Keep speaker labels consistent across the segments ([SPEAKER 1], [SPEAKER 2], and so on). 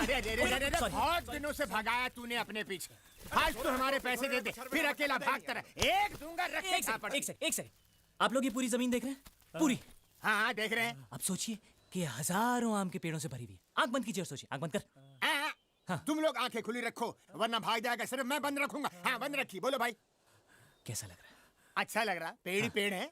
[SPEAKER 1] बहुत दिनों से भगाया तूने अपने पीछे, आज तू हमारे पैसे दे दे, फिर अकेला भागता रहे। एक दूंगा, रख के झापड़।
[SPEAKER 2] एक सेकंड, आप लोग ये पूरी जमीन देख रहे हैं? पूरी?
[SPEAKER 1] हाँ देख रहे हैं।
[SPEAKER 2] अब सोचिए कि हजारों आम के पेड़ों से भरी हुई है। आंख बंद कीजिए और सोचिए। आंख बंद कर।
[SPEAKER 1] हाँ। तुम लोग आंखें खुली रखो वरना भाग जाएगा, सिर्फ मैं बंद रखूंगा। हाँ बंद रखी। बोलो भाई
[SPEAKER 2] कैसा लग रहा है?
[SPEAKER 1] अच्छा लग रहा, पेड़ ही पेड़ है।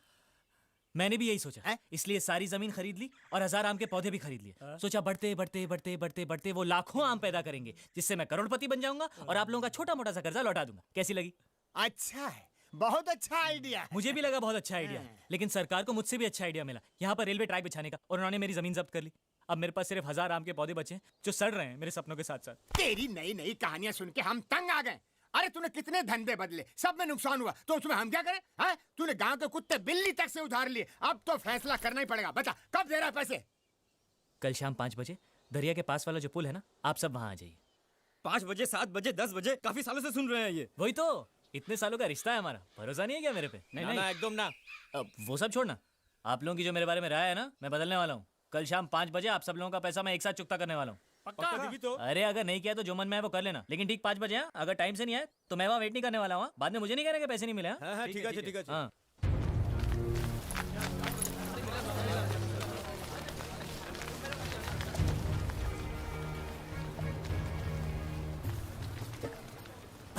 [SPEAKER 2] मैंने भी यही सोचा, इसलिए सारी जमीन खरीद ली और 1000 आम के पौधे भी खरीद लिए। सोचा बढ़ते बढ़ते बढ़ते बढ़ते बढ़ते वो लाखों आम पैदा करेंगे, जिससे मैं करोड़पति बन जाऊंगा और आप लोगों का छोटा मोटा सा कर्जा लौटा दूंगा। कैसी लगी?
[SPEAKER 1] अच्छा है, बहुत अच्छा आइडिया।
[SPEAKER 2] मुझे भी लगा बहुत अच्छा आइडिया, लेकिन सरकार को मुझसे भी अच्छा आइडिया मिला यहाँ पर रेलवे ट्रैक बिछाने का, और उन्होंने मेरी जमीन जब्त कर ली। अब मेरे पास सिर्फ 1000 आम के पौधे बचे हैं जो सड़ रहे हैं मेरे सपनों के साथ साथ।
[SPEAKER 1] तेरी नई नई कहानियां सुन के हम तंग आ गए। अरे तूने कितने धंधे बदले, सब में नुकसान हुआ, तो उसमें हम क्या करें? हाँ? तूने गांव के कुत्ते बिल्ली तक से उधार लिए, अब तो फैसला करना ही पड़ेगा। बता कब दे रहा है पैसे?
[SPEAKER 2] कल शाम 5 बजे दरिया के पास वाला जो पुल है ना, आप सब वहां आ जाइए।
[SPEAKER 3] 5 बजे, 7 बजे, 10 बजे? काफी सालों से सुन रहे हैं ये।
[SPEAKER 2] वही तो, इतने सालों का रिश्ता है हमारा, भरोसा नहीं है क्या मेरे पे?
[SPEAKER 3] नहीं ना, एकदम ना।
[SPEAKER 2] अब वो सब छोड़ना, आप लोगों की जो मेरे बारे में राय है ना, मैं बदलने वाला हूँ। कल शाम 5 बजे आप सब लोगों का पैसा मैं एक साथ चुकता करने वाला हूँ।
[SPEAKER 3] पक्का? भी तो।
[SPEAKER 2] अरे अगर नहीं किया तो जो मन में है वो कर लेना, लेकिन ठीक 5 बजे। अगर टाइम से नहीं आए तो मैं वहाँ वेट नहीं करने वाला हूँ। बाद में मुझे नहीं कहना कि पैसे नहीं मिले।
[SPEAKER 3] हाँ, ठीक है, ठीक है।
[SPEAKER 2] हाँ।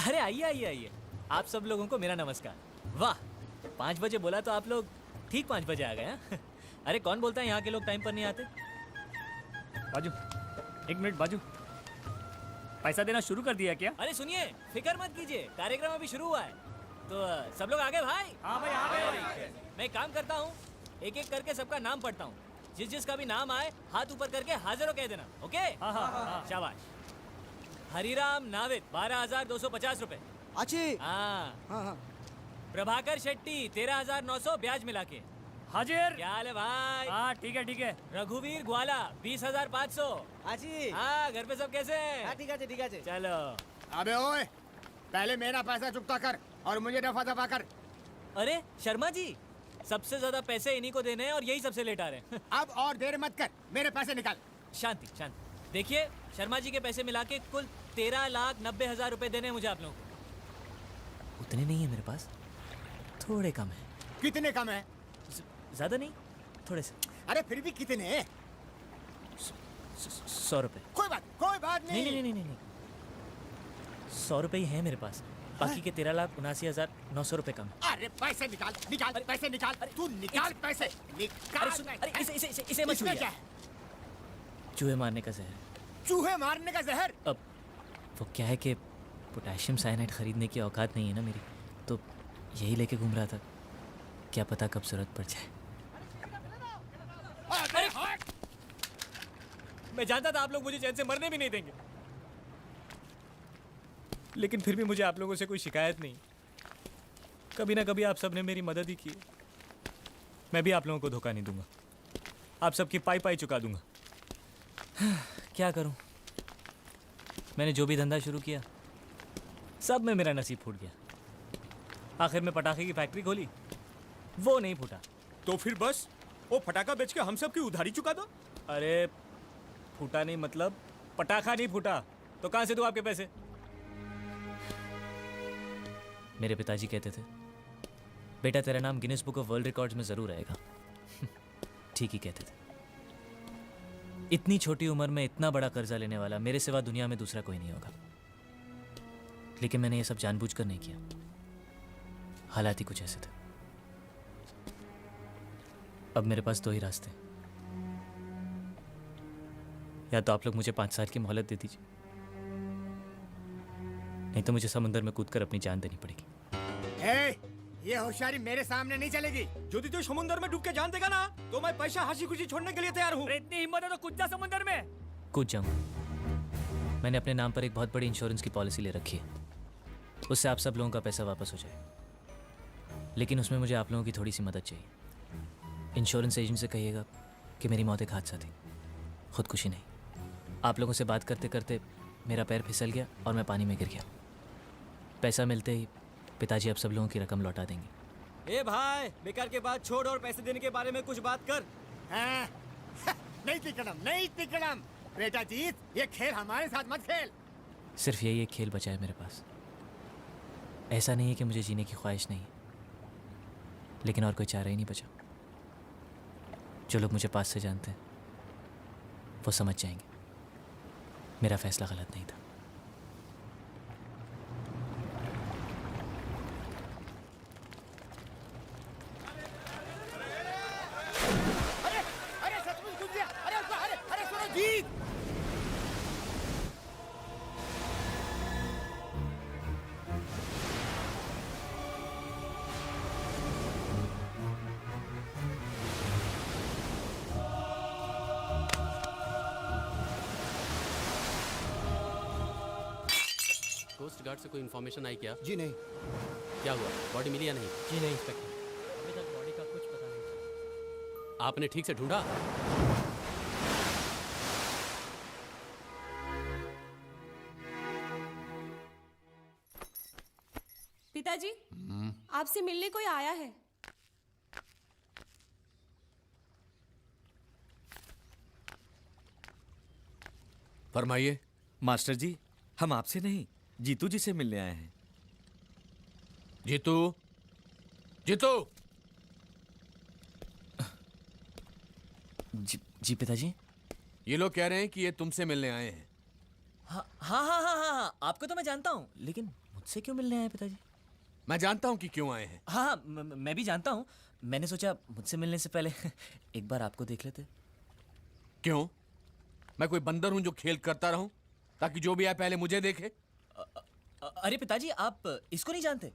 [SPEAKER 2] अरे आइए आइए आइए, आप सब लोगों को मेरा नमस्कार। वाह, 5 बजे बोला तो आप लोग ठीक 5 बजे आ गए हैं। अरे कौन बोलता है यहाँ के लोग टाइम पर नहीं आते?
[SPEAKER 4] बाजू, 1 मिनट बाजू, पैसा देना शुरू कर दिया क्या?
[SPEAKER 2] अरे सुनिए, फिक्र मत कीजिए, कार्यक्रम अभी शुरू हुआ है, तो सब लोग आगे भाई।
[SPEAKER 4] हाँ भाई, आ गए।
[SPEAKER 2] मैं एक काम करता हूँ, एक एक करके सबका नाम पढ़ता हूँ, जिस जिसका भी नाम आए हाथ ऊपर करके हाजिर हो कह देना। ओके?
[SPEAKER 4] हाँ।
[SPEAKER 2] शाबाश। हरिराम नाविद 12,250 रुपए। हाँ। प्रभाकर शेट्टी 13,900 ब्याज मिला के।
[SPEAKER 4] हाजिर।
[SPEAKER 2] क्या हाल है भाई?
[SPEAKER 4] हाँ ठीक है।
[SPEAKER 2] रघुवीर ग्वाला 20,500। हाँ, घर पे सब कैसे हैं?
[SPEAKER 5] ठीक है।
[SPEAKER 2] चलो।
[SPEAKER 1] अबे ओए, पहले मेरा पैसा चुकता कर और मुझे दफा दफा कर।
[SPEAKER 2] अरे शर्मा जी, सबसे ज्यादा पैसे इन्हीं को देने हैं और यही सबसे लेट आ रहे हैं।
[SPEAKER 1] अब और देर मत कर, मेरे पैसे निकाल।
[SPEAKER 2] शांति। देखिए, शर्मा जी के पैसे मिला के कुल 13,90,000 रुपए देने हैं मुझे आप लोगों को। उतने नहीं है मेरे पास, थोड़े कम है।
[SPEAKER 1] कितने कम है?
[SPEAKER 2] ज्यादा नहीं, थोड़े से।
[SPEAKER 1] अरे फिर भी कितने?
[SPEAKER 2] 100 रुपए।
[SPEAKER 1] कोई बात नहीं।
[SPEAKER 2] नहीं, 100 रुपए ही है मेरे पास, बाकी के 13,79,900 रुपए कम।
[SPEAKER 1] अरे पैसे निकाल, पैसे निकाल। तू निकाल पैसे, निकाल।
[SPEAKER 2] अरे इसे मत छूइए।
[SPEAKER 1] क्या है?
[SPEAKER 2] चूहे मारने का जहर।
[SPEAKER 1] चूहे मारने का जहर? अब
[SPEAKER 2] वो क्या है कि पोटेशियम साइनाइड खरीदने की औकात नहीं है ना मेरी, तो यही लेके घूम रहा था, क्या पता कब जरूरत पड़ जाए।
[SPEAKER 1] अरे
[SPEAKER 2] मैं जानता था आप लोग मुझे चैन से मरने भी नहीं देंगे, लेकिन फिर भी मुझे आप लोगों से कोई शिकायत नहीं। कभी ना कभी आप सब ने मेरी मदद ही की, मैं भी आप लोगों को धोखा नहीं दूंगा, आप सबकी पाई चुका दूंगा। क्या करूं, मैंने जो भी धंधा शुरू किया सब में मेरा नसीब फूट गया। आखिर में पटाखे की फैक्ट्री खोली, वो नहीं फूटा।
[SPEAKER 3] तो फिर बस वो फटाखा बेच के हम सब की उधारी चुका दो।
[SPEAKER 2] अरे फूटा नहीं मतलब पटाखा नहीं फूटा, तो कहां से दूं आपके पैसे? मेरे पिताजी कहते थे, बेटा तेरा नाम Guinness book of world records में जरूर आएगा। ठीक ही कहते थे। इतनी छोटी उम्र में इतना बड़ा कर्जा लेने वाला मेरे सिवा दुनिया में दूसरा कोई नहीं होगा, लेकिन मैंने ये सब जानबूझकर नहीं किया, हालात ही कुछ ऐसे थे। अब मेरे पास 2 ही रास्ते, या तो आप लोग मुझे 5 साल की मोहलत दे दीजिए, नहीं तो मुझे समुद्र में कूदकर अपनी जान देनी पड़ेगी।
[SPEAKER 1] ये होशियारी मेरे सामने नहीं चलेगी।
[SPEAKER 3] यदि तो समुद्र में डूब के जान देगा ना, तो मैं पैसा हंसी खुशी छोड़ने के लिए तैयार हूँ।
[SPEAKER 4] इतनी हिम्मत है तो कूद जा समुद्र में।
[SPEAKER 2] कूद जाऊंगा। मैंने अपने नाम पर एक बहुत बड़ी इंश्योरेंस की पॉलिसी ले रखी है, उससे आप सब लोगों का पैसा वापस हो जाए, लेकिन उसमें मुझे आप लोगों की थोड़ी सी मदद चाहिए। इंश्योरेंस एजेंट से कहिएगा कि मेरी मौत एक हादसा थी, खुदकुशी नहीं। आप लोगों से बात करते करते मेरा पैर फिसल गया और मैं पानी में गिर गया। पैसा मिलते ही पिताजी अब सब लोगों की रकम लौटा देंगे।
[SPEAKER 3] ए भाई, बेकार के बात छोड़ और पैसे देने के बारे में कुछ बात कर।
[SPEAKER 1] नहीं तिकड़म, बेटा जीत, ये खेल हमारे साथ मत खेल।
[SPEAKER 2] सिर्फ यही एक खेल बचा है मेरे पास। ऐसा नहीं है कि मुझे जीने की ख्वाहिश नहीं है, लेकिन और कोई चारा ही नहीं बचा। जो लोग मुझे पास से जानते हैं वो समझ जाएंगे मेरा फैसला गलत नहीं था।
[SPEAKER 1] अरे अरे सचमुच घुस गया। अरे उसको, अरे अरे सुनो जीत।
[SPEAKER 5] कोस्ट गार्ड से कोई इन्फॉर्मेशन आई क्या?
[SPEAKER 3] जी नहीं।
[SPEAKER 5] क्या हुआ, बॉडी मिली या नहीं?
[SPEAKER 3] जी नहीं इंस्पेक्टर।
[SPEAKER 4] अभी तक बॉडी का कुछ पता नहीं।
[SPEAKER 5] आपने ठीक से ढूंढा?
[SPEAKER 6] पिताजी, आपसे मिलने कोई आया है।
[SPEAKER 3] फरमाइए। मास्टर जी, हम आपसे नहीं, जीतू जी से मिलने आए हैं।
[SPEAKER 5] जीतू, जीतू।
[SPEAKER 2] जी पिताजी।
[SPEAKER 5] ये लोग कह रहे हैं कि ये तुमसे मिलने आए हैं।
[SPEAKER 2] हाँ हाँ हाँ हाँ हाँ, आपको तो मैं जानता हूँ, लेकिन मुझसे क्यों मिलने आए पिताजी?
[SPEAKER 5] मैं जानता हूँ कि क्यों आए हैं।
[SPEAKER 2] हाँ हाँ, मैं भी जानता हूँ। मैंने सोचा मुझसे मिलने से पहले एक बार आपको देख लेते।
[SPEAKER 5] क्यों? मैं कोई बंदर हूं जो खेल करता रहूं ताकि जो भी आए पहले मुझे देखे?
[SPEAKER 2] अरे पिताजी, आप इसको नहीं जानते?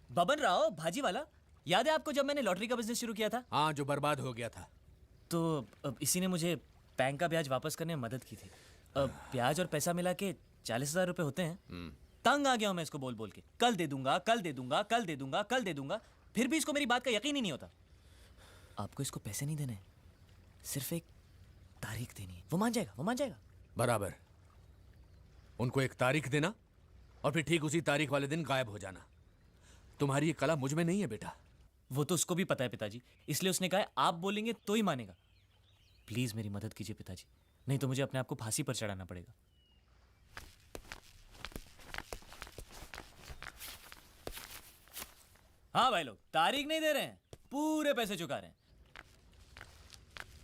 [SPEAKER 2] बबन राव भाजी वाला, याद है आपको जब मैंने लॉटरी का बिजनेस शुरू किया था?
[SPEAKER 5] हाँ, जो बर्बाद हो गया था।
[SPEAKER 2] तो इसी ने मुझे बैंक का ब्याज वापस करने में मदद की थी। ब्याज और पैसा मिला के 40,000 रुपए होते हैं। तंग आ गया हूं मैं इसको बोल बोल के, कल दे दूंगा, कल दे दूंगा, कल दे दूंगा, कल दे दूंगा। फिर भी इसको मेरी बात का यकीन ही नहीं होता। आपको इसको पैसे नहीं देने, सिर्फ एक तारीख देनी है, वो मान जाएगा, वो मान जाएगा।
[SPEAKER 5] बराबर। उनको एक तारीख देना और फिर ठीक उसी तारीख वाले दिन गायब हो जाना। तुम्हारी ये कला मुझ में नहीं है बेटा।
[SPEAKER 2] वो तो उसको भी पता है पिताजी, इसलिए उसने कहा है आप बोलेंगे तो ही मानेगा। प्लीज मेरी मदद कीजिए पिताजी, नहीं तो मुझे अपने आप को फांसी पर चढ़ाना पड़ेगा। हाँ भाई लोग, तारीख नहीं दे रहे हैं, पूरे पैसे चुका रहे हैं।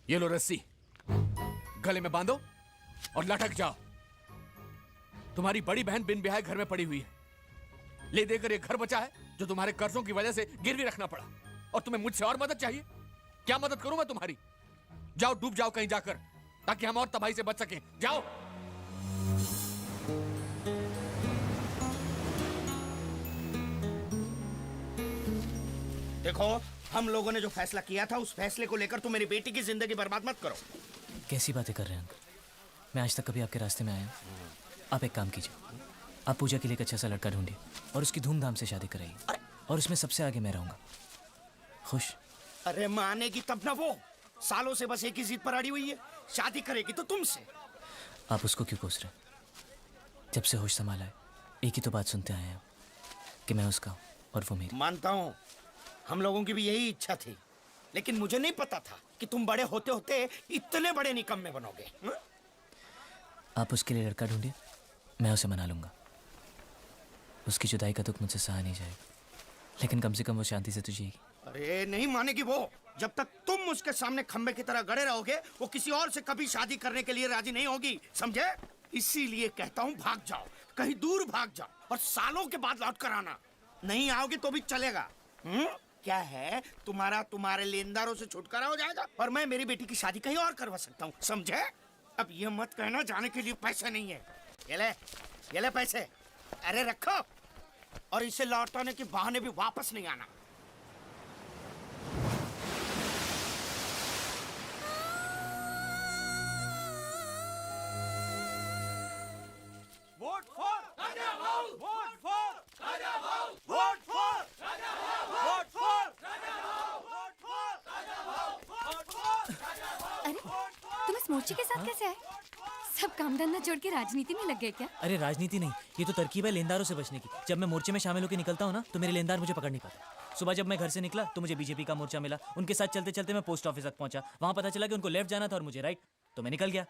[SPEAKER 5] ये लो रस्सी, गले में बांधो और लटक जाओ। तुम्हारी बड़ी बहन बिन ब्याहे घर में पड़ी हुई है। ले देकर एक घर बचा है जो तुम्हारे कर्जों की वजह से गिरवी रखना पड़ा, और तुम्हें मुझसे और मदद चाहिए? क्या मदद करूं मैं तुम्हारी? जाओ, डूब जाओ कहीं जाकर, ताकि हम और तबाही से बच सकें। जाओ।
[SPEAKER 7] देखो, हम लोगों ने जो फैसला किया था उस फैसले को लेकर तुम मेरी बेटी की जिंदगी बर्बाद मत करो।
[SPEAKER 2] कैसी बातें कर रहे हैं अंकल? मैं आज तक कभी आपके रास्ते में आया हूं? आप एक काम कीजिए, आप पूजा के लिए एक अच्छा सा लड़का ढूंढिए और उसकी धूमधाम से शादी कराइए, और उसमें सबसे आगे मैं रहूंगा। खुश?
[SPEAKER 7] अरे मानेगी तब ना, वो सालों से बस एक ही जिद पर अड़ी हुई है, शादी करेगी तो तुमसे।
[SPEAKER 2] आप उसको क्यों कोस रहे हैं? जब से होश संभाला है एक ही तो बात सुनते आए हैं कि मैं उसका हूं और वो मेरी।
[SPEAKER 7] मानता हूँ, हम लोगों की भी यही इच्छा थी, लेकिन मुझे नहीं पता था कि तुम बड़े होते होते इतने बड़े निकम्मे बनोगे।
[SPEAKER 2] आप उसके लिए लड़का ढूंढिए, मैं उसे मना लूंगा। उसकी जुदाई का दुख मुझसे सहा नहीं जाएगा, लेकिन कम से कम वो शांति से तो जिएगी।
[SPEAKER 7] अरे नहीं मानेगी वो, जब तक तुम उसके सामने खंबे की तरह गड़े रहोगे वो किसी और से कभी शादी करने के लिए राजी नहीं होगी, समझे? इसीलिए कहता हूँ भाग जाओ, कहीं दूर भाग जाओ, और सालों के बाद लौट कर आना। नहीं आओगे तो भी चलेगा। क्या है, तुम्हारे लेनदारों से छुटकारा हो जाएगा और मैं मेरी बेटी की शादी कहीं और करवा सकता हूँ, समझे? अब ये मत कहना जाने के लिए पैसे नहीं है। ये ले पैसे, अरे रखो, और इसे लौटाने के बहाने भी वापस नहीं आना।
[SPEAKER 3] वोट फॉर राजा भाऊ, वोट फॉर राजा भाऊ, वोट फॉर राजा भाऊ, वोट फॉर राजा भाऊ, वोट फॉर राजा भाऊ, वोट फॉर राजा भाऊ।
[SPEAKER 8] अरे तुम इस मोर्चे के साथ कैसे आए? सब काम धंधा छोड़ के राजनीति में लग गए क्या?
[SPEAKER 2] अरे राजनीति नहीं, ये तो तरकीब है लेनदारों से बचने की। जब मैं मोर्चे में शामिल होकर निकलता हूँ ना, तो मेरे लेनदार मुझे पकड़ नहीं पाते। सुबह जब मैं घर से निकला तो मुझे बीजेपी का मोर्चा मिला, उनके साथ चलते चलते मैं पोस्ट ऑफिस तक पहुंचा। वहां पता चला कि उनको लेफ्ट जाना था और मुझे राइट। तो मैं निकल गया।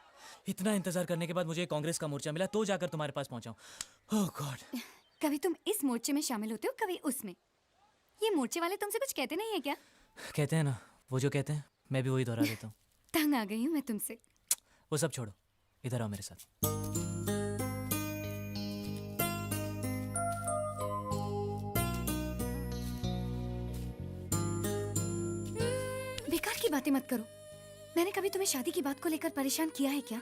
[SPEAKER 2] इतना इंतजार करने के बाद मुझे कांग्रेस का मोर्चा मिला तो जाकर तुम्हारे पास पहुंचा हूं। ओह गॉड।
[SPEAKER 8] कभी तुम इस मोर्चे में शामिल होते हो, कभी उसमें। ये मोर्चे वाले तुमसे कुछ कहते नहीं है क्या?
[SPEAKER 2] कहते हैं ना, वो जो कहते हैं मैं भी वही दोहरा देता हूँ।
[SPEAKER 8] तंग आ गई हूँ मैं तुमसे।
[SPEAKER 2] वो सब छोड़ो, इधर आओ मेरे साथ।
[SPEAKER 8] बेकार की बातें मत करो। मैंने कभी तुम्हें शादी की बात को लेकर परेशान किया है क्या?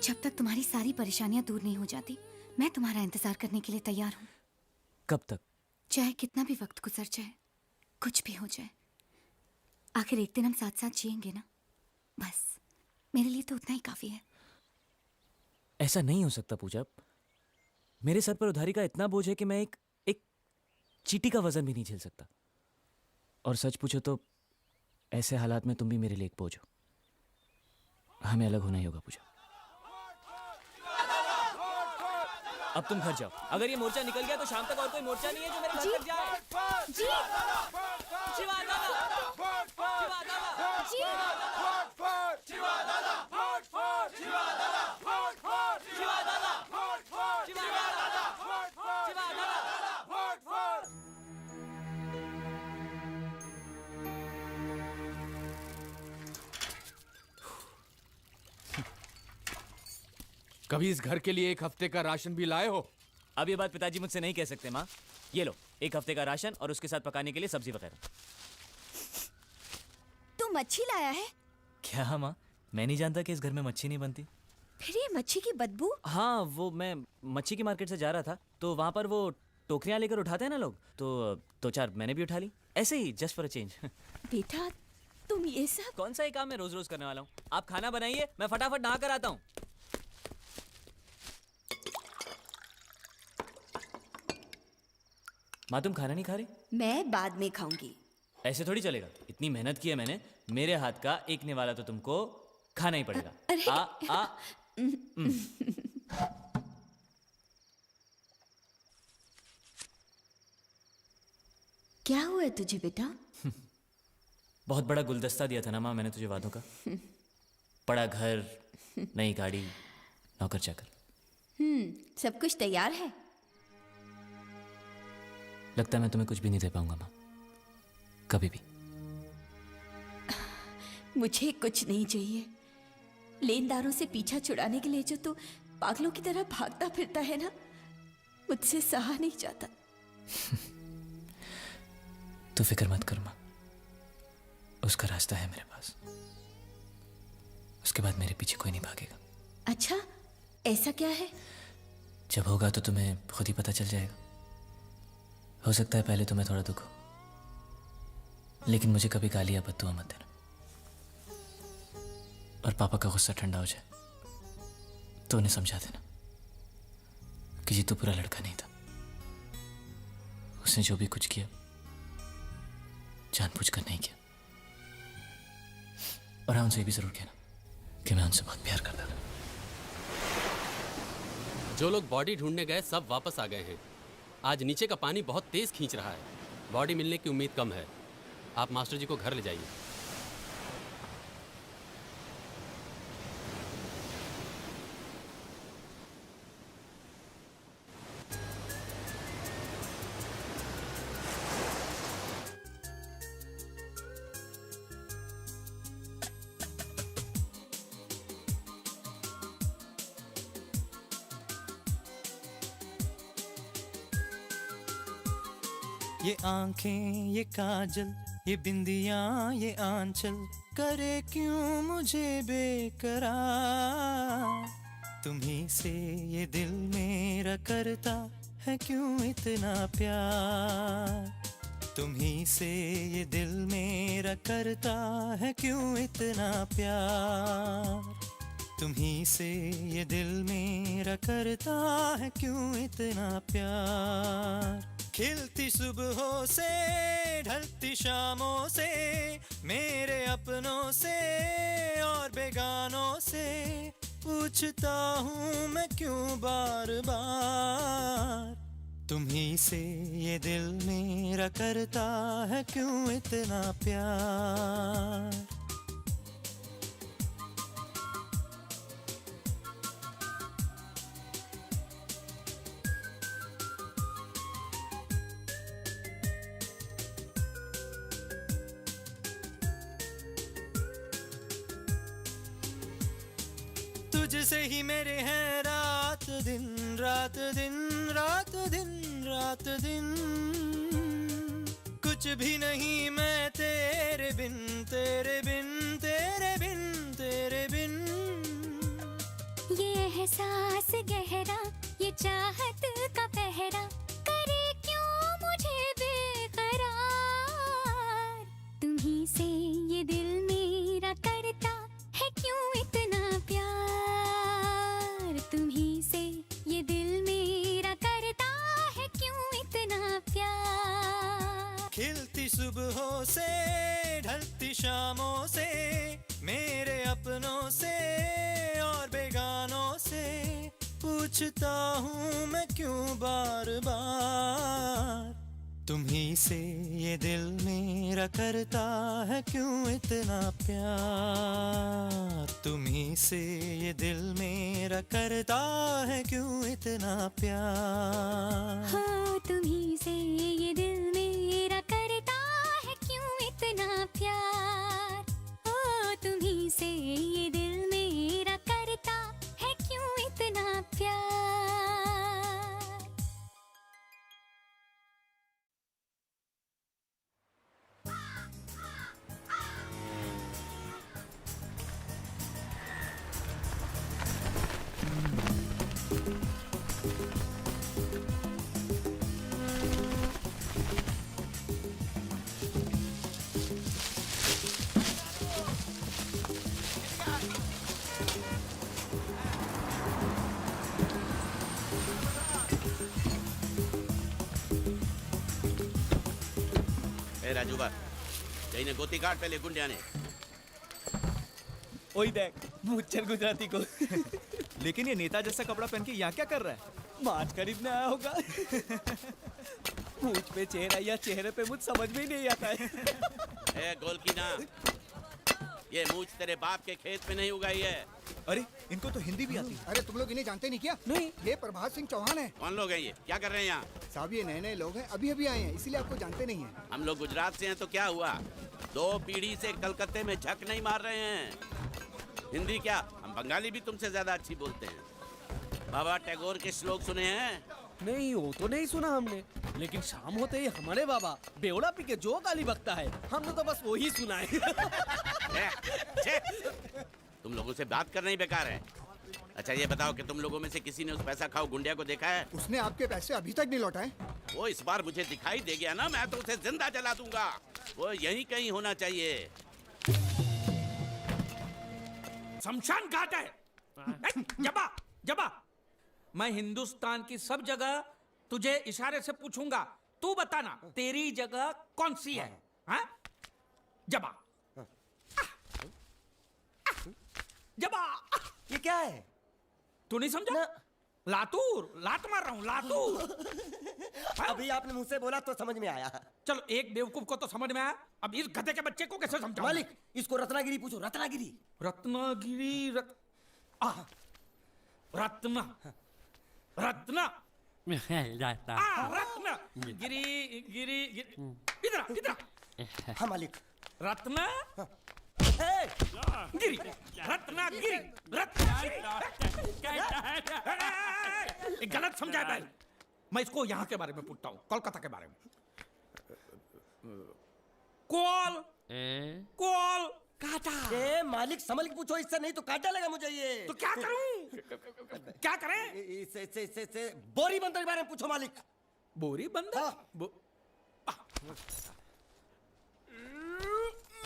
[SPEAKER 8] जब तक तुम्हारी सारी परेशानियां दूर नहीं हो जाती, मैं तुम्हारा इंतजार करने के लिए तैयार हूँ।
[SPEAKER 2] कब तक?
[SPEAKER 8] चाहे कितना भी वक्त गुजर जाए, कुछ भी हो जाए, आखिर एक दिन हम साथ साथ जिएंगे ना। बस मेरे लिए तो उतना ही काफी है।
[SPEAKER 2] ऐसा नहीं हो सकता पूजा। मेरे सर पर उधारी का इतना बोझ है कि मैं एक चींटी का वजन भी नहीं झेल सकता। और सच पूछो तो ऐसे हालात में तुम भी मेरे लिए एक बोझ हो। हमें अलग होना ही होगा पूजा। अब तुम घर जाओ। अगर ये मोर्चा निकल गया तो शाम तक और कोई मोर्चा नहीं है जो मेरे घर तक जाए।
[SPEAKER 8] जी
[SPEAKER 2] शिवा दादा,
[SPEAKER 8] जी
[SPEAKER 5] कभी इस घर के लिए एक हफ्ते का राशन भी लाए हो?
[SPEAKER 2] अब ये बात पिताजी मुझसे नहीं कह सकते माँ। ये लो, एक हफ्ते का राशन और उसके साथ पकाने के लिए सब्जी वगैरह।
[SPEAKER 8] तू मच्छी लाया है?
[SPEAKER 2] क्या माँ, मैं नहीं जानता कि इस घर में मच्छी नहीं बनती।
[SPEAKER 8] फिर ये मच्छी की बदबू?
[SPEAKER 2] हाँ, वो मैं मच्छी की मार्केट से जा रहा था तो वहाँ पर वो टोकरियाँ लेकर उठाते हैं ना लोग, तो दो चार मैंने भी उठा ली, ऐसे ही जस्ट फॉर अ चेंज।
[SPEAKER 8] बेटा तुम ये सब
[SPEAKER 2] कौन सा ही काम मैं रोज रोज करने वाला हूँ। आप खाना बनाइए, मैं फटाफट नहा कर आता हूँ। माँ तुम खाना नहीं खा रही?
[SPEAKER 9] मैं बाद में खाऊंगी।
[SPEAKER 2] ऐसे थोड़ी चलेगा। इतनी मेहनत की है मैंने, मेरे हाथ का एक निवाला तो तुमको खाना ही पड़ेगा। आ
[SPEAKER 9] क्या हुआ तुझे बेटा?
[SPEAKER 2] बहुत बड़ा गुलदस्ता दिया था ना माँ मैंने तुझे वादों का। बड़ा घर, नई गाड़ी, नौकर चाकर।
[SPEAKER 9] सब कुछ तैयार है?
[SPEAKER 2] लगता है मैं तुम्हें कुछ भी नहीं दे पाऊंगा माँ, कभी भी।
[SPEAKER 9] मुझे कुछ नहीं चाहिए। लेनदारों से पीछा छुड़ाने के लिए जो तू पागलों की तरह भागता फिरता है ना, मुझसे सहा नहीं जाता।
[SPEAKER 2] तू फिक्र मत कर माँ, उसका रास्ता है मेरे पास। उसके बाद मेरे पीछे कोई नहीं भागेगा।
[SPEAKER 9] अच्छा, ऐसा क्या है?
[SPEAKER 2] जब होगा तो तुम्हें खुद ही पता चल जाएगा। हो सकता है पहले तुम्हें थोड़ा दुख हो, लेकिन मुझे कभी गाली या बद्दुआ मत देना। और पापा का गुस्सा ठंडा हो जाए तो उन्हें समझा देना कि जीतू पूरा लड़का नहीं था। उसने जो भी कुछ किया जानबूझकर नहीं किया। और हाँ, उनसे ये भी जरूर कहना कि मैं उनसे बहुत प्यार करता था।
[SPEAKER 10] जो लोग बॉडी ढूंढने गए सब वापस आ गए हैं। आज नीचे का पानी बहुत तेज खींच रहा है। बॉडी मिलने की उम्मीद कम है। आप मास्टर जी को घर ले जाइए।
[SPEAKER 11] ये आंखें, ये काजल, ये बिंदियां, ये आंचल करे क्यों मुझे बेकरार। तुम्ही से ये दिल मेरा करता है क्यों इतना प्यार। तुम्ही से ये दिल मेरा करता है क्यों इतना प्यार। तुम्ही से ये दिल मेरा करता है क्यों इतना प्यार। खिलती सुबहों से ढलती शामों से, मेरे अपनों से और बेगानों से पूछता हूँ मैं क्यों बार बार। तुम्ही से ये दिल मेरा करता है क्यों इतना प्यार। तुझसे ही मेरे हैं रात दिन रात दिन रात दिन रात दिन, कुछ भी नहीं मैं तेरे बिन तेरे बिन तेरे बिन तेरे बिन।
[SPEAKER 8] ये एहसास गहरा, ये चाहत का पहरा, करे क्यों मुझे बेकरार। तुम्ही से ये दिल मेरा करता है क्यों इतना प्यार। तुम्ही से ये दिल मेरा करता है क्यों इतना प्यार।
[SPEAKER 11] खिलती सुबहों से ढलती शामों से, मेरे अपनों से और बेगानों से, पूछता हूँ मैं क्यों बार बार। तुम्ही से ये दिल मेरा करता है क्यों इतना प्यार। तुम्ही से ये दिल मेरा करता है क्यों इतना प्यार।
[SPEAKER 8] हो तुम्ही से ये दिल मेरा करता है क्यों इतना प्यार। हो तुम्ही से ये दिल मेरा करता है क्यों इतना प्यार।
[SPEAKER 3] राजूबा जईने गोती काट पहले गुंडिया ने।
[SPEAKER 4] ओए देख मुच्चर गुजराती को। लेकिन ये नेता जैसा कपड़ा पहन के यहाँ क्या कर रहा है? माछ खरीदने आया होगा। मुझ पे चेहरा या चेहरे पे मुझ समझ में ही नहीं आता है।
[SPEAKER 3] ए गोलकी ना, ये मूछ तेरे बाप के खेत में नहीं उगाई है।
[SPEAKER 4] अरे इनको तो हिंदी भी आती है।
[SPEAKER 1] अरे तुम लोग इन्हें जानते नहीं क्या?
[SPEAKER 4] नहीं।
[SPEAKER 1] ये प्रभात सिंह चौहान है।
[SPEAKER 3] कौन लोग हैं ये? क्या कर रहे हैं यहाँ?
[SPEAKER 1] साहब ये नए नए लोग हैं, अभी अभी आए हैं, इसीलिए आपको जानते नहीं हैं।
[SPEAKER 3] हम लोग गुजरात से हैं तो क्या हुआ? 2 पीढ़ी से कलकत्ते में झक नहीं मार रहे हैं। हिंदी क्या, हम बंगाली भी तुमसे ज्यादा अच्छी बोलते हैं। बाबा टैगोर के श्लोक सुने हैं?
[SPEAKER 12] नहीं वो तो नहीं सुना हमने, लेकिन शाम होते ही हमारे बाबा बेवड़ा पी के जो गाली बकता है हमने तो बस वही सुना है।
[SPEAKER 3] तुम लोगों से बात करना ही बेकार है। अच्छा ये बताओ कि तुम लोगों में से किसी ने उस पैसा खाओ गुंडिया को देखा है?
[SPEAKER 1] उसने आपके पैसे अभी तक नहीं लौटाए।
[SPEAKER 3] वो इस बार मुझे दिखाई दे गया ना, मैं तो उसे जिंदा जला दूंगा। वो यहीं कहीं होना चाहिए।
[SPEAKER 13] शमशान घाट है। जबा जबा, मैं हिंदुस्तान की सब जगह तुझे इशारे से पूछूंगा, तू बताना तेरी जगह कौन सी है? हाँ? जबा जबा।
[SPEAKER 12] ये क्या है?
[SPEAKER 13] तू नहीं समझा? लातूर, लात मार रहा हूँ, लातूर।
[SPEAKER 12] अभी आपने मुझसे बोला तो समझ में आया।
[SPEAKER 13] चलो एक बेवकूफ को तो समझ में आया, अब इस गधे के बच्चे को कैसे समझाऊं?
[SPEAKER 12] मालिक इसको रत्नागिरी पूछो, रत्नागिरी।
[SPEAKER 13] रत्नागिरी रत्ना रत्ना रत्ना गिरी गिरी इधर इधर।
[SPEAKER 12] हाँ मालिक।
[SPEAKER 13] रत्ना गिरी रत्नागिरी रत्नागिरी। गलत समझा भाई। मैं इसको यहाँ के बारे में पूछता हूँ, कोलकाता के बारे में। कोल कोल काटा।
[SPEAKER 12] मालिक संभल के पूछो, इससे नहीं तो काटा लगा मुझे ये।
[SPEAKER 13] तो क्या करूं? क्या करें?
[SPEAKER 12] इससे बोरी बंदर के बारे में पूछो मालिक।
[SPEAKER 13] बोरी बंदर? हाँ।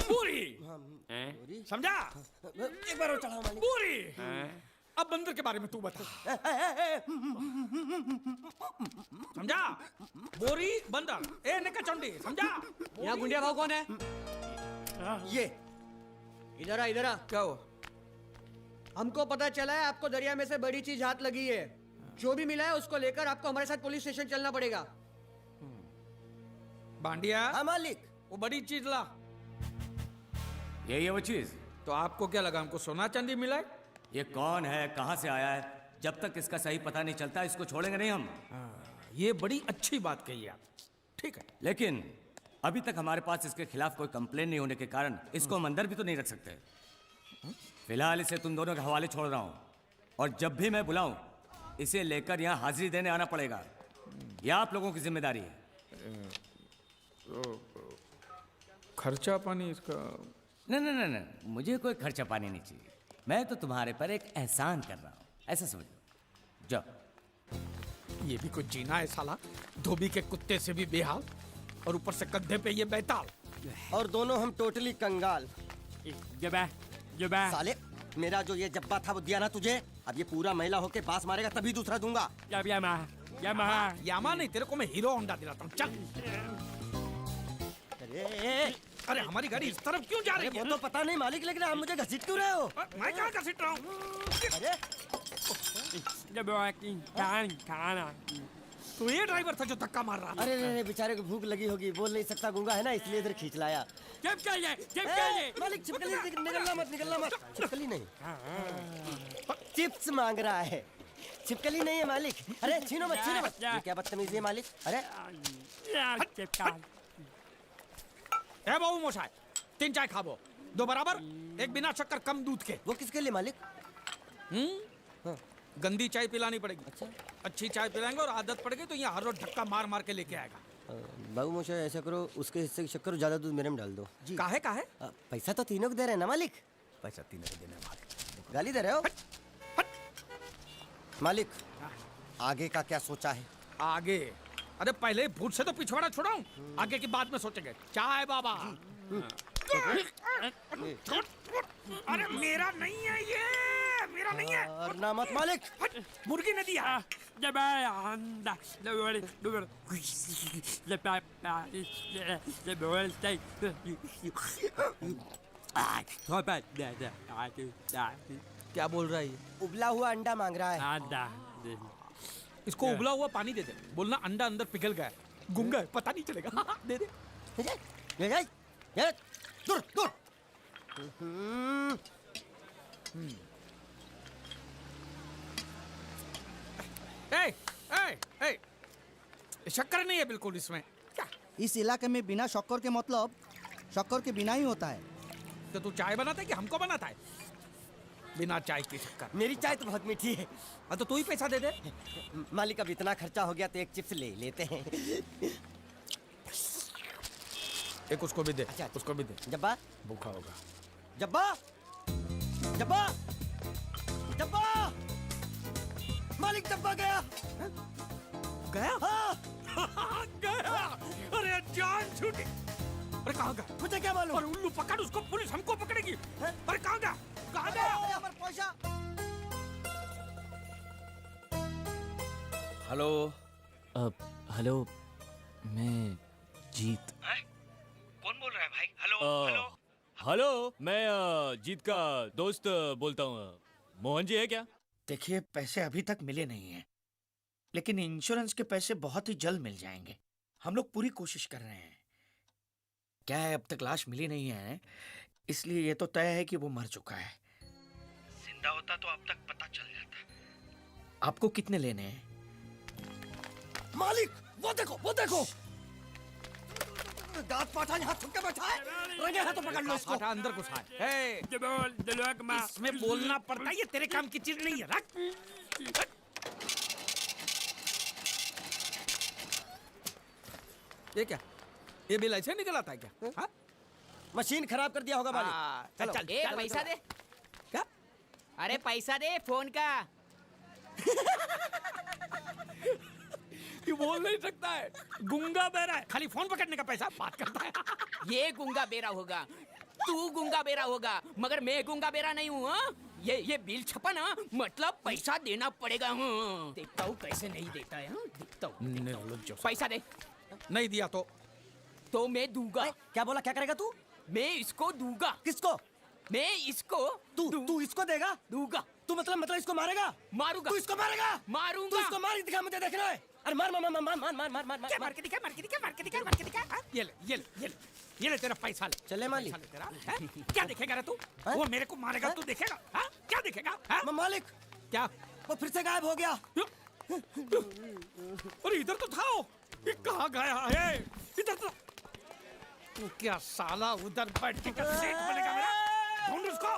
[SPEAKER 13] बोरी समझा?
[SPEAKER 12] एक बार और चढ़ाओ मालिक।
[SPEAKER 13] बोरी। अब बंदर के बारे में तू बता। समझा? बोरी बंदर ए निकचंडी, समझा?
[SPEAKER 12] यहाँ गुंडिया भाव कौन है? ये इधर आ इधर आ।
[SPEAKER 13] क्या हो?
[SPEAKER 12] हमको पता चला है आपको दरिया में से बड़ी चीज हाथ लगी है। जो भी मिला है उसको लेकर आपको हमारे साथ पुलिस स्टेशन चलना पड़ेगा।
[SPEAKER 13] बांडिया।
[SPEAKER 12] हाँ मालिक।
[SPEAKER 13] वो बड़ी चीज ला।
[SPEAKER 14] यही है वो चीज?
[SPEAKER 13] तो आपको क्या लगा हमको सोना चांदी मिला है?
[SPEAKER 14] ये कौन है, कहां से आया है? जब तक इसका सही पता नहीं चलता इसको छोड़ेंगे नहीं हम।
[SPEAKER 13] ये बड़ी अच्छी बात कही आप। ठीक है,
[SPEAKER 14] लेकिन अभी तक हमारे पास इसके खिलाफ कोई कंप्लेन नहीं होने के कारण इसको हम अंदर भी तो नहीं रख सकते। फिलहाल इसे तुम दोनों के हवाले छोड़ रहा हूं। और जब भी मैं बुलाऊं इसे लेकर यहाँ हाजिरी देने आना पड़ेगा। यह आप लोगों की जिम्मेदारी है।
[SPEAKER 13] खर्चा पानी इसका?
[SPEAKER 14] नहीं, मुझे कोई खर्चा पानी नहीं चाहिए। मैं तो तुम्हारे पर एक एहसान कर रहा हूँ, ऐसा समझ लो। जाओ।
[SPEAKER 13] ये भी कुछ जीना है साला, धोबी के कुत्ते से भी बेहाल और ऊपर से कंधे पे ये बैताल।
[SPEAKER 15] और दोनों हम टोटली कंगाल। साले मेरा जो ये जब्बा था वो दिया ना तुझे, अब ये पूरा महिला होके बास मारेगा तभी दूसरा दूंगा।
[SPEAKER 13] यामा नहीं, तेरे को मैं हीरो होंडा दिलाता हूँ, चल। अरे हमारी गाड़ी इस तरफ क्यों जा रही है?
[SPEAKER 15] वो तो पता नहीं मालिक, लेकिन आप मुझे घसीट क्यों रहे हो?
[SPEAKER 13] मैं क्या घसीट रहा हूँ? तो ये ड्राइवर था जो धक्का मार रहा था।
[SPEAKER 15] अरे बेचारे को भूख लगी होगी, बोल नहीं सकता, गूंगा है ना, इसलिए इधर खींच लाया। मालिक छिपकली निकलना मत। छिपकली नहीं, चिप्स मांग रहा है, छिपकली नहीं है मालिक। अरे छीनो मत। ये क्या बदतमीजी है मालिक? अरे
[SPEAKER 13] ए बाबू मोशाय, 3 चाय खाबो, 2 बराबर, 1 बिना शक्कर कम दूध के।
[SPEAKER 15] वो किसके लिए मालिक?
[SPEAKER 13] गंदी चाय पिलानी पड़ेगी। अच्छा, अच्छी चाय पिलाएंगे और आदत पड़ गई तो यहाँ हर रोज धक्का मार के लेके आएगा।
[SPEAKER 15] बाबू मोशाय ऐसा करो, उसके हिस्से की शक्कर ज्यादा दूध मेरे में डाल दो।
[SPEAKER 13] काहे?
[SPEAKER 15] पैसा तो तीनों को दे रहे हैं ना मालिक?
[SPEAKER 14] पैसा तीनों को देना मालिक।
[SPEAKER 15] गाली दे रहे हो मालिक? आगे का क्या सोचा है?
[SPEAKER 13] आगे? अरे पहले भूत से तो पिछवाड़ा छुड़ाऊं, आगे की बात में सोचेंगे। चाय बाबा। अरे मेरा नहीं है ये, मेरा नहीं है।
[SPEAKER 15] और ना मत मालिक,
[SPEAKER 13] मुर्गी ने दिया। क्या बोल रहा है ये?
[SPEAKER 15] उबला हुआ अंडा मांग रहा है।
[SPEAKER 13] इसको उबला हुआ पानी दे दे, बोलना अंडा अंदर पिघल गया है, गुंगा है, पता नहीं चलेगा। दे दे।
[SPEAKER 15] दूर।
[SPEAKER 13] शक्कर नहीं है बिल्कुल इसमें। क्या?
[SPEAKER 16] इस इलाके में बिना शक्कर के मतलब शक्कर के बिना ही होता है।
[SPEAKER 13] तो तू चाय बनाता है कि हमको बनाता है? बिना चाय की शक्कर।
[SPEAKER 15] मेरी चाय तो बहुत मीठी है।
[SPEAKER 13] तो तू ही पैसा दे दे।
[SPEAKER 15] मालिक अब इतना खर्चा हो गया तो एक चिप्स ले लेते हैं।
[SPEAKER 13] एक उसको भी दे।
[SPEAKER 15] अच्छा।
[SPEAKER 13] उसको भी दे।
[SPEAKER 15] जब्बा
[SPEAKER 13] भूखा होगा।
[SPEAKER 15] जब्बा मालिक, जब्बा गया। हाँ।
[SPEAKER 13] गया। अरे जान छूटी। अरे कहाँ गया?
[SPEAKER 15] मुझे क्या मालूम?
[SPEAKER 13] अरे उल्लू पकड़ उसको, पुलिस हमको पकड़ेगी। अरे कहाँ गया?
[SPEAKER 14] हेलो।
[SPEAKER 2] हेलो, मैं जीत।
[SPEAKER 14] कौन बोल रहा है भाई? हेलो।
[SPEAKER 2] हेलो, मैं जीत का दोस्त बोलता हूँ। मोहन जी है क्या?
[SPEAKER 7] देखिए, पैसे अभी तक मिले नहीं हैं, लेकिन इंश्योरेंस के पैसे बहुत ही जल्द मिल जाएंगे। हम लोग पूरी कोशिश कर रहे हैं। क्या है, अब तक लाश मिली नहीं है, इसलिए ये तो तय है कि वो मर चुका है। जिंदा होता तो अब तक पता चल जाता। आपको कितने लेने हैं? मालिक, वो देखो। दांत पाठा यहाँ छुप के बैठा है। रंगे हाथों पकड़ लो इसको।
[SPEAKER 13] पाठा अंदर घुसा है। इसमें बोलना पड़ता है, ये तेरे काम की चीज नहीं है। रख। ये क्या? ये बिल ऐसे निकल आता है क्या? हाँ?
[SPEAKER 15] मशीन खराब कर दिया होगा मालिक।
[SPEAKER 13] चल,
[SPEAKER 17] पैसा दे।
[SPEAKER 13] क्या?
[SPEAKER 17] अरे पैसा दे फोन का।
[SPEAKER 13] ये बोल नहीं सकता है, गुंगा बेरा है, खाली फोन पकड़ने का पैसा बात करता है।
[SPEAKER 17] ये गुंगा बेरा होगा, तू गुंगा बेरा होगा, मगर मैं गुंगा बेरा नहीं हूँ। ये बिल छपा ना, मतलब पैसा देना पड़ेगा। देखता हूँ कैसे नहीं देता है। देखता हूँ। पैसा दे।
[SPEAKER 13] नहीं दिया
[SPEAKER 17] तो मैं दूंगा।
[SPEAKER 15] क्या बोला? क्या करेगा तू?
[SPEAKER 17] मैं इसको दूंगा।
[SPEAKER 15] किसको?
[SPEAKER 17] मैं इसको।
[SPEAKER 15] तू इसको देगा?
[SPEAKER 17] दूंगा।
[SPEAKER 15] तू मतलब इसको मारेगा?
[SPEAKER 17] मारूंगा।
[SPEAKER 15] तू इसको मारेगा?
[SPEAKER 17] मारूंगा।
[SPEAKER 15] तू इसको मार दिखा, मुझे देखना है। अरे मार।
[SPEAKER 13] क्या मार के दिखा? ये ले तेरा पैसा ले।
[SPEAKER 15] चले मालिक।
[SPEAKER 13] तेरा क्या देखेगा रे तू? वो मेरे को मारेगा, तू देखेगा? क्या देखेगा?
[SPEAKER 15] मालिक,
[SPEAKER 13] क्या?
[SPEAKER 15] वो फिर से गायब हो गया।
[SPEAKER 13] अरे इधर तो था वो, ये कहाँ गया है? इधर तो क्या साला उधर बैठ के सेठ बनेगा मेरा? ढूंढ उसको।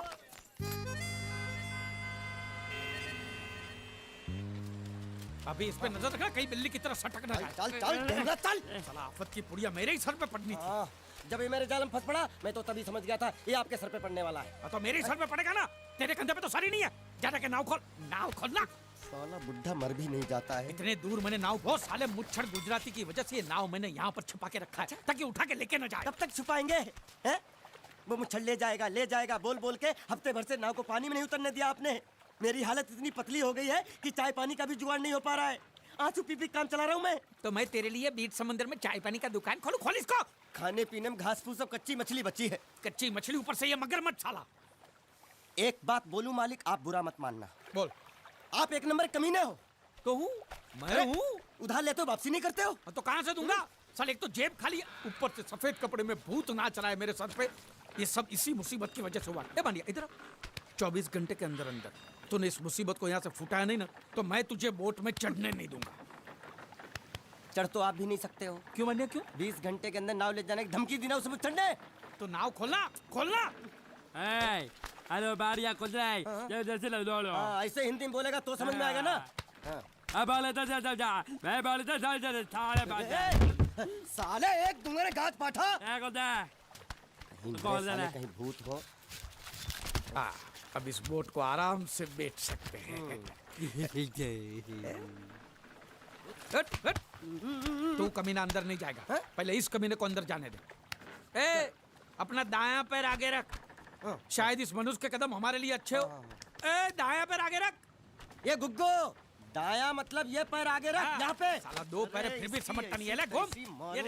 [SPEAKER 13] अभी इस पे नजर रखना, कहीं बिल्ली की तरह सटक ना जाए।
[SPEAKER 15] चल चल ढेंगला चल।
[SPEAKER 13] साला आफत की पुड़िया मेरे ही सर पे पड़नी थी।
[SPEAKER 15] जब ये मेरे जाल में फंस पड़ा मैं तो तभी समझ गया था ये आपके सर पे पड़ने वाला है।
[SPEAKER 13] तो मेरे ही सर पे पड़ेगा ना, तेरे कंधे पे तो सर ही नहीं है। जाने के नाव खोल, नाव खोलना।
[SPEAKER 15] साला बुढ़ा मर भी नहीं जाता है।
[SPEAKER 13] इतने दूर मैंने नाव, बहुत साले मुच्छर गुजराती की वजह से ये नाव मैंने यहाँ पर छुपा के रखा है ताकि उठा के लेके न जाए।
[SPEAKER 15] कब तक छुपाएंगे हैं? वो मुच्छर ले जाएगा बोल बोल के हफ्ते भर से नाव को पानी में नहीं उतरने दिया आपने। मेरी हालत इतनी पतली हो गई है कि चाय पानी का भी जुगाड़ नहीं हो पा रहा है। आंसू पी पी काम चला रहा हूँ मैं।
[SPEAKER 13] तो मैं तेरे लिए बीच समंदर में चाय पानी का दुकान खोलूं? खोल इसको।
[SPEAKER 15] खाने पीने में घास फूस सब कच्ची मछली बची है।
[SPEAKER 13] कच्ची मछली, ऊपर से ये मगरमच्छ साला।
[SPEAKER 15] एक बात बोलूं मालिक, आप बुरा मत मानना।
[SPEAKER 13] बोल।
[SPEAKER 15] आप एक नंबर कमीने हो।
[SPEAKER 13] तो हूँ मैं हूँ।
[SPEAKER 15] उधार लेते हो वापसी नहीं करते हो।
[SPEAKER 13] तो कहाँ से दूंगा? साले एक तो जेब खाली, ऊपर से सफेद कपड़े में भूत नाच रहा है मेरे सर पे। ये सब इसी मुसीबत की वजह से हुआ। ए बानिया इधर 24 घंटे के अंदर अंदर तूने इस मुसीबत को यहाँ से फुटाया नहीं ना, तो मैं तुझे बोट में चढ़ने नहीं दूंगा।
[SPEAKER 15] चढ़ तो आप भी नहीं सकते हो।
[SPEAKER 13] क्यों मानिया क्यों?
[SPEAKER 15] 20 घंटे के अंदर नाव ले जाने की धमकी दी ना उसे मुझ चढ़ने।
[SPEAKER 13] तो नाव खोलना खोलना।
[SPEAKER 18] हेलो बारिया खुल जाए, जैसे लो लो।
[SPEAKER 15] ऐसे हिंदी में बोलेगा तो समझ में आएगा ना।
[SPEAKER 18] अब बोले तो जा मैं बोले तो
[SPEAKER 15] साले एक दूंगे गाज पाठा।
[SPEAKER 18] कहीं
[SPEAKER 15] भूत हो।
[SPEAKER 13] अब इस बोट को आराम से बेच सकते हैं। तू कमीना अंदर नहीं जाएगा, पहले इस कमीने को अंदर जाने दे। ए, अपना दायां पैर आगे रख, शायद इस मनुष्य के कदम हमारे लिए अच्छे हो। ए, दायां पैर आगे रख।
[SPEAKER 15] ये गुग्गो, दायां मतलब ये पैर आगे रख। यहाँ पे
[SPEAKER 13] साला दो पैर फिर भी समझता नहीं है। ले घूम।
[SPEAKER 15] ये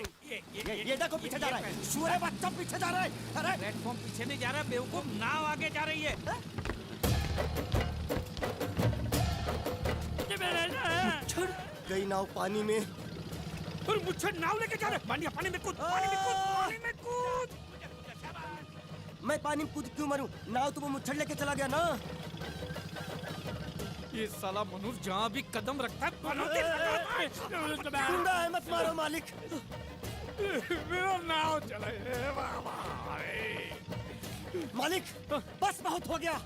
[SPEAKER 15] देखो पीछे जा रहा है। सूरे बच्चा पीछे जा रहा है। अरे
[SPEAKER 13] प्लेटफॉर्म पीछे नहीं जा रहा, बेवकूफ, नाव आगे जा रही है।
[SPEAKER 15] गई नाव पानी में।
[SPEAKER 13] और मुझे नाव लेके जा रहे। पानी में कूद, पानी में कूद, पानी में कूद।
[SPEAKER 15] मैं पानी में कूद क्यों मरूं? नाव तो वो मुच्छर लेके चला गया ना।
[SPEAKER 13] ये साला मनुष्य जहाँ भी कदम रखता है
[SPEAKER 15] गुंडा है, मत मारो मालिक।
[SPEAKER 13] मेरा नाव चला।
[SPEAKER 15] मालिक बस बहुत हो गया।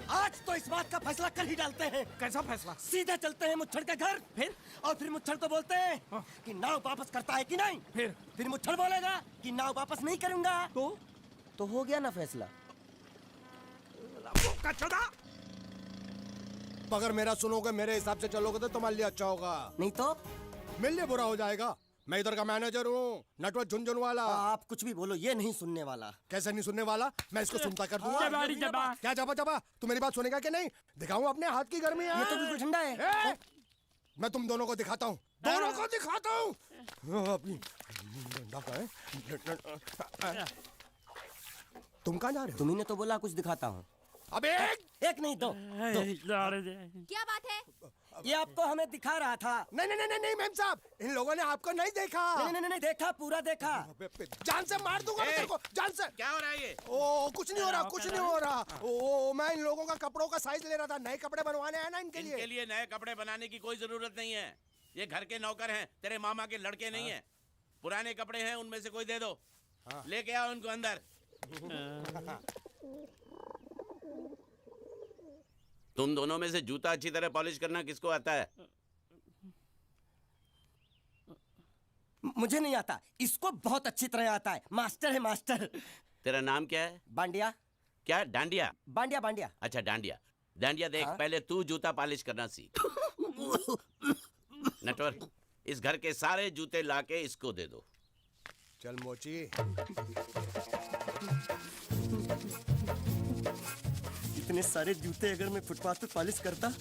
[SPEAKER 15] आज तो इस बात का फैसला कर ही डालते हैं।
[SPEAKER 13] कैसा फैसला?
[SPEAKER 15] सीधे चलते हैं मुच्छर के घर। फिर मुच्छर को बोलते हैं कि नाव वापस करता है कि नहीं। फिर मुच्छर बोलेगा कि नाव वापस नहीं करूंगा। तो हो गया ना फैसला।
[SPEAKER 19] अगर मेरा सुनोगे, मेरे हिसाब से चलोगे तो तुम्हारे लिए अच्छा होगा।
[SPEAKER 15] नहीं तो
[SPEAKER 19] मेरे लिए बुरा हो जाएगा। मैं इधर का मैनेजर हूँ, नटवर झुनझुन वाला।
[SPEAKER 15] आप कुछ भी बोलो, ये नहीं सुनने वाला।
[SPEAKER 19] कैसे नहीं सुनने वाला? मैं इसको सुनता कर दूंगा। क्या जबा? तू मेरी बात सुनेगा कि नहीं? दिखाऊं अपने हाथ की गर्मी?
[SPEAKER 15] ये तो बिल्कुल ठंडा है।
[SPEAKER 19] मैं तुम दोनों को दिखाता हूँ, दोनों को दिखाता हूँ। तुम कहाँ जा रहे हो?
[SPEAKER 15] तुम्ही ने तो बोला कुछ दिखाता हूँ।
[SPEAKER 19] अब
[SPEAKER 15] एक नहीं दो।
[SPEAKER 6] क्या बात है?
[SPEAKER 15] ये आपको हमें दिखा रहा था।
[SPEAKER 19] नहीं मैम साहब, इन लोगों ने आपको नहीं देखा।
[SPEAKER 15] नहीं देखा, पूरा देखा।
[SPEAKER 19] जान से मार दूंगा मैं तेरे को, जान से।
[SPEAKER 3] क्या हो रहा है ये?
[SPEAKER 19] ओ कुछ नहीं हो रहा, कुछ नहीं हो रहा। ओ मैं इन लोगों का कपड़ों का साइज ले रहा था। नए कपड़े बनवाने हैं ना इनके लिए।
[SPEAKER 3] इनके लिए नए कपड़े बनाने की कोई जरूरत नहीं है। ये घर के नौकर हैं, तेरे मामा के लड़के नहीं हैं। पुराने कपड़े हैं, उनमें से कोई दे दो। लेके आओ उनको अंदर। तुम दोनों में से जूता अच्छी तरह पॉलिश करना किसको आता है?
[SPEAKER 15] मुझे नहीं आता, इसको बहुत अच्छी तरह आता है। मास्टर है मास्टर।
[SPEAKER 3] तेरा नाम क्या है?
[SPEAKER 15] बांडिया।
[SPEAKER 3] क्या? डांडिया?
[SPEAKER 15] बांडिया।
[SPEAKER 3] अच्छा डांडिया। देख, पहले तू जूता पॉलिश करना सीख। नटवर, इस घर के सारे जूते लाके इसको दे दो।
[SPEAKER 19] चल मोची।
[SPEAKER 15] इतने सारे जूते अगर मैं फुटपाथ पे पॉलिश करता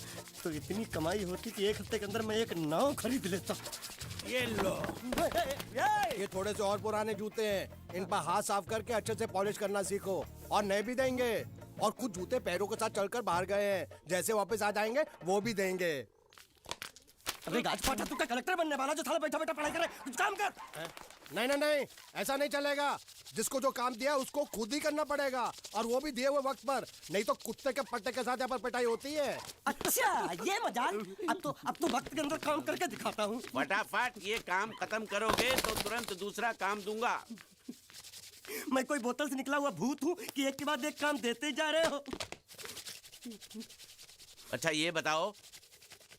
[SPEAKER 15] तो इतनी कमाई होती कि एक हफ्ते के अंदर मैं एक नाव खरीद लेता।
[SPEAKER 19] ये लो। ये थोड़े से और पुराने जूते हैं, इन पर हाथ साफ करके अच्छे से पॉलिश करना सीखो। और नए भी देंगे। और कुछ जूते पैरों के साथ चलकर बाहर गए हैं, जैसे वापस आ जाएंगे वो भी देंगे।
[SPEAKER 15] अरे गाजपाटा, तू क्या कलेक्टर बनने वाला जो थाला बैठा बैठा पढ़ाई करे? कुछ काम कर।
[SPEAKER 19] नहीं, ऐसा नहीं चलेगा। जिसको जो काम दिया उसको खुद ही करना पड़ेगा, और वो भी दिए हुए वक्त पर। नहीं तो कुत्ते के पट्टे के साथ यहाँ पर पिटाई होती है।
[SPEAKER 15] अच्छा ये मजाल। अब तो वक्त के अंदर काम करके दिखाता हूँ।
[SPEAKER 3] फटाफट ये काम खत्म करोगे तो तुरंत दूसरा काम दूंगा।
[SPEAKER 15] मैं कोई बोतल से निकला हुआ भूत हूँ कि एक के बाद एक काम देते जा रहे हो?
[SPEAKER 3] अच्छा ये बताओ,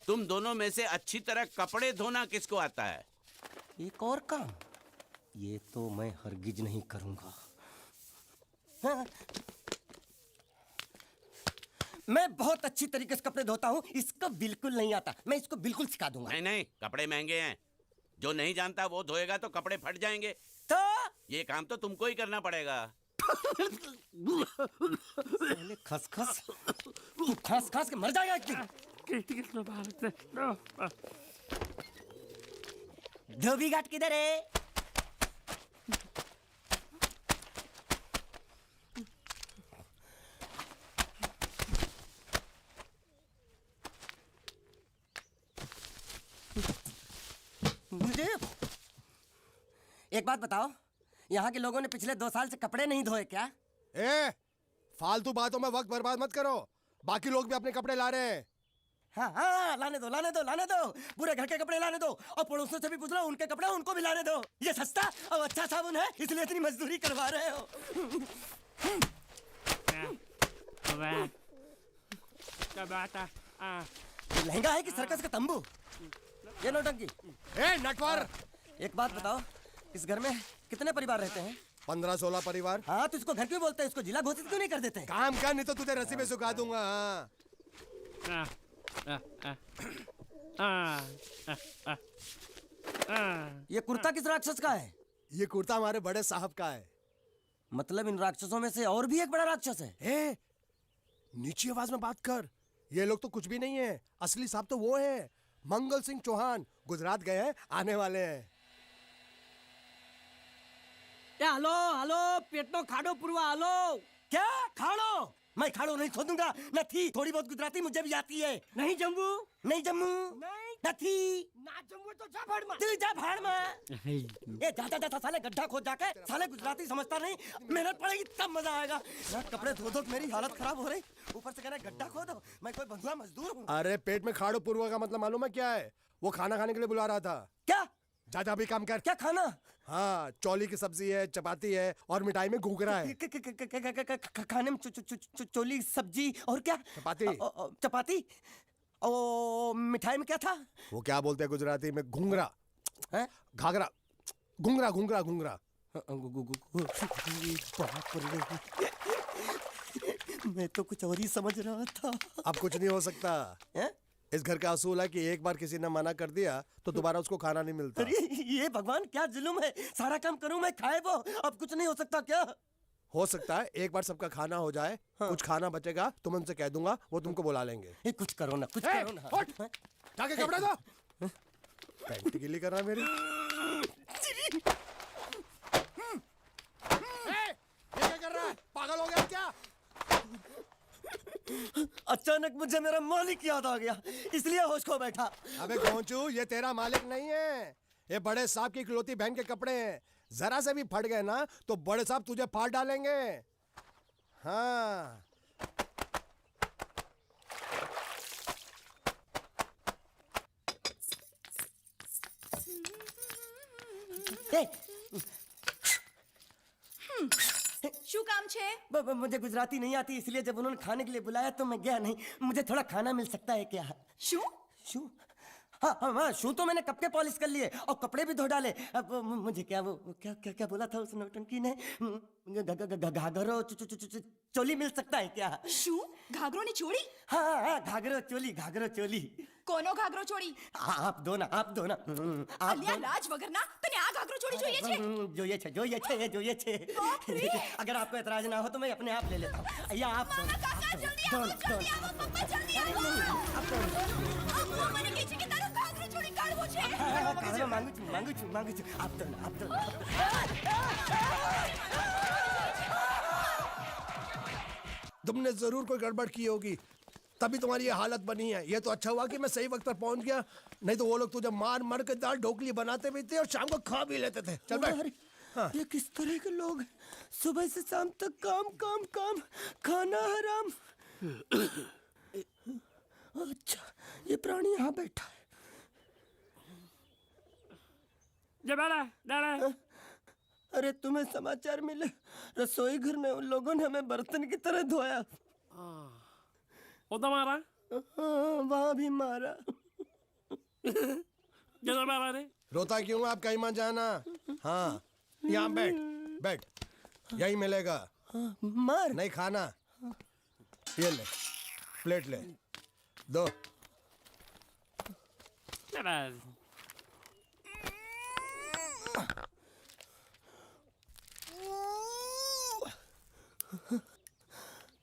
[SPEAKER 3] तुम दोनों में से अच्छी तरह कपड़े धोना किसको आता है?
[SPEAKER 15] एक और काम, ये तो मैं हरगिज नहीं करूंगा। हाँ। मैं बहुत अच्छी तरीके से कपड़े धोता हूँ, इसको बिल्कुल नहीं आता। मैं इसको बिल्कुल सिखा दूंगा।
[SPEAKER 3] नहीं नहीं, कपड़े महंगे हैं। जो नहीं जानता वो धोएगा तो कपड़े फट जाएंगे।
[SPEAKER 15] तो
[SPEAKER 3] ये काम तो तुमको ही करना पड़ेगा।
[SPEAKER 15] खसखस, तू खस खस के मर जाएगा एक दिन। धोबी घाट किधर है? मुझे एक बात बताओ, यहाँ के लोगों ने पिछले 2 साल से कपड़े नहीं धोए क्या?
[SPEAKER 19] फालतू बातों में वक्त बर्बाद मत करो। बाकी लोग भी अपने कपड़े ला रहे हैं।
[SPEAKER 15] हाँ हाँ, लाने दो लाने दो लाने दो, पूरे घर के कपड़े लाने दो। और पड़ोसियों से भी पूछ लो, उनके कपड़े उनको भी लाने दो। ये सस्ता और अच्छा साबुन है, इसलिए इतनी मजदूरी करवा रहे हो। लहंगा है कि सर्कस का तंबू? ये नौटंकी।
[SPEAKER 19] नटवर,
[SPEAKER 15] एक बात बताओ, इस घर में कितने परिवार रहते हैं?
[SPEAKER 19] 15-16 परिवार।
[SPEAKER 15] हाँ, तो इसको घर क्यों बोलते हैं? इसको जिला घोषित क्यों नहीं कर देते?
[SPEAKER 19] काम कर, नहीं तो तुझे रस्सी में सुखा दूंगा।
[SPEAKER 15] ये कुर्ता किस राक्षस का है?
[SPEAKER 19] ये कुर्ता हमारे बड़े साहब का है।
[SPEAKER 15] मतलब इन राक्षसों में से और भी एक बड़ा राक्षस है?
[SPEAKER 19] नीची आवाज में बात कर। ये लोग तो कुछ भी नहीं है, असली साहब तो वो है मंगल सिंह चौहान। गुजरात गए हैं, आने वाले हैं।
[SPEAKER 15] हेलो हेलो, पेटनो खाड़ो पुरवा। हेलो, क्या खाड़ो? मैं खाड़ो नहीं खोदूंगा। नथी, थोड़ी बहुत गुजराती मुझे भी आती है। नहीं जम्मू, नहीं जम्मू, नहीं नथी, ना जम्मू तो जा भाड़ में। तू जा भाड़ में। ये जा जा साले गड्ढा खोद जाके। साले गुजराती समझता नहीं, मेहनत पड़ेगी तब मजा आएगा। ना कपड़े धो धो मेरी हालत खराब हो रही, ऊपर से कहना गड्ढा खोदो। मैं कोई बंधुआ मजदूर हूँ?
[SPEAKER 19] अरे पेट में खाड़ो पुरवा का मतलब मालूम है क्या है? वो खाना खाने के लिए बुला रहा था।
[SPEAKER 15] क्या?
[SPEAKER 19] जा भी काम कर।
[SPEAKER 15] क्या खाना?
[SPEAKER 19] हाँ, चौली की सब्जी है, चपाती है और मिठाई में घूघरा है।
[SPEAKER 15] खाने में चोली सब्जी और क्या?
[SPEAKER 19] चपाती।
[SPEAKER 15] चपाती और मिठाई में क्या था?
[SPEAKER 19] वो क्या बोलते हैं गुजराती में? घूंघरा, घाघरा, घूंघरा घूंघरा घूंघरा।
[SPEAKER 15] मैं तो कुछ और ही समझ रहा था।
[SPEAKER 19] अब कुछ नहीं हो सकता। इस घर का असूल है कि एक बार किसी ने मना कर दिया तो दोबारा उसको खाना नहीं मिलता।
[SPEAKER 15] अरे ये भगवान, क्या जुल्म है। सारा काम करूं मैं, खाए वो। अब कुछ नहीं हो सकता क्या?
[SPEAKER 19] हो सकता है एक बार सबका खाना हो जाए। कुछ खाना बचेगा तो मैं उनसे कह दूंगा, वो तुमको बुला लेंगे।
[SPEAKER 15] कुछ करो ना, कुछ करो ना।
[SPEAKER 19] जाके कपड़े दो। पैंट गिली कर रहा है मेरी। ये क्या कर रहा है? पागल हो गया क्या?
[SPEAKER 15] अचानक मुझे मेरा मालिक याद आ गया, इसलिए होश खो बैठा।
[SPEAKER 19] अबे गोंचू, ये तेरा मालिक नहीं है, ये बड़े साहब की इकलौती बहन के कपड़े हैं। जरा से भी फट गए ना तो बड़े साहब तुझे फाड़ डालेंगे। हाँ।
[SPEAKER 6] શું કામ છે?
[SPEAKER 15] मुझे गुजराती नहीं आती, इसलिए जब उन्होंने खाने के लिए बुलाया तो मैं गया नहीं। मुझे थोड़ा खाना मिल सकता है क्या?
[SPEAKER 6] શું?
[SPEAKER 15] शू? हाँ, शू तो मैंने कब के पॉलिश कर लिए और कपड़े भी धो डाले। अब मुझे क्या वो क्या क्या क्या बोला था उस नौटंकी ने? घाघरो चोली मिल सकता है क्या?
[SPEAKER 6] શું? ઘાઘરોની ચોળી?
[SPEAKER 15] हाँ, घाघरो चोली, घाघरो चोली।
[SPEAKER 6] કોનો ઘાઘરો ચોળી?
[SPEAKER 15] आप दो ना, आप दो ना।
[SPEAKER 6] અલ્યા લાજ વગરના, તને આ ઘાઘરો ચોળી જોઈએ છે?
[SPEAKER 15] જોઈએ છે। अगर आपको एतराज ना हो तो मैं अपने आप ले लेता हूँ। या आप दो मांगू छू। आप दो ना।
[SPEAKER 19] तुमने जरूर कोई गड़बड़ की होगी, तभी तुम्हारी ये हालत बनी है। ये तो अच्छा हुआ कि मैं सही वक्त पर पहुंच गया, नहीं तो वो लोग तुझे मार के दाल ढोकली बनाते भी थे और शाम को खा भी लेते थे। चल बैठ।
[SPEAKER 15] हाँ। ये किस तरह के लोग हैं? सुबह से शाम तक काम काम काम, खाना हराम। अच्छा, ये प्राणी यहाँ बैठा है। अरे तुम्हें समाचार मिले? रसोई घर में उन लोगों ने हमें बर्तन की तरह धोया।
[SPEAKER 18] मारा?
[SPEAKER 15] वहाँ भी मारा।
[SPEAKER 19] रोता क्यों? आप कहीं मत जाना। हाँ, यहाँ बैठ बैठ, यही मिलेगा।
[SPEAKER 15] मार
[SPEAKER 19] नहीं खाना। ये ले, प्लेट ले, दो।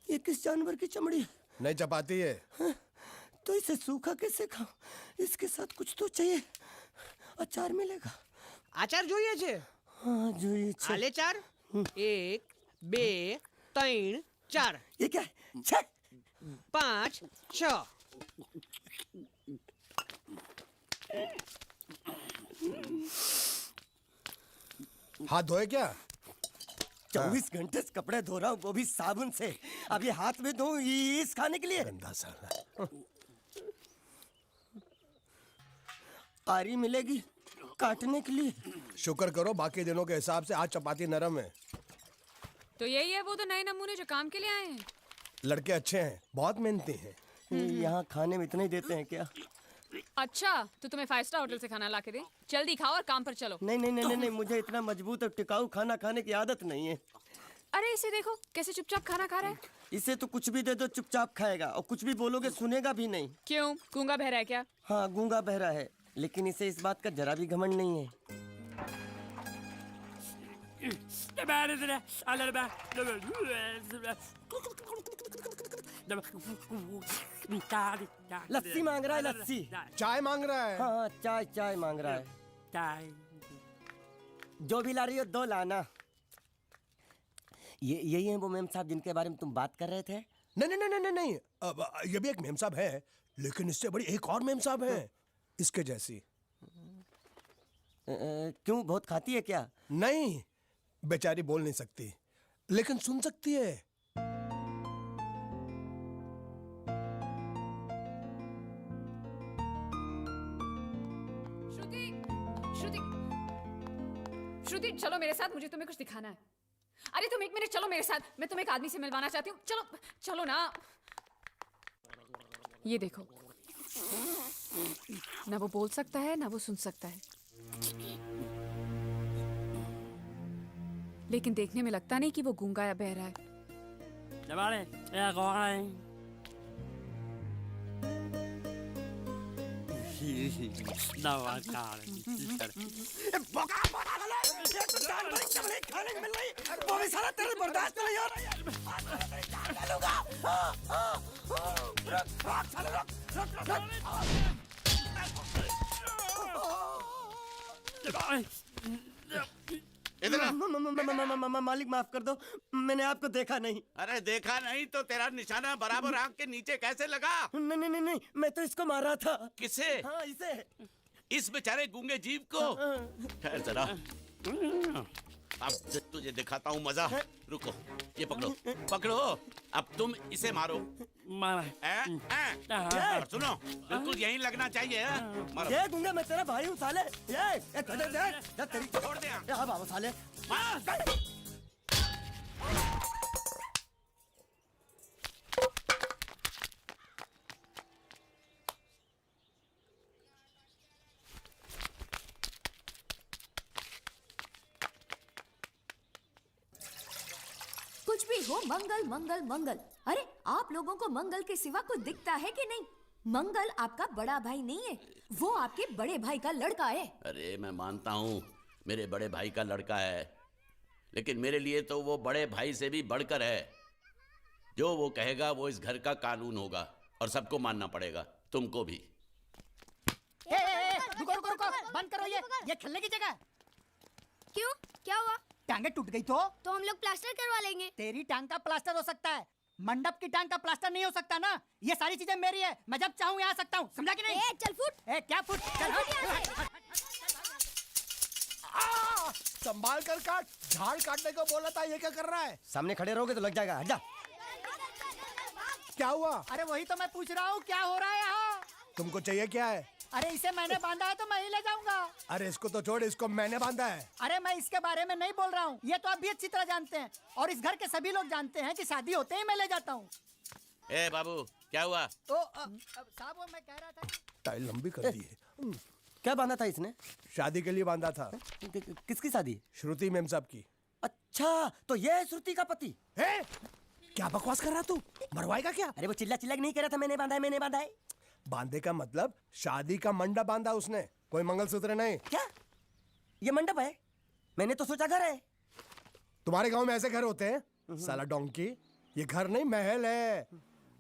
[SPEAKER 15] ये किस जानवर की चमड़ी है?
[SPEAKER 19] नहीं चपाती है।
[SPEAKER 15] तो इसे सूखा कैसे खाऊं? इसके साथ कुछ तो चाहिए। अचार मिलेगा?
[SPEAKER 12] आचार જોઈએ છે?
[SPEAKER 15] हाँ જોઈએ છે।
[SPEAKER 12] आले चार 1 2 3 4।
[SPEAKER 15] ये क्या है? 6
[SPEAKER 12] 5 6।
[SPEAKER 19] हाथ धोए क्या?
[SPEAKER 15] 24 घंटे से कपड़े धो रहा हूँ, वो भी साबुन से। अब ये हाथ में धो इस खाने के लिए?
[SPEAKER 19] गंदा साला।
[SPEAKER 15] आरी मिलेगी काटने के लिए?
[SPEAKER 19] शुक्र करो बाकी दिनों के हिसाब से आज चपाती नरम है।
[SPEAKER 6] तो यही है वो तो नए नमूने जो काम के लिए आए हैं।
[SPEAKER 19] लड़के अच्छे हैं, बहुत मेहनती हैं।
[SPEAKER 15] यहाँ खाने में इतना ही देते हैं क्या?
[SPEAKER 6] अच्छा तो तुम्हें 5 स्टार होटल से खाना ला के दे। जल्दी खाओ और काम पर चलो।
[SPEAKER 15] नहीं नहीं नहीं नहीं, नहीं मुझे इतना मजबूत और टिकाऊ खाना खाने की आदत नहीं है।
[SPEAKER 6] अरे इसे देखो कैसे चुपचाप खाना खा रहा है।
[SPEAKER 15] इसे तो कुछ भी दे दो चुपचाप खाएगा, और कुछ भी बोलोगे सुनेगा भी नहीं।
[SPEAKER 6] क्यों, गूंगा बहरा है क्या?
[SPEAKER 15] हाँ गूंगा बहरा है, लेकिन इसे इस बात का जरा भी घमंड नहीं है। लस्सी मांग रहा है, लस्सी।
[SPEAKER 19] चाय मांग रहा है।
[SPEAKER 15] हाँ चाय चाय मांग रहा है। चाय जो भी ला रही हो 2 लाना। ये यही है वो मेम साहब जिनके बारे में तुम बात कर रहे थे?
[SPEAKER 19] नहीं नहीं नहीं नहीं नहीं, अब ये भी एक मेम साहब है, लेकिन इससे बड़ी एक और मेम साहब है इसके जैसी।
[SPEAKER 15] क्यों, बहुत खाती है क्या?
[SPEAKER 19] नहीं, बेचारी बोल नहीं सकती लेकिन सुन सकती है।
[SPEAKER 6] श्रुति श्रुति श्रुति चलो मेरे साथ, मुझे तुम्हें कुछ दिखाना है। अरे तुम 1 मिनट चलो मेरे साथ, मैं तुम्हें एक आदमी से मिलवाना चाहती हूँ। चलो चलो ना। ये देखो, ना वो बोल सकता है ना वो सुन सकता है, लेकिन देखने में लगता नहीं कि वो गूंगा या बहरा है।
[SPEAKER 15] वो भी साला तेरे बर्दाश्त नहीं हो रहा। मालिक माफ कर दो, मैंने आपको देखा नहीं।
[SPEAKER 3] अरे देखा नहीं तो तेरा निशाना बराबर आंख के नीचे कैसे लगा?
[SPEAKER 15] नहीं नहीं नहीं, मैं तो इसको मार रहा था।
[SPEAKER 3] किसे?
[SPEAKER 15] हाँ इसे।
[SPEAKER 3] इस बेचारे गूंगे जीव को? ठहर जरा, अब तुझे दिखाता हूँ मजा। रुको, ये पकड़ो पकड़ो, अब तुम इसे मारो। और सुनो, बिल्कुल यहीं लगना चाहिए। मारो।
[SPEAKER 15] ये गूंगा, मैं तेरा भाई हूँ साले। ये तेरी
[SPEAKER 3] छोड़ दे।
[SPEAKER 15] हाँ बाबू साले।
[SPEAKER 9] कुछ भी हो, मंगल मंगल मंगल। अरे आप लोगों को मंगल के सिवा कुछ दिखता है कि नहीं? मंगल आपका बड़ा भाई नहीं है, वो आपके बड़े भाई का लड़का है।
[SPEAKER 3] अरे मैं मानता हूँ मेरे बड़े भाई का लड़का है, लेकिन मेरे लिए तो वो बड़े भाई से भी बढ़कर है। जो वो कहेगा वो इस घर का कानून होगा और सबको मानना पड़ेगा, तुमको भी।
[SPEAKER 16] रुको रुको रुको, बंद करो ये खेलने की जगह।
[SPEAKER 20] क्यों, क्या हुआ?
[SPEAKER 16] टांगे टूट गई तो
[SPEAKER 20] हम लोग प्लास्टर करवा लेंगे।
[SPEAKER 16] तेरी टांग का प्लास्टर हो सकता है, मंडप की टांग का प्लास्टर नहीं हो सकता ना। ये सारी चीजें मेरी है, मैं जब चाहूँ यहाँ आ सकता हूँ, समझा कि नहीं?
[SPEAKER 20] चल फुट।
[SPEAKER 16] क्या फुट? चल हट।
[SPEAKER 19] संभाल कर काट, झाड़ काटने को बोला था, ये क्या कर रहा है?
[SPEAKER 15] सामने खड़े रहोगे तो लग जाएगा, हट जा।
[SPEAKER 19] क्या हुआ?
[SPEAKER 16] अरे वही तो मैं पूछ रहा हूँ, क्या हो रहा है यहाँ?
[SPEAKER 19] तुमको चाहिए क्या है?
[SPEAKER 16] अरे इसे मैंने बांधा है तो मैं ही ले जाऊंगा।
[SPEAKER 19] अरे इसको तो छोड़, इसको मैंने बांधा है।
[SPEAKER 16] अरे मैं इसके बारे में नहीं बोल रहा हूँ, ये तो आप भी अच्छी तरह जानते हैं, और इस घर के सभी लोग जानते हैं कि शादी होते ही मैं ले जाता हूँ।
[SPEAKER 3] ए बाबू, क्या हुआ?
[SPEAKER 16] साहब वो मैं कह रहा था
[SPEAKER 19] टाइल लंबी कर दी है।
[SPEAKER 15] क्या बांधा था इसने?
[SPEAKER 19] शादी के लिए बांधा था।
[SPEAKER 15] किसकी शादी?
[SPEAKER 19] श्रुति मेम साहब की।
[SPEAKER 15] अच्छा, तो ये है श्रुति का पति?
[SPEAKER 19] है? क्या बकवास कर रहा तू? मरवाएगा क्या?
[SPEAKER 15] अरे वो चिल्ला चिल्ला नहीं कह रहा था मैंने बांधा है, मैंने बांधा है।
[SPEAKER 19] बांधे का मतलब शादी का मंडप बांधा उसने, कोई मंगलसूत्र नहीं।
[SPEAKER 15] क्या ये मंडप है? मैंने तो सोचा घर है।
[SPEAKER 19] तुम्हारे गांव में ऐसे घर होते हैं? साला डोंकी, ये घर नहीं महल है।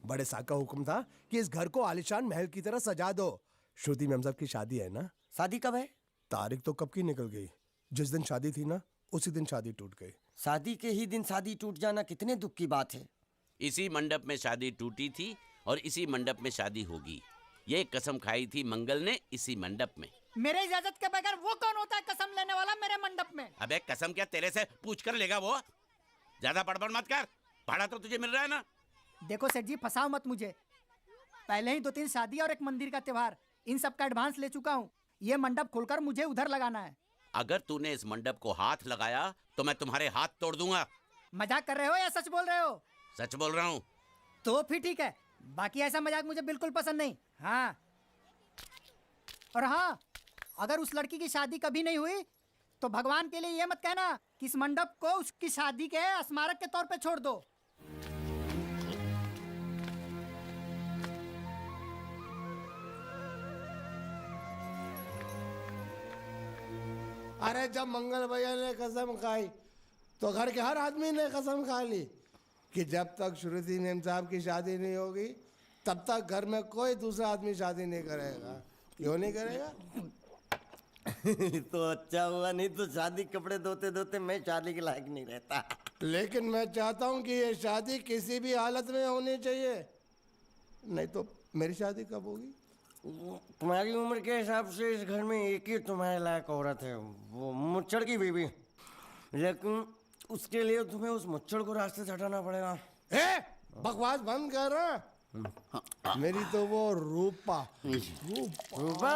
[SPEAKER 19] बड़े साहब का हुक्म था कि इस घर को आलीशान महल की तरह सजा दो। श्रुति मैम साहब की शादी है ना?
[SPEAKER 15] शादी कब है?
[SPEAKER 19] तारीख तो कब की निकल गई। जिस दिन शादी थी ना, उसी दिन शादी टूट गई।
[SPEAKER 15] शादी के ही दिन शादी टूट जाना कितने दुख की बात है।
[SPEAKER 3] इसी मंडप में शादी टूटी थी और इसी मंडप में शादी होगी। ये कसम खाई थी मंगल ने इसी मंडप में।
[SPEAKER 16] मेरे इजाजत के बगैर वो कौन होता है कसम लेने वाला मेरे मंडप में?
[SPEAKER 3] अबे कसम क्या तेरे से पूछ कर लेगा वो? ज्यादा बड़बड़ मत कर, भाड़ा तो तुझे मिल रहा है ना।
[SPEAKER 16] देखो सेठ जी, फंसाओ मत मुझे। पहले ही 2-3 शादी और एक मंदिर का त्योहार, इन सब का एडवांस ले चुका हूँ। ये मंडप खोलकर मुझे उधर लगाना है।
[SPEAKER 3] अगर तूने इस मंडप को हाथ लगाया तो मैं तुम्हारे हाथ तोड़ दूंगा।
[SPEAKER 16] मजाक कर रहे हो या सच बोल रहे हो?
[SPEAKER 3] सच बोल रहा हूँ।
[SPEAKER 16] तो फिर ठीक है, बाकी ऐसा मजाक मुझे बिल्कुल पसंद नहीं। हाँ, और हाँ, अगर उस लड़की की शादी कभी नहीं हुई तो भगवान के लिए ये मत कहना कि इस मंडप को उसकी शादी के स्मारक के तौर पे छोड़ दो।
[SPEAKER 19] अरे जब मंगल भैया ने कसम खाई तो घर के हर आदमी ने कसम खा ली कि जब तक श्रुति नेम साहब की शादी नहीं होगी तब तक घर में कोई दूसरा आदमी शादी नहीं करेगा। क्यों नहीं करेगा?
[SPEAKER 15] तो अच्छा हुआ, नहीं तो शादी कपड़े धोते धोते मैं शादी के लायक नहीं रहता।
[SPEAKER 19] लेकिन मैं चाहता हूँ कि ये शादी किसी भी हालत में होनी चाहिए, नहीं तो मेरी शादी कब होगी?
[SPEAKER 15] तुम्हारी उम्र के हिसाब से इस घर में एक ही तुम्हारे लायक औरत है, वो मुच्छड़ की बीवी। लेकिन उसके लिए तुम्हें उस मुच्छड़ को रास्ते से हटाना पड़ेगा।
[SPEAKER 19] बकवास बंद कर। मेरी तो वो रूपा।
[SPEAKER 15] रूपा?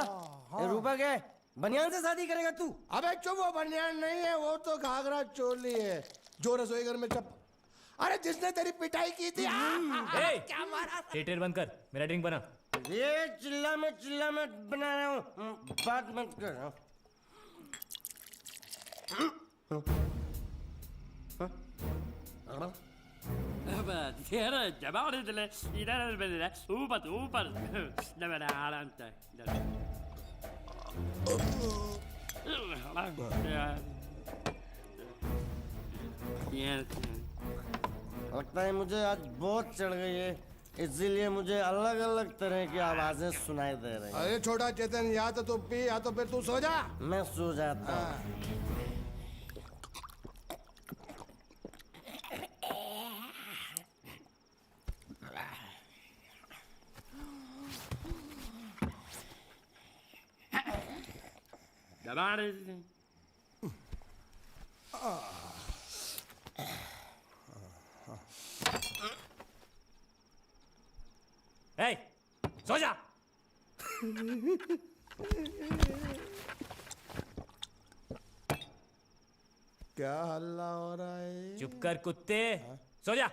[SPEAKER 15] रूपा क्या है? बनियान से शादी करेगा तू?
[SPEAKER 19] अबे चुप, वो बनियान नहीं है, वो तो घाघरा चोली है जो रसोई घर में अरे जिसने तेरी पिटाई की थी।
[SPEAKER 2] क्या मारा? थिएटर बंद कर, मेरा ड्रिंक बना।
[SPEAKER 15] ये चिल्ला में बना रहा हूँ, बात मत कर। लगता है मुझे आज बहुत चढ़ गई है, इसीलिए मुझे अलग अलग तरह की आवाजें सुनाई दे रही हैं।
[SPEAKER 19] अरे छोटा चेतन, या तो तू पी या तो फिर तू सो जा।
[SPEAKER 15] मैं सो जाता हूँ।
[SPEAKER 2] सो जा।
[SPEAKER 19] क्या हल्ला हो रहा है?
[SPEAKER 2] चुप कर कुत्ते, सो जा।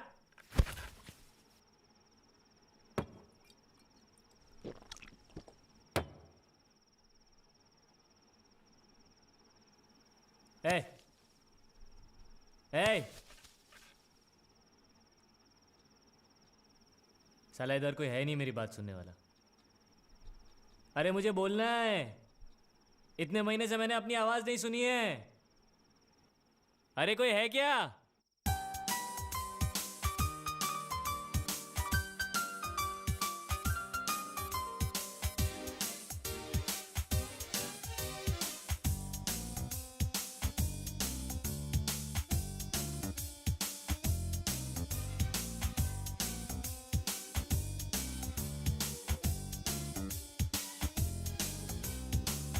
[SPEAKER 2] साला इधर कोई है नहीं मेरी बात सुनने वाला। अरे मुझे बोलना है, इतने महीने से मैंने अपनी आवाज नहीं सुनी है। अरे कोई है क्या?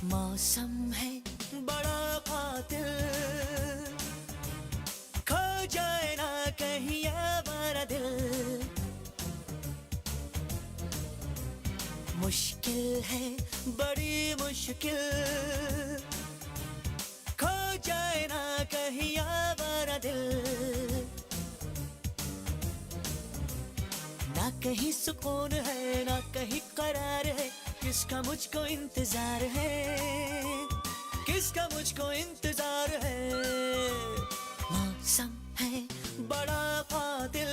[SPEAKER 11] मौसम है बड़ा कातिल, खो जाए ना कहीं हमारा दिल। मुश्किल है बड़ी मुश्किल, खो जाए ना कहीं हमारा दिल। ना कहीं सुकून है ना कहीं करार है, किसका मुझको इंतजार है, किसका मुझको इंतजार है। मौसम है बड़ा कातिल,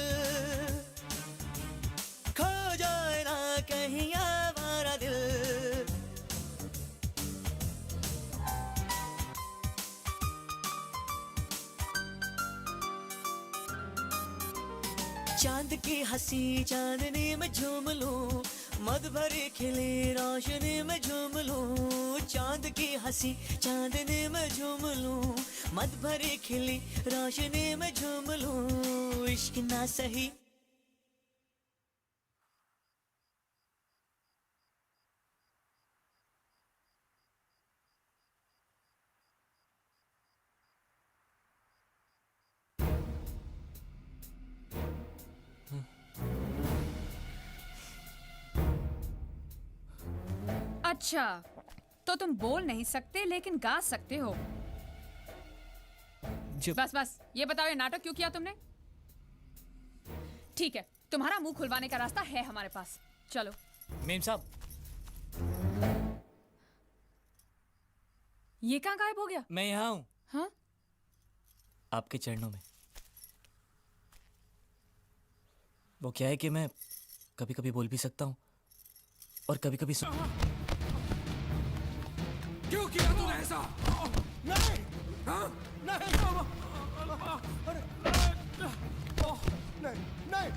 [SPEAKER 11] खो जाए ना कहीं हमारा दिल। चांद की हंसी चांदनी में झूम लूं, मद भरी खिली रोशनी में झूम लूं। चांद की हंसी चांदनी में झूम लूं, मद भरी खिली रोशनी में झूम लूं। इश्क ना सही
[SPEAKER 6] अच्छा, तो तुम बोल नहीं सकते लेकिन गा सकते हो। बस बस, ये बताओ ये नाटक क्यों किया तुमने? ठीक है, तुम्हारा मुंह खुलवाने का रास्ता है हमारे पास। चलो।
[SPEAKER 2] मेम साहब,
[SPEAKER 6] ये कहाँ गायब हो गया?
[SPEAKER 2] मैं यहाँ हूँ।
[SPEAKER 6] हाँ?
[SPEAKER 2] आपके चरणों में। वो क्या है कि मैं कभी कभी बोल भी सकता हूँ और कभी कभी
[SPEAKER 13] क्यों किया तूने ऐसा?
[SPEAKER 19] नहीं,
[SPEAKER 13] हाँ?
[SPEAKER 19] नहीं, नहीं, नहीं,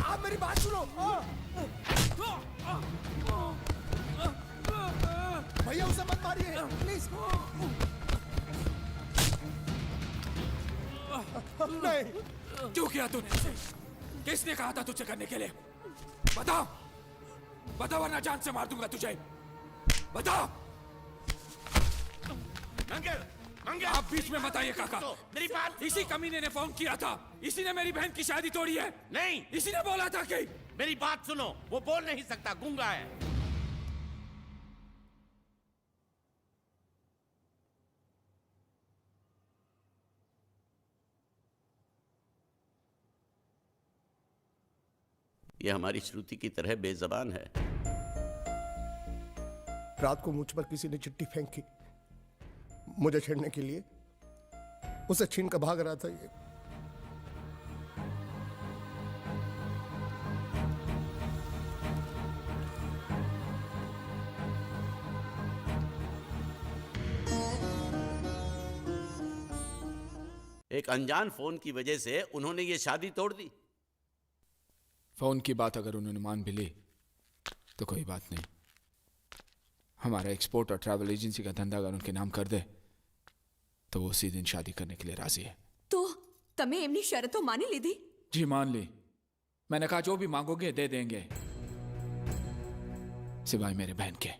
[SPEAKER 19] आप मेरी बात सुनो। भैया उसे मत मारिए, प्लीज। नहीं।
[SPEAKER 13] क्यों किया तूने ऐसे? किसने कहा था तुझे करने के लिए? बता, बता वरना जान से मार दूंगा तुझे। बता।
[SPEAKER 3] मंगल, मंगल,
[SPEAKER 13] आप बीच में बताइए काका।
[SPEAKER 3] मेरी बात।
[SPEAKER 13] इसी कमीने ने फोन किया था, इसी ने मेरी बहन की शादी तोड़ी है।
[SPEAKER 3] नहीं,
[SPEAKER 13] इसी ने बोला था कि
[SPEAKER 3] मेरी बात सुनो, वो बोल नहीं सकता, गूंगा है। ये हमारी श्रुति की तरह बेजबान है।
[SPEAKER 19] रात को मुझ पर किसी ने चिट्ठी फेंकी, मुझे छेड़ने के लिए। उसे छीन कर भाग रहा था ये।
[SPEAKER 3] एक अनजान फोन की वजह से उन्होंने ये शादी तोड़ दी।
[SPEAKER 5] फोन की बात अगर उन्होंने मान भी ली तो कोई बात नहीं। हमारा एक्सपोर्ट और ट्रैवल एजेंसी का धंधा अगर उनके नाम कर दे तो वो उसी दिन शादी करने के लिए राजी है।
[SPEAKER 9] तो तमे एमनी शर्तो मानी लीधी?
[SPEAKER 5] जी मान ली। मैंने कहा जो भी मांगोगे दे देंगे, सिवाय मेरे बहन के।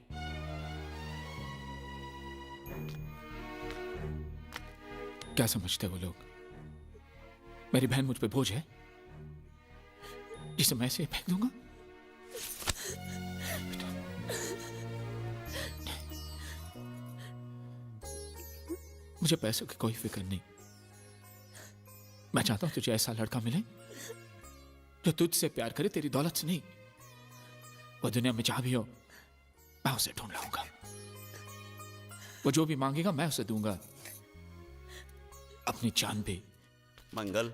[SPEAKER 5] क्या समझते वो लोग? मेरी बहन मुझ पे बोझ है जिसे मैं ऐसे फेंक दूंगा? मुझे पैसों की कोई फिक्र नहीं। मैं चाहता हूं तुझे ऐसा लड़का मिले जो तुझसे प्यार करे, तेरी दौलत से नहीं। वो दुनिया में जहां भी हो मैं उसे ढूंढ लाऊंगा। वो जो भी मांगेगा मैं उसे दूंगा, अपनी जान भी।
[SPEAKER 3] मंगल,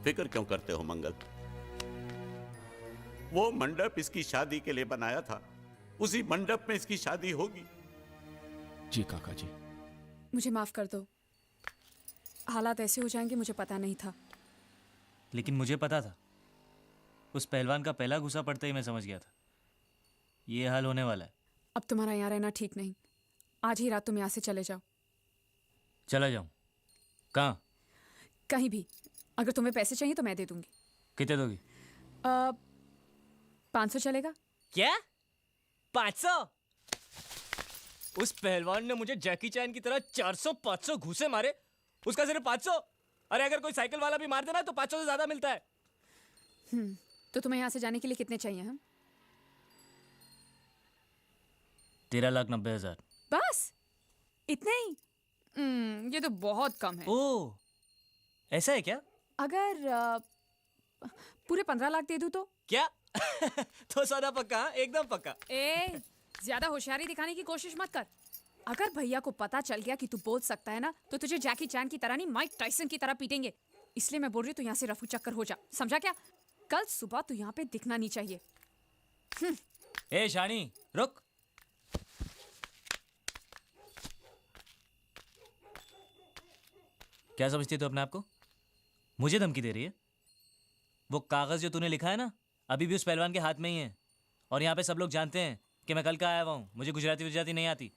[SPEAKER 3] फिक्र क्यों करते हो मंगल? वो मंडप इसकी शादी के लिए बनाया था, उसी मंडप में इसकी शादी होगी।
[SPEAKER 5] जी काका जी।
[SPEAKER 6] मुझे माफ कर दो, हालात ऐसे हो जाएंगे मुझे पता नहीं था।
[SPEAKER 2] लेकिन मुझे पता था। उस पहलवान का पहला गुस्सा पड़ते ही मैं समझ गया था ये हाल होने वाला है।
[SPEAKER 6] अब तुम्हारा यहाँ रहना ठीक नहीं। आज ही रात तुम यहाँ से चले जाओ।
[SPEAKER 2] चला जाऊं? कहाँ?
[SPEAKER 6] कहीं भी। अगर तुम्हें पैसे चाहिए तो मैं दे दूंगी।
[SPEAKER 2] कितने दोगी?
[SPEAKER 6] 500 चलेगा?
[SPEAKER 2] क्या? 500? उस पहलवान ने मुझे जैकी चैन की तरह 400-500 घूसे मारे, उसका सिर्फ 500? अरे अगर कोई साइकिल वाला भी मार देना तो 500 से ज्यादा मिलता है।
[SPEAKER 6] तो तुम्हें यहाँ से जाने के लिए कितने चाहिए? हम
[SPEAKER 2] 13,90,000।
[SPEAKER 6] बस इतने ही? ये तो बहुत कम है।
[SPEAKER 2] ओह, ऐसा है क्या?
[SPEAKER 6] अगर पूरे 15 लाख दे दूं तो?
[SPEAKER 4] क्या? तो सौदा पक्का? एकदम पक्का।
[SPEAKER 6] ए, ज्यादा होशियारी दिखाने की कोशिश मत कर। अगर भैया को पता चल गया कि तू बोल सकता है ना, तो तुझे जैकी चैन की तरह नहीं, माइक टाइसन की तरह पीटेंगे। इसलिए मैं बोल रही हूँ, तू यहाँ से रफू चक्कर हो जा, समझा क्या? कल सुबह तू यहाँ पे दिखना नहीं चाहिए।
[SPEAKER 2] ए शानी, रुक। क्या समझती तू अपने आप को? मुझे धमकी दे रही है? वो कागज जो तूने लिखा है ना, अभी भी उस पहलवान के हाथ में ही है। और यहाँ पे सब लोग जानते हैं कि मैं कल का आया हुआ हूँ, मुझे गुजराती नहीं आती।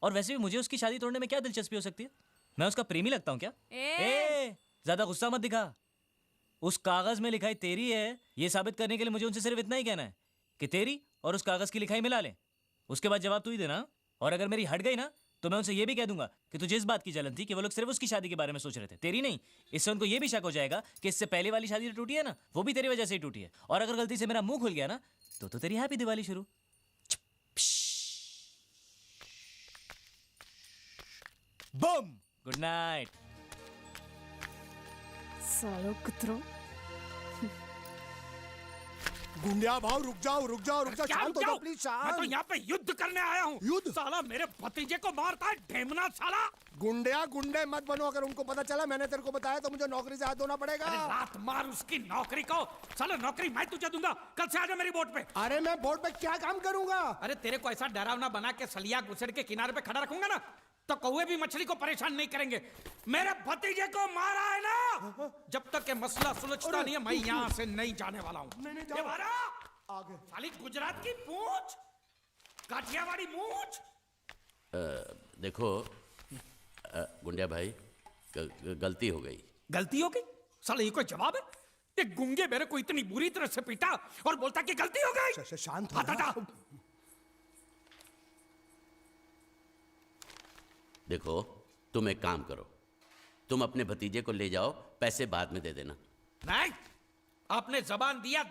[SPEAKER 2] और वैसे भी मुझे उसकी शादी तोड़ने में क्या दिलचस्पी हो सकती है? मैं उसका प्रेमी लगता हूँ क्या? ज्यादा गुस्सा मत दिखा। उस कागज में लिखाई तेरी है, ये साबित करने के लिए मुझे उनसे सिर्फ इतना ही कहना है कि तेरी और उस कागज की लिखाई मिला ले। उसके बाद जवाब तू ही देना। और अगर मेरी हट गई ना, तो मैं उनसे ये भी कह दूंगा कि तुझे इस बात की जलन थी कि वो लोग सिर्फ उसकी शादी के बारे में सोच रहे थे, तेरी नहीं। इससे उनको ये भी शक हो जाएगा कि इससे पहले वाली शादी जो टूटी है ना, वो भी तेरी वजह से ही टूटी है। और अगर गलती से मेरा मुंह खुल गया ना, तो तेरी हैप्पी दिवाली शुरू। बम। Good night.
[SPEAKER 6] सालो कुत्रों।
[SPEAKER 19] गुंडिया भाव, रुक जाओ, शांत हो जाओ प्लीज, शांत।
[SPEAKER 13] मैं तो यहाँ पे युद्ध करने आया हूँ।
[SPEAKER 19] युद्ध?
[SPEAKER 13] साला मेरे भतीजे को मारता है, ढेमना साला।
[SPEAKER 19] गुंडे मत बनो। अगर उनको पता चला मैंने तेरे को बताया, तो मुझे नौकरी से हाथ धोना पड़ेगा।
[SPEAKER 13] अरे लात मार उसकी नौकरी को। साला नौकरी मैं तुझे दूंगा, कल से आजा मेरी बोट पे।
[SPEAKER 19] अरे मैं बोट पे क्या काम करूंगा?
[SPEAKER 13] अरे तेरे को ऐसा डरावना बना के सलिया गुसड़ के किनारे पे खड़ा रखूंगा ना, तो कौवे भी मछली को परेशान नहीं करेंगे। मेरे भतीजे को मारा है ना, जब तक ये मसला सुलझता नहीं है, मैं यहाँ से नहीं जाने वाला हूँ। साली गुजरात की पूंछ, काठियावाड़ी मूंछ।
[SPEAKER 3] देखो गुंडिया भाई, गलती हो गई।
[SPEAKER 13] गलती हो गई? साला ये कोई जवाब है? ये गुंगे मेरे को इतनी बुरी तरह से पीटा और बोलता कि गलती हो गई।
[SPEAKER 19] शांत हो
[SPEAKER 13] जा।
[SPEAKER 3] देखो, तुम एक काम करो, तुम अपने भतीजे को ले जाओ, पैसे बाद में दे देना।
[SPEAKER 13] नहीं, आपने जबान दिया,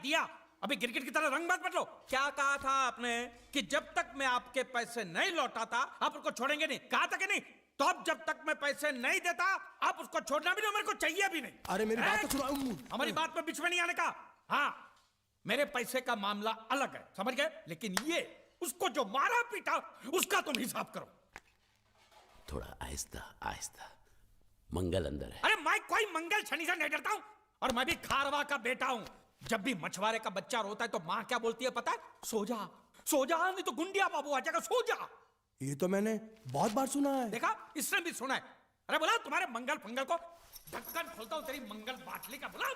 [SPEAKER 13] अभी गिरगिट की तरह रंग मत बदलो। क्या कहा था आपने कि जब तक मैं आपके पैसे नहीं लौटाता आप उसको छोड़ेंगे नहीं? कहा था कि नहीं? तो अब जब तक मैं पैसे नहीं देता आप उसको छोड़ना भी नहीं, मेरे को चाहिए भी नहीं।
[SPEAKER 19] अरे मेरी बात तो सुनो।
[SPEAKER 13] हमारी बात में बीच में नहीं आने का। हाँ, मेरे पैसे का मामला अलग है, समझ गए? लेकिन ये उसको जो मारा पीटा, उसका तुम हिसाब करो।
[SPEAKER 3] थोड़ा आहिस्ता, मंगल अंदर है।
[SPEAKER 13] अरे मैं कोई मंगल शनि से नहीं डरता हूं, और मैं भी खारवा का बेटा हूं। जब भी मछुआरे का बच्चा रोता है तो माँ क्या बोलती है पता है? सो जा, नहीं तो गुंडिया बाबू आ जाएगा, सो जा।
[SPEAKER 19] ये तो मैंने बहुत बार सुना है।
[SPEAKER 13] देखा, इसने भी सुना है। अरे बोला तुम्हारे मंगल फंगल को, ढक्कन खोलता हूं तेरी मंगल बाटली का। बोला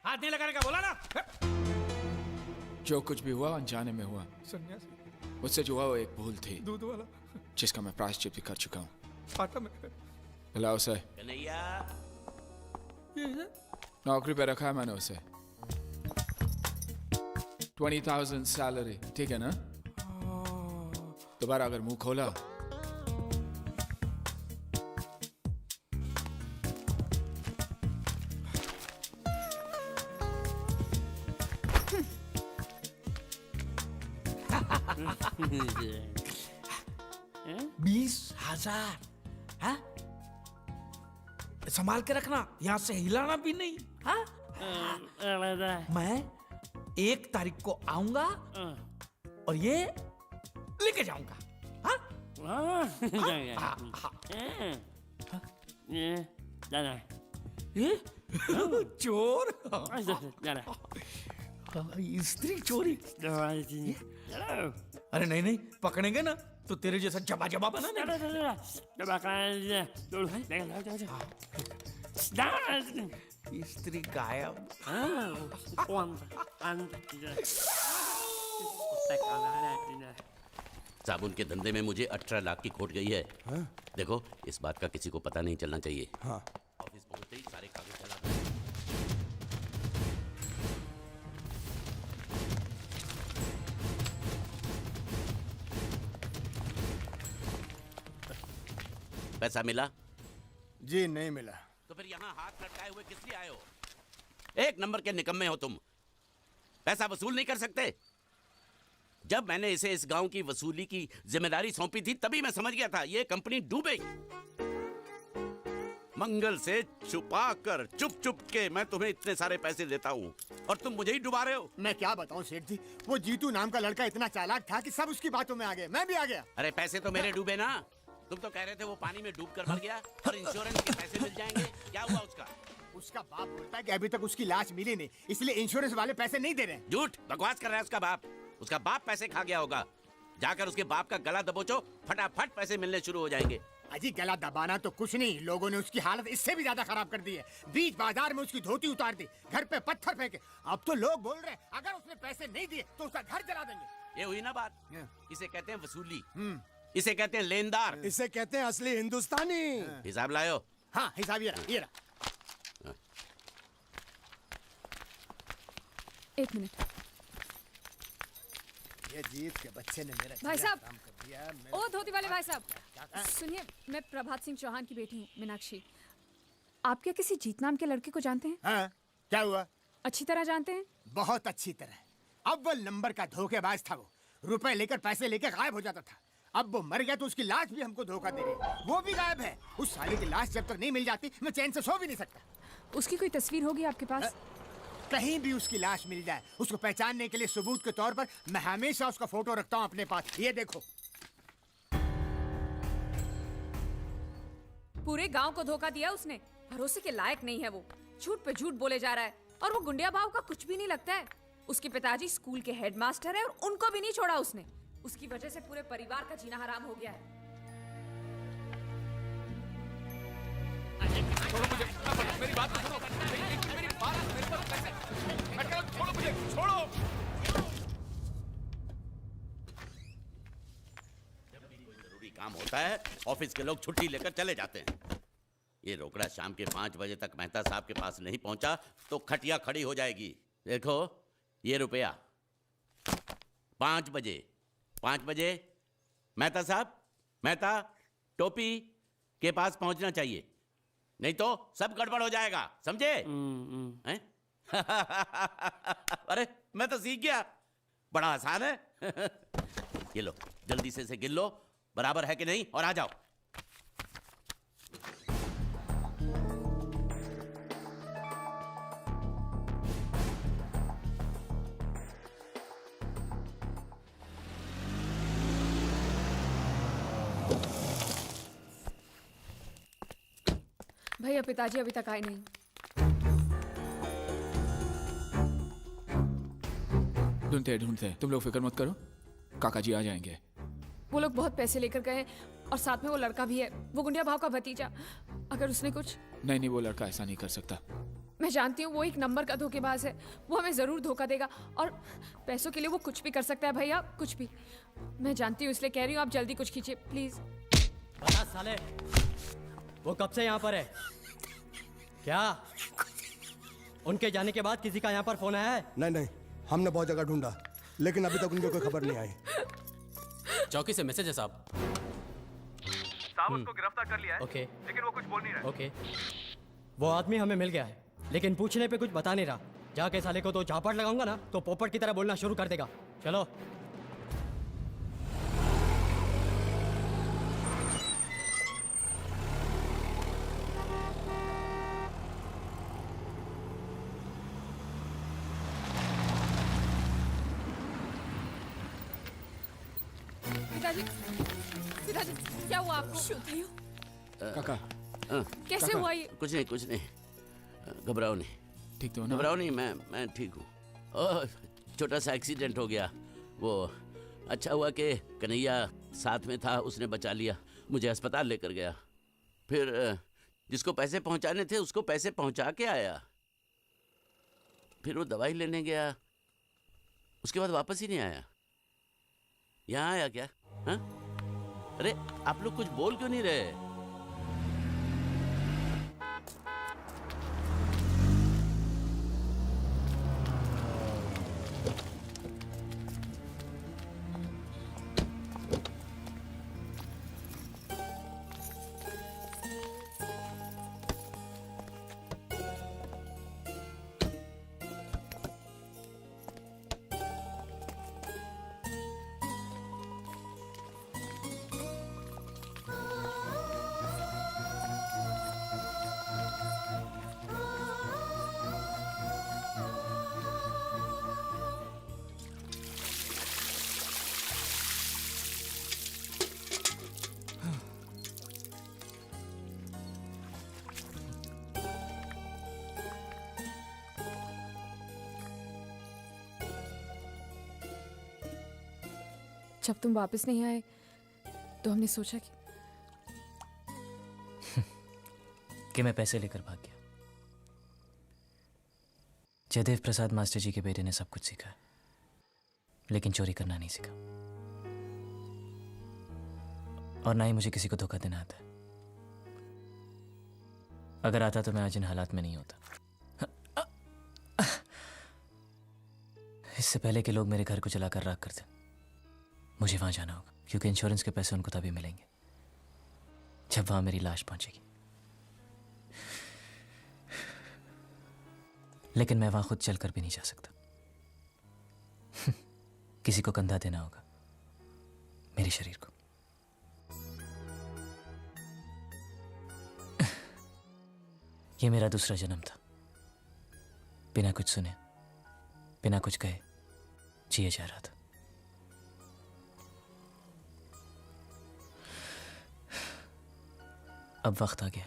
[SPEAKER 13] हाथ नहीं लगाने का, बोला ना।
[SPEAKER 21] जो कुछ भी हुआ अनजाने में हुआ।
[SPEAKER 13] सन्यासी
[SPEAKER 21] मुझसे जो हुआ वो एक भूल थी,
[SPEAKER 13] दूध वाला,
[SPEAKER 21] जिसका मैं प्रायश्चित भी कर चुका हूँ।
[SPEAKER 13] आता में
[SPEAKER 21] बुलाओ उसे।
[SPEAKER 3] कन्हैया,
[SPEAKER 21] नौकरी पे रखा है मैंने उसे। 20,000 सैलरी, ठीक है ना? दोबारा अगर मुंह खोला
[SPEAKER 13] $20,000। संभाल के रखना, यहाँ से हिलाना भी नहीं। हाँ? मैं 1 तारीख को आऊंगा और ये लेके जाऊंगा। ये चोर, स्त्री चोरी। अरे नहीं, पकड़ेंगे ना तो तेरे जैसा जबा बना ना। स्त्री गायब।
[SPEAKER 3] साबुन के धंधे में मुझे 18 लाख की खोट गई है। देखो, इस बात का किसी को पता नहीं चलना चाहिए। ऑफिस पहुंचते ही सारे कागज चला दो। पैसा मिला?
[SPEAKER 1] जी नहीं मिला।
[SPEAKER 3] तो फिर यहाँ हाथ लटकाए हुए किस लिए आए हो? एक नंबर के निकम्मे हो तुम। पैसा वसूल नहीं कर सकते? जब मैंने इसे इस गांव की वसूली की जिम्मेदारी सौंपी थी, तभी मैं समझ गया था ये कंपनी डूबेगी। मंगल से छुपा कर चुप चुप के मैं तुम्हें इतने सारे पैसे देता हूँ और तुम मुझे ही डुबा रहे हो।
[SPEAKER 1] मैं क्या बताऊं सेठ जी, वो जीतू नाम का लड़का इतना चालाक था कि सब उसकी बातों में आ गए, मैं भी आ गया।
[SPEAKER 3] अरे पैसे तो मेरे डूबे ना, तुम तो कह रहे थे वो पानी में डूब कर मर गया और इंश्योरेंस के पैसे मिल जाएंगे। क्या हुआ उसका?
[SPEAKER 1] उसका बाप बोलता है कि अभी तक उसकी लाश मिली नहीं, इसलिए इंश्योरेंस वाले पैसे नहीं दे रहे।
[SPEAKER 3] झूठ बकवास कर रहा है उसका बाप। उसका बाप पैसे खा गया होगा। जाकर उसके बाप का गला दबोचो, फटाफट पैसे मिलने शुरू हो जाएंगे।
[SPEAKER 1] अजी गला दबाना तो कुछ नहीं, लोगों ने उसकी हालत इससे भी ज्यादा खराब कर दी है। बीच बाजार में उसकी धोती उतार दी, घर पे पत्थर फेंके। अब तो लोग बोल रहे हैं अगर उसने पैसे नहीं दिए तो उसका घर जला देंगे।
[SPEAKER 3] ये हुई ना बात। इसे कहते हैं वसूली, इसे कहते हैं लेनदार,
[SPEAKER 19] इसे कहते हैं असली हिंदुस्तानी।
[SPEAKER 3] हिसाब लायो।
[SPEAKER 1] हाँ हिसाब ये रहा, ये रहा।
[SPEAKER 6] एक मिनट।
[SPEAKER 1] ये जीत के बच्चे ने मेरा
[SPEAKER 6] भाई साहब,
[SPEAKER 1] काम कर दिया।
[SPEAKER 6] ओ धोती वाले भाई साहब, सुनिए, मैं प्रभात सिंह चौहान की बेटी हूँ, मीनाक्षी। आप क्या किसी जीत नाम के लड़के को जानते हैं?
[SPEAKER 1] हाँ, क्या हुआ?
[SPEAKER 6] अच्छी तरह जानते हैं?
[SPEAKER 1] बहुत अच्छी तरह। अव्वल नंबर का धोखेबाज था वो, रुपए लेकर पैसे लेकर गायब हो जाता था। अब वो मर गया तो उसकी लाश भी हमको धोखा दे रही है, वो भी गायब है। उस साले की लाश जब तक नहीं मिल जाती मैं चैन से सो भी नहीं सकता।
[SPEAKER 6] उसकी कोई तस्वीर होगी आपके पास?
[SPEAKER 1] कहीं भी उसकी लाश मिल जाए, उसको पहचानने के लिए सबूत के तौर पर मैं हमेशा उसका फोटो रखता हूँ अपने पास। ये देखो।
[SPEAKER 6] पूरे गांव को धोखा दिया उसने, भरोसे के लायक नहीं है वो। झूठ पे झूठ बोले जा रहा है और वो गुंडिया भाव का कुछ भी नहीं लगता है। उसके पिताजी स्कूल के हेडमास्टर है और उनको भी नहीं छोड़ा उसने। उसकी वजह से पूरे परिवार का जीना हराम हो गया है।
[SPEAKER 5] छोड़ो मुझे, मेरी बात तो सुनो। मेरी बात, मेरे पर कैसे? छोड़ो मुझे, छोड़ो।
[SPEAKER 3] जब भी कोई जरूरी काम होता है ऑफिस के लोग छुट्टी लेकर चले जाते हैं। ये रोकड़ा शाम के 5 बजे तक मेहता साहब के पास नहीं पहुंचा तो खटिया खड़ी हो जाएगी। देखो ये रुपया 5 बजे मेहता साहब, मेहता टोपी के पास पहुंचना चाहिए, नहीं तो सब गड़बड़ हो जाएगा, समझे? हैं? अरे मैं तो सीख गया, बड़ा आसान है। ये लो, जल्दी से इसे गिन लो, बराबर है कि नहीं, और आ जाओ।
[SPEAKER 6] भैया पिताजी अभी तक आए नहीं।
[SPEAKER 21] ढूंढते, तुम लोग फिक्र मत करो, काका जी आ जाएंगे।
[SPEAKER 6] वो लोग बहुत पैसे लेकर गए और साथ में वो लड़का भी है, वो गुंडिया भाव का भतीजा। अगर उसने कुछ...
[SPEAKER 21] नहीं, वो लड़का ऐसा नहीं कर सकता।
[SPEAKER 6] मैं जानती हूँ वो एक नंबर का धोखेबाज है, वो हमें जरूर धोखा देगा और पैसों के लिए वो कुछ भी कर सकता है भैया, कुछ भी। मैं जानती हूँ, इसलिए कह रही हूँ आप जल्दी कुछ कीजिए प्लीज।
[SPEAKER 15] बता साले, वो कब से यहाँ पर है? क्या उनके जाने के बाद किसी का यहाँ पर फोन आया है?
[SPEAKER 19] नहीं, हमने बहुत जगह ढूंढा लेकिन अभी तक उनकी कोई खबर नहीं आई।
[SPEAKER 10] चौकी से मैसेज है साहब।
[SPEAKER 22] उसको गिरफ्तार कर लिया है।
[SPEAKER 15] ओके।
[SPEAKER 22] लेकिन वो कुछ बोल नहीं रहा।
[SPEAKER 15] ओके, वो आदमी हमें मिल गया है लेकिन पूछने पे कुछ बता नहीं रहा। जाके साले को तो झापड़ लगाऊंगा ना तो पोपट की तरह बोलना शुरू कर देगा। चलो।
[SPEAKER 6] पिताजी क्या हुआ आपको?
[SPEAKER 21] काका
[SPEAKER 6] कैसे हुआ ये?
[SPEAKER 3] कुछ नहीं, घबराओ नहीं।
[SPEAKER 21] ठीक तो ना?
[SPEAKER 3] घबराओ नहीं, मैं ठीक हूँ। छोटा सा एक्सीडेंट हो गया, वो अच्छा हुआ कि कन्हैया साथ में था, उसने बचा लिया, मुझे अस्पताल लेकर गया। फिर जिसको पैसे पहुंचाने थे उसको पैसे पहुंचा के आया। फिर वो दवाई लेने गया, उसके बाद वापस ही नहीं आया। यहाँ आया क्या? हाँ? अरे आप लोग कुछ बोल क्यों नहीं रहे?
[SPEAKER 6] जब तुम वापस नहीं आए तो हमने सोचा
[SPEAKER 2] कि मैं पैसे लेकर भाग गया। जयदेव प्रसाद मास्टर जी के बेटे ने सब कुछ सीखा, लेकिन चोरी करना नहीं सीखा, और ना ही मुझे किसी को धोखा देना आता है। अगर आता तो मैं आज इन हालात में नहीं होता। इससे पहले कि लोग मेरे घर को जलाकर राख कर दें, मुझे वहां जाना होगा, क्योंकि इंश्योरेंस के पैसे उनको तभी मिलेंगे जब वहां मेरी लाश पहुंचेगी। लेकिन मैं वहां खुद चलकर भी नहीं जा सकता। किसी को कंधा देना होगा, मेरे शरीर को। ये मेरा दूसरा जन्म था। बिना कुछ सुने, बिना कुछ कहे जिए जा रहा था। अब वक्त आ गया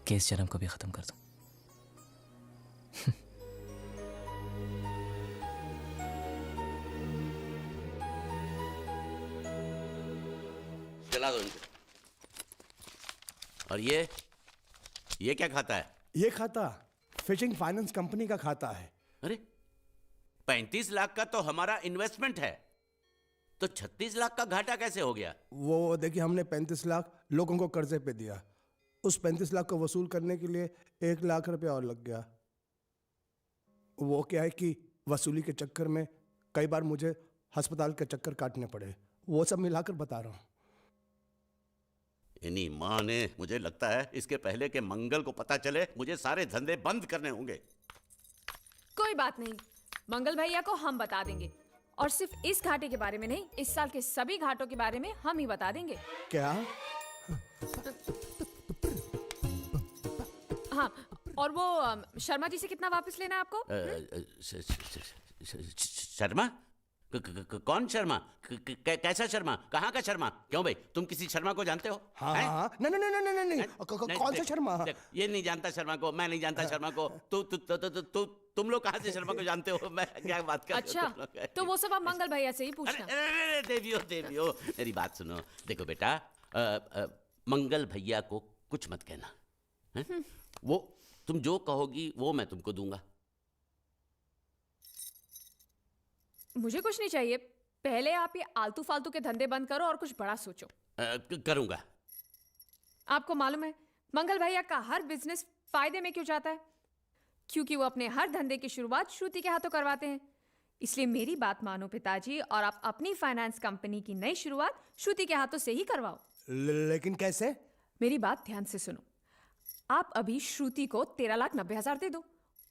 [SPEAKER 2] कि इस जन्म को भी खत्म कर दूं।
[SPEAKER 3] चला दो इनको। और ये क्या खाता है?
[SPEAKER 19] ये खाता फिशिंग फाइनेंस कंपनी का खाता है।
[SPEAKER 3] अरे 35 लाख का तो हमारा इन्वेस्टमेंट है, तो 36 लाख का घाटा कैसे हो गया?
[SPEAKER 19] वो देखिए, हमने 35 लाख लोगों को कर्जे पे दिया। उस 35 लाख को वसूल करने के लिए 1 लाख रुपया और लग गया। वो क्या है कि वसूली के चक्कर में कई बार मुझे अस्पताल के चक्कर काटने पड़े। वो सब मिलाकर बता रहा हूँ।
[SPEAKER 3] इन्हीं माँ ने, मुझे लगता है इसके पहले के मंगल को पता चले मुझे सारे धंधे बंद करने होंगे।
[SPEAKER 6] कोई बात नहीं, मंगल भैया को हम बता देंगे, और सिर्फ इस घाटे के बारे में नहीं, इस साल के सभी घाटों के बारे में हम ही बता देंगे।
[SPEAKER 19] क्या?
[SPEAKER 6] हाँ, और वो शर्मा जी से कितना वापस लेना है आपको?
[SPEAKER 3] शर्मा? कौन शर्मा? कैसा शर्मा? कहाँ का शर्मा? क्यों भाई, तुम किसी शर्मा को जानते हो?
[SPEAKER 19] हाँ, नहीं, कौन सा शर्मा?
[SPEAKER 3] ये नहीं जानता शर्मा को, मैं नहीं जानता शर्मा को। तुम लोग कहाँ से शर्मा को जानते हो? मैं क्या बात कर रहा हूँ?
[SPEAKER 6] अच्छा, तो वो सब आप मंगल भैया से ही पूछना।
[SPEAKER 3] देवियो, मेरी बात सुनो। देखो बेटा, मंगल भैया को कुछ मत कहना है? वो तुम जो कहोगी वो मैं तुमको दूंगा।
[SPEAKER 6] मुझे कुछ नहीं चाहिए, पहले आप ये आलतू फालतू के धंधे बंद करो और कुछ बड़ा सोचो।
[SPEAKER 3] करूंगा।
[SPEAKER 6] आपको मालूम है मंगल भैया का हर बिजनेस फायदे में क्यों जाता है? क्योंकि वो अपने हर धंधे की शुरुआत श्रुति के हाथों करवाते हैं। इसलिए मेरी बात मानो पिताजी, और आप अपनी फाइनेंस कंपनी की नई शुरुआत श्रुति के हाथों से ही करवाओ।
[SPEAKER 19] लेकिन कैसे?
[SPEAKER 6] मेरी बात ध्यान से सुनो। आप अभी श्रुति को 13,90,000 दे दो,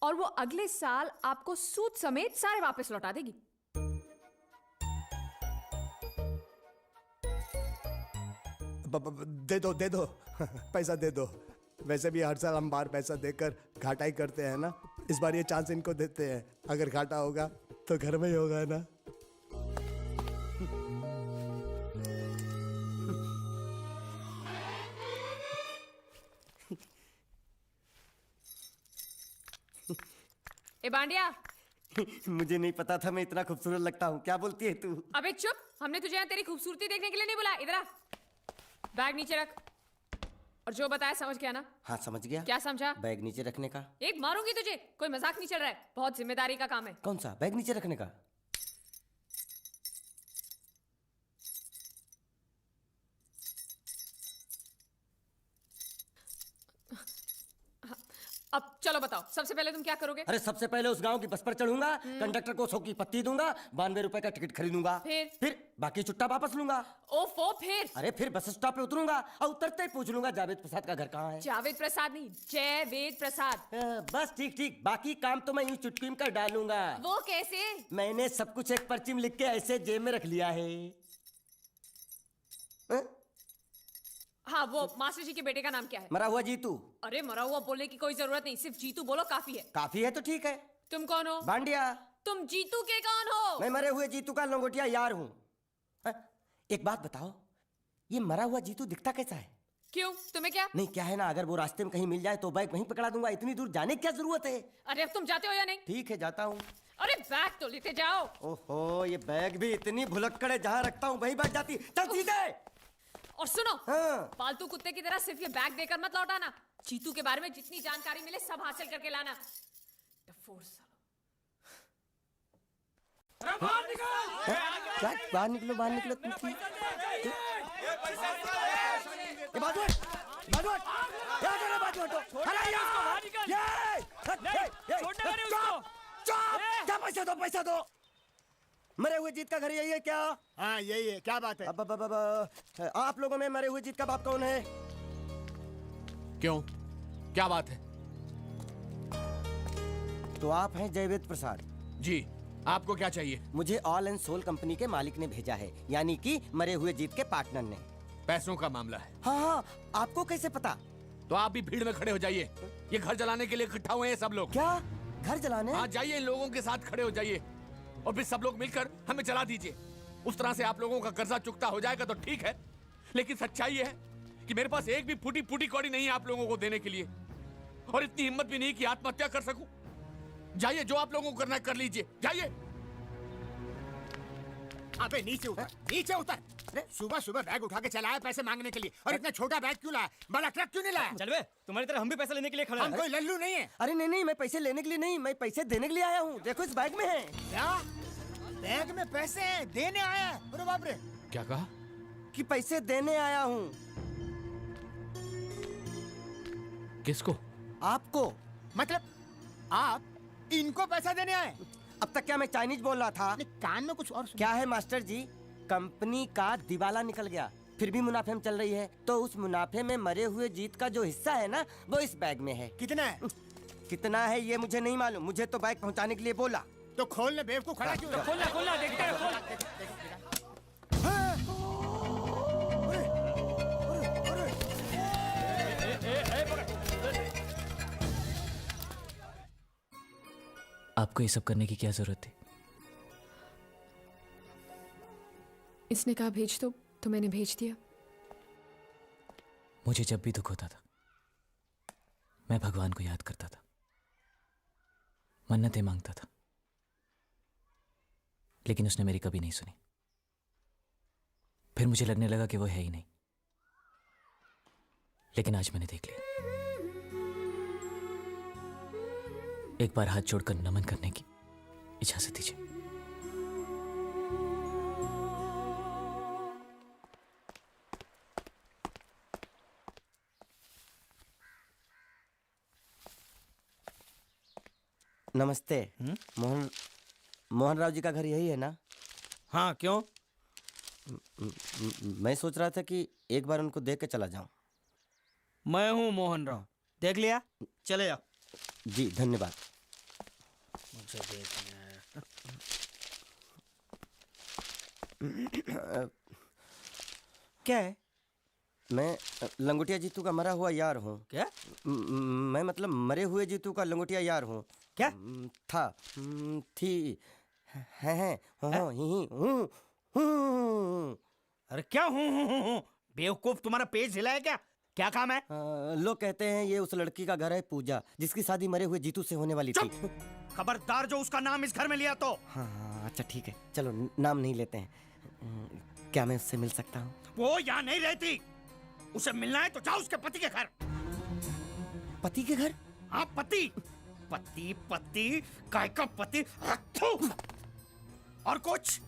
[SPEAKER 6] और वो अगले साल आपको सूद समेत सारे वापस लौटा देगी।
[SPEAKER 19] दे दो पैसा दे दो। वैसे भी हर साल हम बाहर पैसा देकर घाटा ही करते हैं ना। इस बार ये चांस इनको देते हैं, अगर घाटा होगा तो घर में ही होगा ना।
[SPEAKER 6] ए बांडिया,
[SPEAKER 15] मुझे नहीं पता था मैं इतना खूबसूरत लगता हूँ। क्या बोलती है तू?
[SPEAKER 6] अबे चुप, हमने तुझे यहाँ तेरी खूबसूरती देखने के लिए नहीं बुलाया। इधर आ, बैग नीचे रख, और जो बताया समझ गया ना?
[SPEAKER 15] हाँ समझ गया।
[SPEAKER 6] क्या समझा?
[SPEAKER 15] बैग नीचे रखने का।
[SPEAKER 6] एक मारूंगी तुझे, कोई मजाक नहीं चल रहा है, बहुत जिम्मेदारी का काम है।
[SPEAKER 15] कौन सा? बैग नीचे रखने का।
[SPEAKER 6] अब चलो बताओ, सबसे पहले तुम क्या करोगे?
[SPEAKER 15] अरे सबसे पहले उस गांव की बस पर चढ़ूंगा, कंडक्टर को 100 की पत्ती दूंगा, 92 रुपए का टिकट खरीदूंगा, फिर बाकी छुट्टा वापस लूंगा।
[SPEAKER 6] ओफो, फिर?
[SPEAKER 15] अरे फिर बस स्टॉप पे उतरूंगा और उतरते ही पूछ लूंगा जावेद प्रसाद का घर कहाँ है।
[SPEAKER 6] जावेद प्रसाद नहीं, जयवेद प्रसाद।
[SPEAKER 15] बस ठीक, बाकी काम तो मैं यूं चुटकी में कर डालूंगा।
[SPEAKER 6] वो कैसे?
[SPEAKER 15] मैंने सब कुछ एक पर्ची में लिख के ऐसे जेब में रख लिया है।
[SPEAKER 6] हाँ, वो मास्टर जी के बेटे का नाम क्या है?
[SPEAKER 15] मरा हुआ जीतू।
[SPEAKER 6] अरे मरा हुआ बोलने की कोई जरूरत नहीं, सिर्फ जीतू बोलो काफी है।
[SPEAKER 15] काफी है तो ठीक है।
[SPEAKER 6] तुम कौन हो?
[SPEAKER 15] बांडिया।
[SPEAKER 6] तुम जीतू के कौन हो?
[SPEAKER 15] मैं मरे हुए जीतू का लंगोटिया यार हूँ। एक बात बताओ, ये मरा हुआ जीतू दिखता कैसा है?
[SPEAKER 6] क्यों, तुम्हें क्या?
[SPEAKER 15] नहीं, क्या है ना, अगर वो रास्ते में कहीं मिल जाए तो बाइक वहीं पकड़ा दूंगा। इतनी दूर जाने की क्या जरूरत है?
[SPEAKER 6] अरे अब तुम जाते हो या नहीं?
[SPEAKER 15] ठीक है, जाता हूँ।
[SPEAKER 6] अरे बैग तो लेते जाओ।
[SPEAKER 15] ओहो, ये बैग भी इतनी भुलक्कड़ है, जहाँ रखता हूँ वहीं बैठ जाती। चल सीधे।
[SPEAKER 6] और सुनो,
[SPEAKER 15] हाँ।
[SPEAKER 6] पालतू कुत्ते की तरह सिर्फ ये बैग देकर मत लौटाना। जीतू के बारे में जितनी जानकारी मिले सब हासिल करके लाना। डफोर सालो।
[SPEAKER 15] क्या? बाहर निकलो, बाहर निकलो। तुम बाजू हट, बाजू हट। बाजू हटो। क्या पैसा दो, पैसा दो। मरे हुए जीत का घर यही है क्या?
[SPEAKER 1] हाँ यही है। क्या बात है?
[SPEAKER 15] अब आप लोगों में मरे हुए जीत का बाप कौन है?
[SPEAKER 5] क्यों, क्या बात है?
[SPEAKER 15] तो आप हैं जयवेद प्रसाद?
[SPEAKER 5] जी, आपको क्या चाहिए?
[SPEAKER 15] मुझे ऑल एंड सोल कंपनी के मालिक ने भेजा है, यानी कि मरे हुए जीत के पार्टनर ने।
[SPEAKER 5] पैसों का मामला है।
[SPEAKER 15] हाँ हाँ, आपको कैसे पता?
[SPEAKER 5] तो आप भी भीड़ में खड़े हो जाइए। ये घर जलाने के लिए इकट्ठा हुए हैं सब लोग।
[SPEAKER 15] क्या घर जलाने?
[SPEAKER 5] हाँ, जाइए, इन लोगों के साथ खड़े हो जाइए और फिर सब लोग मिलकर हमें जला दीजिए। उस तरह से आप लोगों का कर्जा चुकता हो जाएगा तो ठीक है, लेकिन सच्चाई ये है कि मेरे पास एक भी फूटी फूटी कौड़ी नहीं है आप लोगों को देने के लिए, और इतनी हिम्मत भी नहीं कि आत्महत्या कर सकूं। जाइए, जो आप लोगों को करना है कर लीजिए, जाइए।
[SPEAKER 1] अबे नीचे उतर, नीचे उतर। सुबह सुबह बैग उठा के चलाया पैसे मांगने के लिए, और इतना छोटा बैग क्यों लाया? बड़ा ट्रक क्यों नहीं लाया?
[SPEAKER 4] चल बे, तुम्हारी तरह हम भी पैसे लेने के लिए खड़े हैं।
[SPEAKER 1] हम कोई लल्लू नहीं है।
[SPEAKER 15] अरे नहीं नहीं, मैं पैसे लेने के लिए नहीं, मैं पैसे देने के लिए आया हूँ। देखो इस बैग में है।
[SPEAKER 1] क्या बैग में पैसे हैं? देने आया? अरे बाप रे।
[SPEAKER 5] क्या कहा?
[SPEAKER 15] कि पैसे देने आया हूँ।
[SPEAKER 5] किसको?
[SPEAKER 15] आपको।
[SPEAKER 1] मतलब आप इनको पैसा देने आए?
[SPEAKER 15] अब तक क्या मैं चाइनीज बोल रहा था?
[SPEAKER 1] कान में कुछ और
[SPEAKER 15] क्या है मास्टर जी, कंपनी का दिवाला निकल गया, फिर भी मुनाफे में चल रही है, तो उस मुनाफे में मरे हुए जीत का जो हिस्सा है ना, वो इस बैग में है।
[SPEAKER 1] कितना है?
[SPEAKER 15] कितना है ये मुझे नहीं मालूम, मुझे तो बैग पहुंचाने के लिए बोला।
[SPEAKER 1] तो खोलने बेवकूफ खड़ा क्यों?
[SPEAKER 4] खोलना खोलना, देखते हैं, खोल।
[SPEAKER 2] आपको ये सब करने की क्या जरूरत थी?
[SPEAKER 6] इसने कहा भेज दो तो मैंने भेज दिया।
[SPEAKER 2] मुझे जब भी दुख होता था मैं भगवान को याद करता था, मन्नतें मांगता था, लेकिन उसने मेरी कभी नहीं सुनी। फिर मुझे लगने लगा कि वो है ही नहीं, लेकिन आज मैंने देख लिया। एक बार हाथ जोड़कर नमन करने की इजाजत दीजिए।
[SPEAKER 15] नमस्ते। मोहन राव जी का घर यही है ना?
[SPEAKER 7] हाँ, क्यों?
[SPEAKER 15] मैं सोच रहा था कि एक बार उनको देख के चला जाऊं।
[SPEAKER 7] मैं हूँ मोहन राव, देख लिया, चले जाओ।
[SPEAKER 15] जी धन्यवाद।
[SPEAKER 7] मुझे देखना है। क्या है?
[SPEAKER 15] मैं लंगोटिया जीतू का मरा हुआ यार हूँ।
[SPEAKER 7] क्या?
[SPEAKER 15] मैं मतलब मरे हुए जीतू का लंगोटिया यार हूँ।
[SPEAKER 7] क्या?
[SPEAKER 15] था, थी, है, हूँ।
[SPEAKER 7] अरे क्या हूँ? बेवकूफ, तुम्हारा पेज हिला है क्या? क्या काम है?
[SPEAKER 15] लोग कहते हैं ये उस लड़की का घर है पूजा, जिसकी शादी मरे हुए जीतू से होने वाली थी।
[SPEAKER 7] खबरदार जो उसका नाम इस घर में लिया तो।
[SPEAKER 15] हाँ अच्छा ठीक है, चलो नाम नहीं लेते हैं। क्या मैं उससे मिल सकता हूँ?
[SPEAKER 7] वो यहाँ नहीं रहती, उसे मिलना है तो जाओ उसके पति के घर।
[SPEAKER 15] पति के घर?
[SPEAKER 7] हाँ पति, पति पति, काय का पति। और कुछ?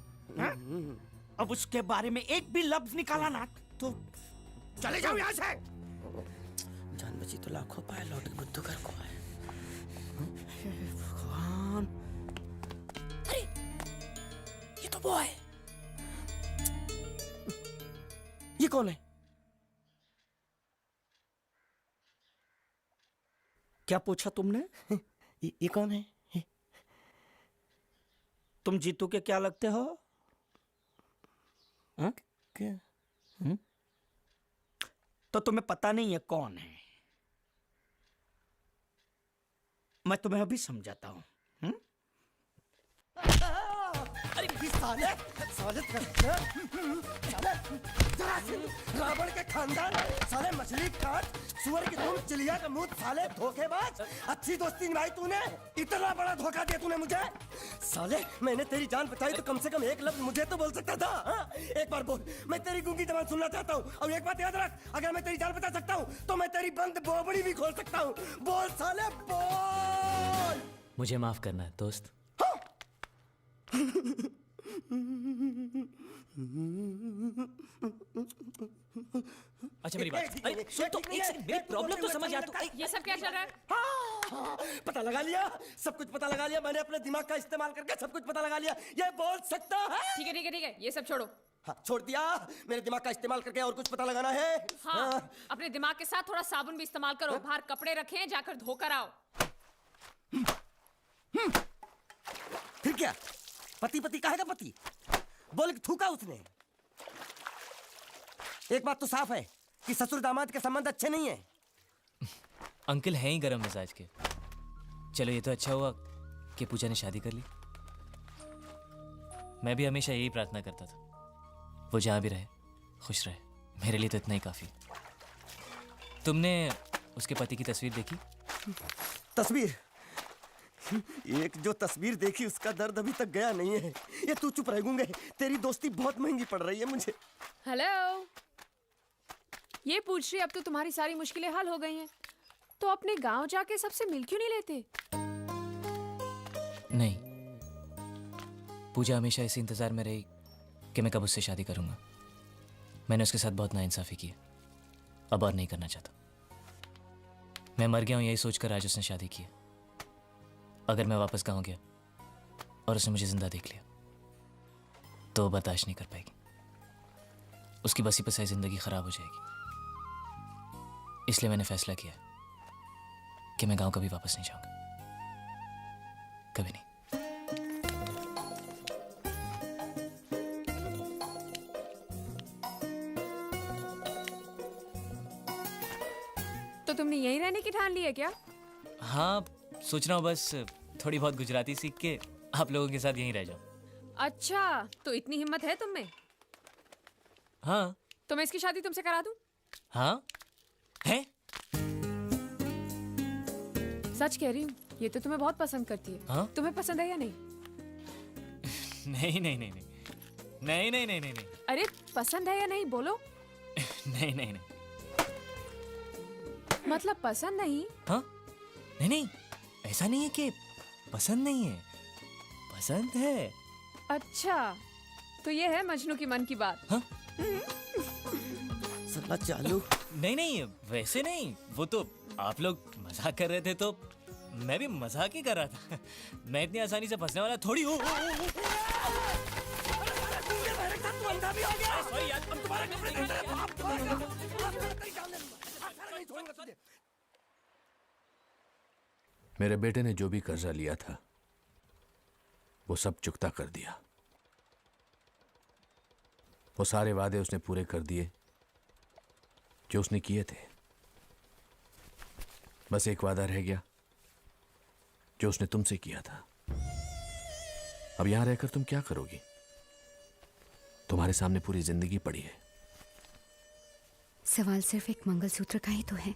[SPEAKER 7] अब उसके बारे में एक भी लफ्ज निकाला ना तो चले जाओ यहाँ से।
[SPEAKER 15] जान बची तो लाखों पाए, लौट के बुद्धू घर को आए।
[SPEAKER 7] भगवान,
[SPEAKER 15] अरे ये तो वो है। ये कौन है?
[SPEAKER 7] क्या पूछा तुमने?
[SPEAKER 15] ये कौन है?
[SPEAKER 7] तुम जीतू के क्या लगते हो? हाँ?
[SPEAKER 15] क्या?
[SPEAKER 7] तो तुम्हें पता नहीं है कौन है? मैं तुम्हें अभी समझाता हूं।
[SPEAKER 15] अरे साले साले साले जरासीम, रावण के खानदान, साले मछली काट, सुअर की तुम, चिड़िया का मुंह, साले धोखेबाज। अच्छी दोस्ती निभाई तूने, इतना बड़ा धोखा दिया तूने मुझे। साले मैंने तेरी जान बचाई तो कम से कम एक लफ्ज मुझे तो बोल सकता था। हाँ? एक बार बोल, मैं तेरी गूंगी जबान सुनना चाहता हूँ। और एक बात याद रख, अगर मैं तेरी जान बचा सकता हूँ तो मैं तेरी बंद बोबड़ी भी खोल सकता हूँ। बोल साले बोल।
[SPEAKER 2] मुझे माफ करना है दोस्त।
[SPEAKER 4] अच्छा मेरी बात, अरे सुन तो एक सेकंड, मेरी प्रॉब्लम तो समझ आ तू।
[SPEAKER 6] ये सब क्या चल रहा है?
[SPEAKER 15] हाँ, पता लगा लिया, सब कुछ पता लगा लिया। मैंने अपने दिमाग का इस्तेमाल करके सब कुछ पता लगा लिया। ये बोल सकता है?
[SPEAKER 6] ठीक है ठीक है ठीक है, ये सब छोड़ो।
[SPEAKER 15] हाँ, छोड़ दिया। मेरे दिमाग का इस्तेमाल करके और कुछ पता लगाना है?
[SPEAKER 6] हाँ, अपने दिमाग के साथ थोड़ा साबुन भी इस्तेमाल करो। बाहर कपड़े रखे, जाकर धोकर आओ।
[SPEAKER 15] फिर क्या? पति पति काहे का पति? बोल के थूका उसने। एक बात तो साफ है कि ससुर दामाद के संबंध अच्छे नहीं है।
[SPEAKER 2] अंकल हैं ही गरम मिजाज के। चलो ये तो अच्छा हुआ कि पूजा ने शादी कर ली। मैं भी हमेशा यही प्रार्थना करता था, वो जहाँ भी रहे खुश रहे। मेरे लिए तो इतना ही काफी। तुमने उसके पति की तस्वीर देखी?
[SPEAKER 15] तस्वीर? एक जो तस्वीर देखी उसका दर्द अभी तक गया नहीं है। ये तू चुप रह गूंगे, तेरी दोस्ती बहुत महंगी पड़ रही है मुझे।
[SPEAKER 6] हेलो, ये पूछ रही अब तो तुम्हारी सारी मुश्किलें हल हो गई हैं, तो अपने गांव जाके सबसे मिल क्यों नहीं लेते?
[SPEAKER 2] नहीं, पूजा हमेशा इसी इंतजार में रही कि मैं कब उससे शादी करूंगा। मैंने उसके साथ बहुत नाइंसाफी की, अब और नहीं करना चाहता। मैं मर गया हूं यही सोचकर आज उसने शादी की। अगर मैं वापस गांव गया और उसने मुझे जिंदा देख लिया तो वो बर्दाश्त नहीं कर पाएगी। उसकी बसी बसाई जिंदगी खराब हो जाएगी। इसलिए मैंने फैसला किया कि मैं गांव कभी वापस नहीं जाऊंगा, कभी नहीं।
[SPEAKER 6] तो तुमने यहीं रहने की ठान ली है क्या?
[SPEAKER 2] हाँ, सोच रहा हूँ बस थोड़ी बहुत गुजराती सीख के आप लोगों के साथ यहीं रह जाऊं।
[SPEAKER 6] अच्छा, तो इतनी हिम्मत है तुम में?
[SPEAKER 2] हाँ।
[SPEAKER 6] तो मैं इसकी शादी तुमसे करा दूं?
[SPEAKER 2] हाँ है?
[SPEAKER 6] सच कह रही हूँ, ये तो तुम्हें बहुत पसंद करती है।
[SPEAKER 2] हाँ?
[SPEAKER 6] तुम्हें पसंद है या नहीं?
[SPEAKER 2] नहीं नहीं नहीं नहीं नहीं नहीं नहीं नहीं नहीं।
[SPEAKER 6] अरे पसंद है या नहीं बोलो?
[SPEAKER 2] नहीं नहीं नहीं।
[SPEAKER 6] मतलब पसंद नहीं?
[SPEAKER 2] हाँ? नहीं नहीं, ऐसा नहीं है कि पसंद नहीं है, पसंद है।
[SPEAKER 6] अच्छा, तो ये है मजनू की मन की बात।
[SPEAKER 2] हाँ?
[SPEAKER 15] साला चालू।
[SPEAKER 2] नहीं नहीं, वैसे नहीं, वो तो आप लोग मजाक कर रहे थे तो मैं भी मजाक ही कर रहा था। मैं इतनी आसानी से फंसने वाला थोड़ी हूँ।
[SPEAKER 5] मेरे बेटे ने जो भी कर्जा लिया था वो सब चुकता कर दिया। वो सारे वादे उसने पूरे कर दिए जो उसने किए थे। बस एक वादा रह गया जो उसने तुमसे किया था। अब यहां रहकर तुम क्या करोगी? तुम्हारे सामने पूरी जिंदगी पड़ी है।
[SPEAKER 9] सवाल सिर्फ एक मंगलसूत्र का ही तो है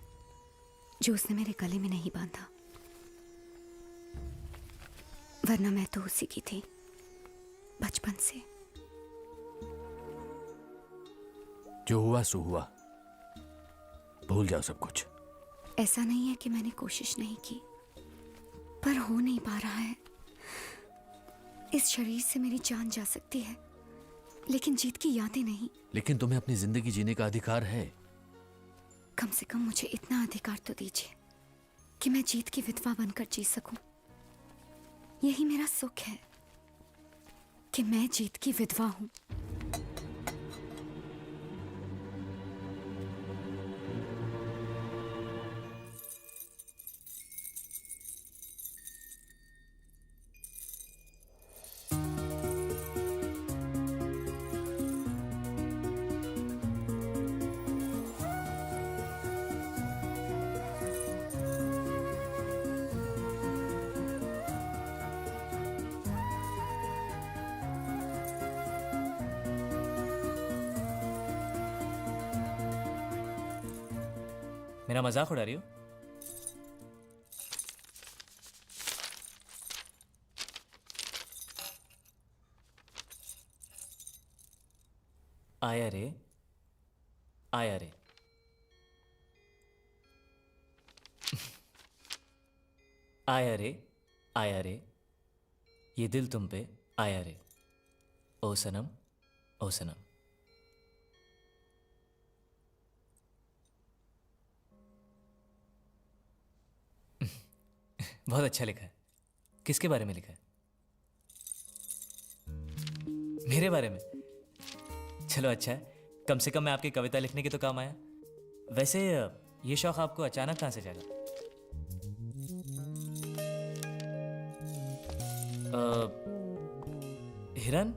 [SPEAKER 9] जो उसने मेरे गले में नहीं बांधा, वरना मैं तो उसी की थी बचपन से।
[SPEAKER 5] जो हुआ सो हुआ, भूल जाओ सब कुछ।
[SPEAKER 9] ऐसा नहीं है कि मैंने कोशिश नहीं की, पर हो नहीं पा रहा है। इस शरीर से मेरी जान जा सकती है, लेकिन जीत की यादें नहीं।
[SPEAKER 5] लेकिन तुम्हें अपनी जिंदगी जीने का अधिकार है।
[SPEAKER 9] कम से कम मुझे इतना अधिकार तो दीजिए कि मैं जीत की विधवा बनकर जी सकूं। यही मेरा सुख है कि मैं जीत की विधवा हूं।
[SPEAKER 2] मेरा मजाक उड़ा रही हो? आया रे, आया रे। आया रे, आया रे, ये दिल तुम पे आया रे, ओ सनम, ओ सनम। बहुत अच्छा लिखा है। किसके बारे में लिखा है? मेरे बारे में? चलो अच्छा है, कम से कम मैं आपकी कविता लिखने के तो काम आया। वैसे ये शौक आपको अचानक कहाँ से जागा? हिरन?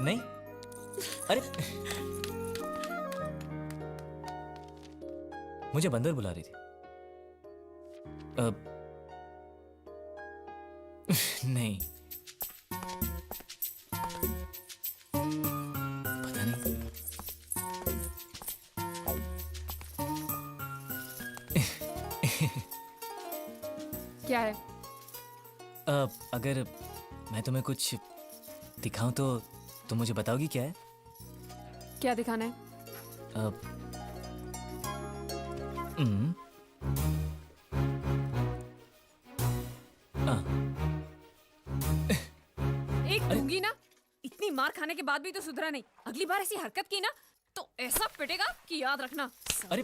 [SPEAKER 2] नहीं? अरे मुझे बंदर बुला रही थी। नहीं, पता नहीं।
[SPEAKER 6] क्या है?
[SPEAKER 2] अगर मैं तुम्हें कुछ दिखाऊं तो तुम मुझे बताओगी क्या है?
[SPEAKER 6] क्या दिखाना है? एक दूंगी ना, इतनी मार खाने के बाद भी तो सुधरा नहीं। अगली बार ऐसी हरकत की ना तो ऐसा पिटेगा कि याद रखना।
[SPEAKER 2] अरे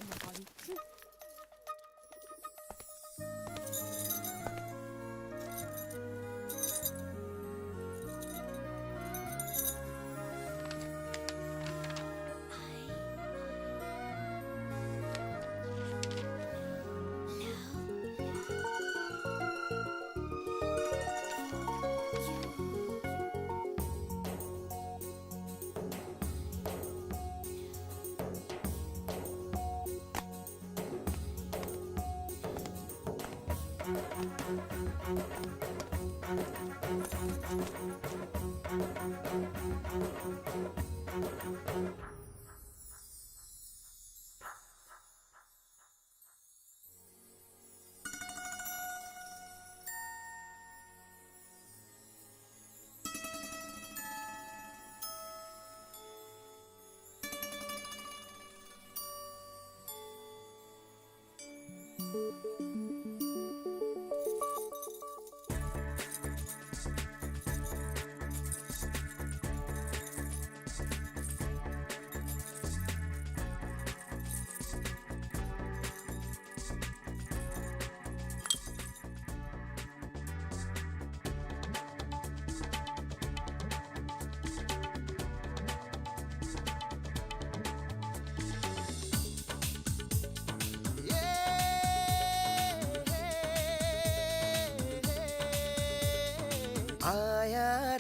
[SPEAKER 15] आया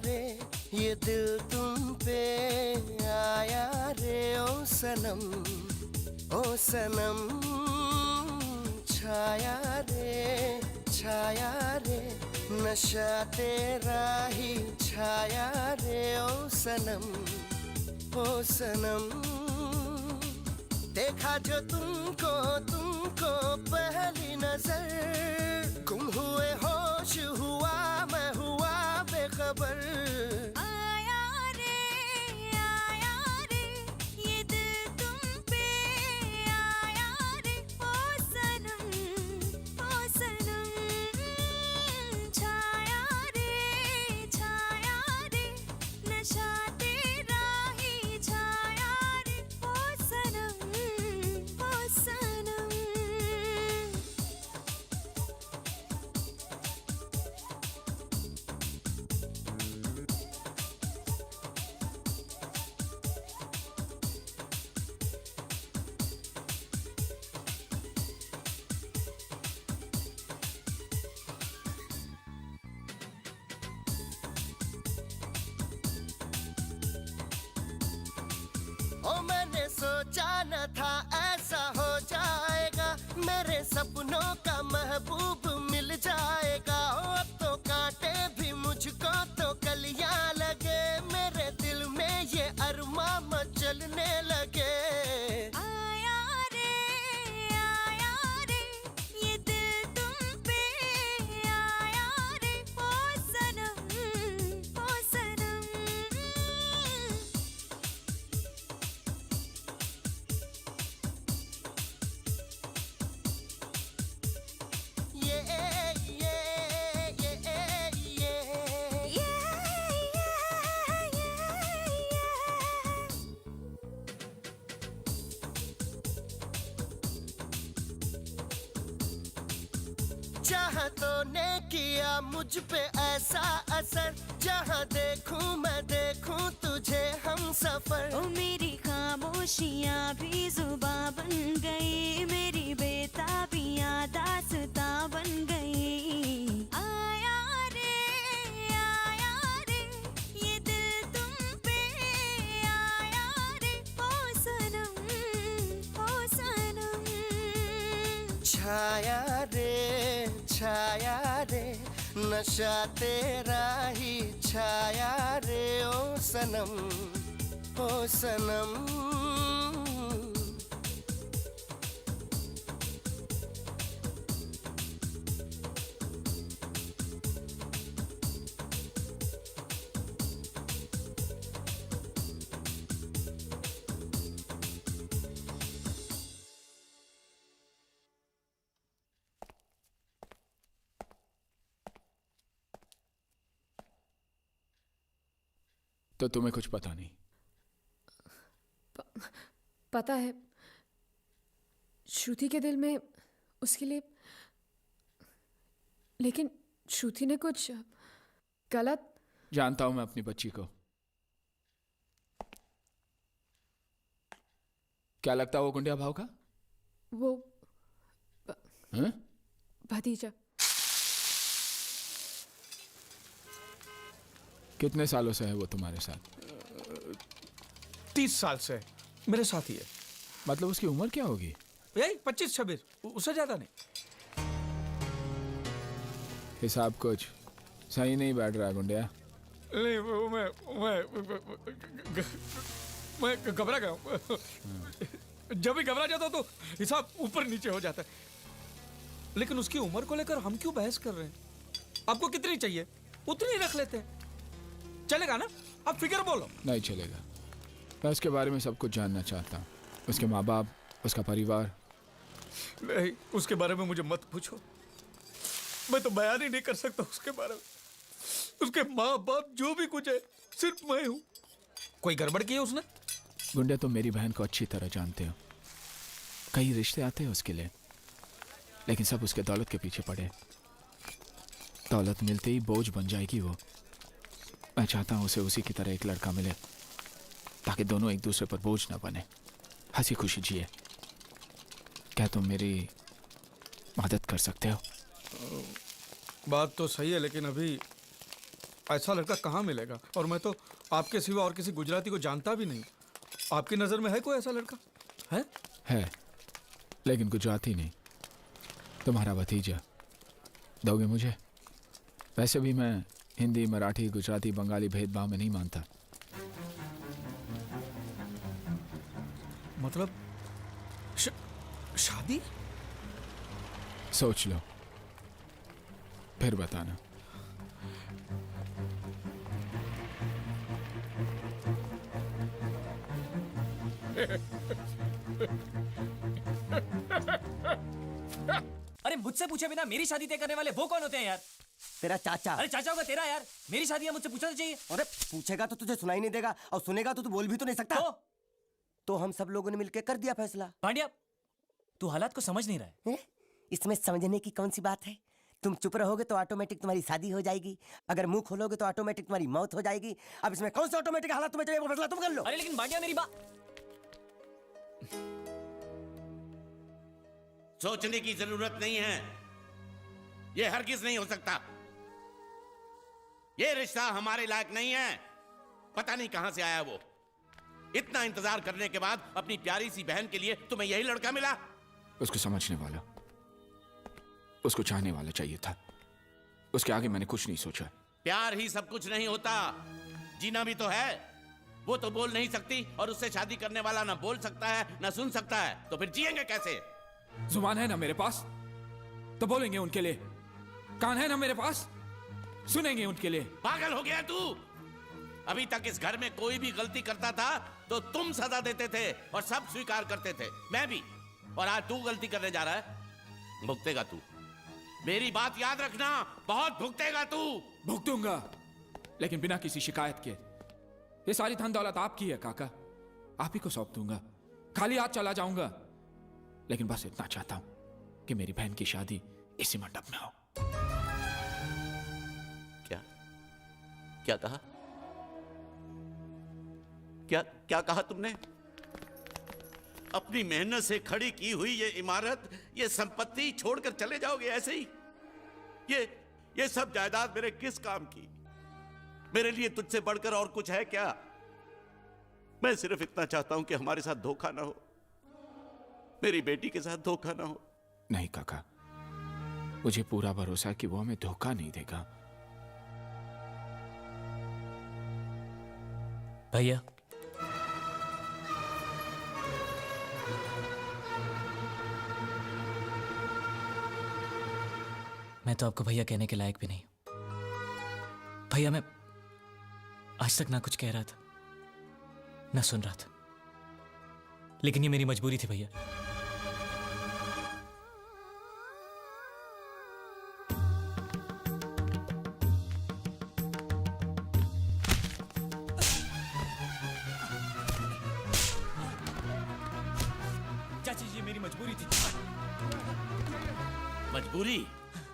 [SPEAKER 15] रे ये दिल तुम पे आया रे, ओ सनम छाया रे नशा तेरा ही छाया रे, ओ सनम देखा जो तुमको पहली नजर, गुम हुए होश हुआ मैं हुआ बेखबर।
[SPEAKER 11] आया रे ये दिल तुम पे आया रे, ओ सनम छाया रे नशा तेरा ही छाया रे, ओ सनम
[SPEAKER 15] ओ मैंने सोचा न था ऐसा हो जाएगा, मेरे सपनों का महबूब मिल जाएगा। ओ अब तो कांटे भी मुझको तो कलियां लगे, मेरे दिल में ये अरमा मचलने लगे। चाहतों ने किया मुझ पे ऐसा असर, जहाँ देखूं मैं देखूं तुझे हम सफर।
[SPEAKER 11] ओ मेरी खामोशियाँ भी जुबां बन गई, मेरी बेताबियाँ दास्तां बन गई। आया रे ये दिल तुम पे आया रे, ओ सनम
[SPEAKER 15] छाया रे नशा तेरा ही छाया रे, ओ सनम ओ सनम।
[SPEAKER 21] तो तुम्हें कुछ पता नहीं?
[SPEAKER 6] पता है, श्रुति के दिल में उसके लिए, लेकिन श्रुति ने कुछ गलत।
[SPEAKER 21] जानता हूं मैं अपनी बच्ची को। क्या लगता है वो गुंडिया भाव का?
[SPEAKER 6] वो भतीजा।
[SPEAKER 21] कितने सालों से है वो तुम्हारे साथ?
[SPEAKER 13] 30 साल से मेरे साथ ही है।
[SPEAKER 21] मतलब उसकी उम्र क्या होगी?
[SPEAKER 13] यही 25-26, उससे ज्यादा नहीं।
[SPEAKER 21] हिसाब कुछ सही नहीं बैठ रहा है गुंडिया।
[SPEAKER 13] नहीं, मैं घबरा गया हूँ। जब भी घबरा जाता तो हिसाब ऊपर नीचे हो जाता है। लेकिन उसकी उम्र को लेकर हम क्यों बहस कर रहे हैं? आपको कितनी चाहिए उतनी ही रख लेते हैं, चलेगा ना? आप फिक्र बोलो।
[SPEAKER 21] नहीं चलेगा, मैं उसके बारे में सब कुछ जानना चाहता हूँ। उसके माँ बाप, उसका परिवार।
[SPEAKER 13] नहीं, उसके बारे में मुझे मत पूछो, मैं तो बयान ही नहीं कर सकता उसके बारे में। उसके माँ बाप जो भी कुछ है सिर्फ मैं हूँ। कोई गड़बड़ की है उसने?
[SPEAKER 21] गुंडे, तुम मेरी बहन को अच्छी तरह जानते हो। कई रिश्ते आते हैं उसके लिए, लेकिन सब उसके दौलत के पीछे पड़े। दौलत मिलते ही बोझ बन जाएगी वो। मैं चाहता हूँ उसे उसी की तरह एक लड़का मिले, ताकि दोनों एक दूसरे पर बोझ ना बने, हंसी खुशी जिए। क्या तुम मेरी मदद कर सकते हो?
[SPEAKER 13] बात तो सही है, लेकिन अभी ऐसा लड़का कहाँ मिलेगा? और मैं तो आपके सिवा और किसी गुजराती को जानता भी नहीं। आपकी नजर में है कोई ऐसा लड़का? है,
[SPEAKER 21] लेकिन गुजराती नहीं। तुम्हारा भतीजा दोगे मुझे? वैसे भी मैं हिंदी, मराठी, गुजराती, बंगाली भेदभाव में नहीं मानता।
[SPEAKER 13] मतलब शादी?
[SPEAKER 21] सोच लो, फिर बताना।
[SPEAKER 4] अरे मुझसे पूछे बिना मेरी शादी तय करने वाले वो कौन होते हैं यार?
[SPEAKER 15] तेरा चाचा।
[SPEAKER 4] अरे चाचा होगा तेरा यार, मेरी शादी है मुझसे पूछना तो चाहिए।
[SPEAKER 15] अरे पूछेगा तो तुझे सुनाई नहीं देगा, और सुनेगा तो तू बोल भी तो नहीं सकता। तो हम सब लोगों ने मिलकर कर दिया फैसला।
[SPEAKER 4] पांड्या, तू हालात को समझ नहीं रहा है।
[SPEAKER 15] इसमें समझने की कौन सी बात है? तुम चुप रहोगे तो ऑटोमेटिक तुम्हारी शादी हो जाएगी, अगर मुंह खोलोगे तो ऑटोमेटिक तुम्हारी मौत हो जाएगी। अब इसमें कौन सा ऑटोमेटिक हालात तुम्हें चाहिए वो फैसला तुम कर लो।
[SPEAKER 4] अरे लेकिन पांड्या मेरी बात।
[SPEAKER 3] सोचने की जरूरत नहीं है, यह हरगिज नहीं हो सकता। यह रिश्ता हमारे लायक नहीं है। पता नहीं कहां से आया वो। इतना इंतजार करने के बाद अपनी प्यारी सी बहन के लिए तुम्हें यही लड़का मिला?
[SPEAKER 21] उसको समझने वाला, उसको चाहने वाला चाहिए था। उसके आगे मैंने कुछ नहीं सोचा।
[SPEAKER 3] प्यार ही सब कुछ नहीं होता, जीना भी तो है। वो तो बोल नहीं सकती, और उससे शादी करने वाला ना बोल सकता है ना सुन सकता है, तो फिर जिएंगे कैसे?
[SPEAKER 21] जुबान है ना मेरे पास, तो बोलेंगे उनके लिए। कान है ना मेरे पास, सुनेंगे उनके लिए।
[SPEAKER 3] पागल हो गया तू? अभी तक इस घर में कोई भी गलती करता था तो तुम सजा देते थे और सब स्वीकार करते थे, मैं भी। और आज तू गलती करने जा रहा है, भुगतेगा तू। मेरी बात याद रखना, बहुत भुगतेगा तू।
[SPEAKER 21] भुगतूंगा, लेकिन बिना किसी शिकायत के। ये सारी धन दौलत आपकी है काका, आप ही को सौंप दूंगा। खाली हाथ चला जाऊंगा, लेकिन बस इतना चाहता हूं कि मेरी बहन की शादी इसी मंडप में आओ।
[SPEAKER 3] क्या क्या कहा? क्या क्या कहा तुमने? अपनी मेहनत से खड़ी की हुई ये इमारत, ये संपत्ति छोड़कर चले जाओगे ऐसे ही? ये सब जायदाद मेरे किस काम की? मेरे लिए तुझसे बढ़कर और कुछ है क्या? मैं सिर्फ इतना चाहता हूं कि हमारे साथ धोखा ना हो, मेरी बेटी के साथ धोखा ना हो।
[SPEAKER 21] नहीं काका, मुझे पूरा भरोसा है कि वो हमें धोखा नहीं देगा।
[SPEAKER 2] भैया, मैं तो आपको भैया कहने के लायक भी नहीं हूं। भैया, मैं आज तक ना कुछ कह रहा था ना सुन रहा था, लेकिन ये मेरी मजबूरी थी भैया।
[SPEAKER 4] चाची जी, मेरी मजबूरी थी।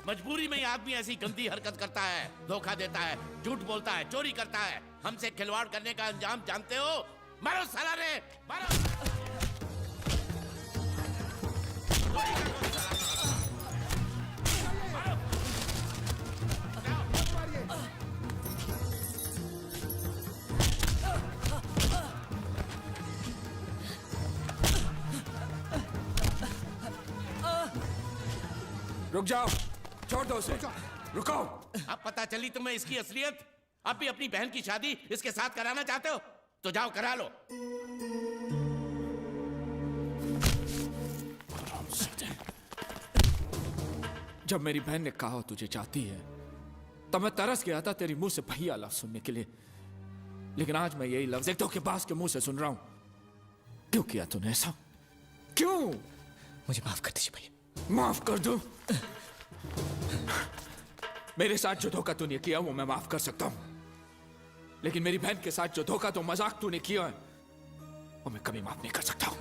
[SPEAKER 3] मजबूरी में ही आदमी ऐसी गंदी हरकत करता है, धोखा देता है, झूठ बोलता है, चोरी करता है। हमसे खिलवाड़ करने का अंजाम जानते हो? मारो साला रे, मारो।
[SPEAKER 5] रुक जाओ, छोड़ दो उसे, रुको।
[SPEAKER 3] अब पता चली तुम्हें इसकी असलियत। अब भी अपनी बहन की शादी इसके साथ कराना चाहते हो तो जाओ करा लो।
[SPEAKER 21] जब मेरी बहन ने कहा तुझे चाहती है, तब मैं तरस गया था तेरी मुंह से भैया लफ्ज सुनने के लिए। लेकिन आज मैं यही लफ्ज एक धोखेबाज के मुंह से सुन रहा हूं। क्यों किया तूने ऐसा? क्यों?
[SPEAKER 2] मुझे माफ कर दीजिए भैया।
[SPEAKER 21] माफ कर दो? मेरे साथ जो धोखा तूने किया वो मैं माफ कर सकता हूं, लेकिन मेरी बहन के साथ जो धोखा तो मजाक तूने किया है वो मैं कभी माफ नहीं कर सकता हूं।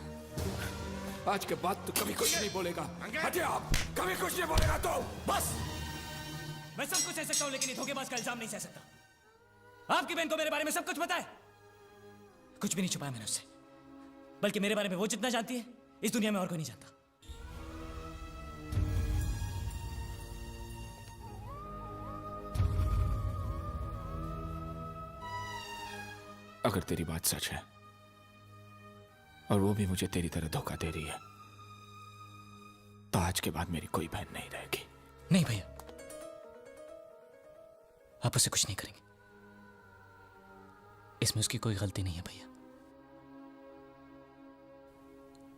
[SPEAKER 21] आज के बाद तू कभी कुछ नहीं बोलेगा। हटे आप, कभी कुछ नहीं बोलेगा तो
[SPEAKER 4] बस। मैं सब कुछ सह सकता हूं, लेकिन ये धोखेबाज का इल्जाम नहीं सह सकता। आपकी बहन को मेरे बारे में सब कुछ पता है।
[SPEAKER 2] कुछ भी नहीं छुपाया मैंने उससे, बल्कि मेरे बारे में वो जितना जानती है इस दुनिया में और कोई नहीं जानता।
[SPEAKER 21] अगर तेरी बात सच है और वो भी मुझे तेरी तरह धोखा दे रही है, तो आज के बाद मेरी कोई बहन नहीं रहेगी।
[SPEAKER 2] नहीं भैया, आप उससे कुछ नहीं करेंगे। इसमें उसकी कोई गलती नहीं है भैया।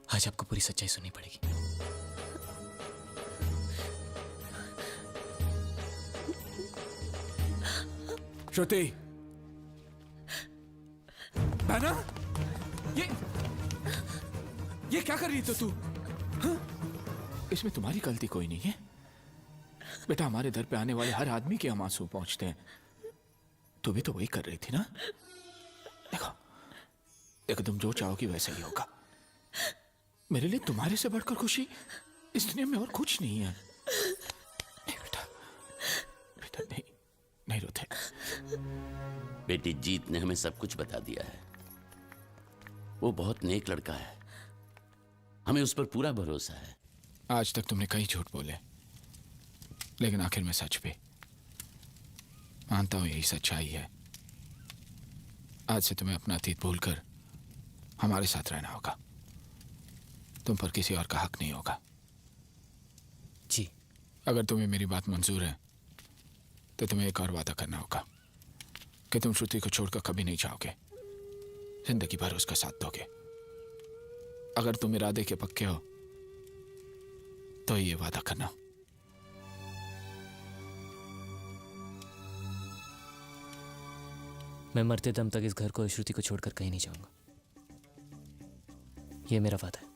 [SPEAKER 2] आज आपको पूरी सच्चाई सुननी पड़ेगी।
[SPEAKER 21] श्रुति, बहना, ये क्या कर रही है तू? हाँ? इसमें तुम्हारी गलती कोई नहीं है बेटा। हमारे दर पे आने वाले हर आदमी के हम आंसू पहुंचते हैं। तू भी तो वही कर रही थी ना? देखो देखो, तुम जो चाहोगी वैसा ही होगा। मेरे लिए तुम्हारे से बढ़कर खुशी इस दुनिया में और कुछ नहीं है। नहीं बेटा, बेटा नहीं, नहीं रोते।
[SPEAKER 3] बेटी जीत ने हमें सब कुछ बता दिया है। वो बहुत नेक लड़का है, हमें उस पर पूरा भरोसा है।
[SPEAKER 21] आज तक तुमने कई झूठ बोले, लेकिन आखिर में सच भी। मानता हूं यही सच्चाई है। आज से तुम्हें अपना अतीत भूलकर हमारे साथ रहना होगा। तुम पर किसी और का हक नहीं होगा।
[SPEAKER 2] जी।
[SPEAKER 21] अगर तुम्हें मेरी बात मंजूर है तो तुम्हें एक और वादा करना होगा कि तुम श्रुति को छोड़कर कभी नहीं जाओगे, जिंदगी भर उसका साथ दोगे। अगर तुम इरादे के पक्के हो तो ये वादा करना।
[SPEAKER 2] मैं मरते दम तक इस घर को, श्रुति को छोड़कर कहीं नहीं जाऊंगा। ये मेरा वादा है।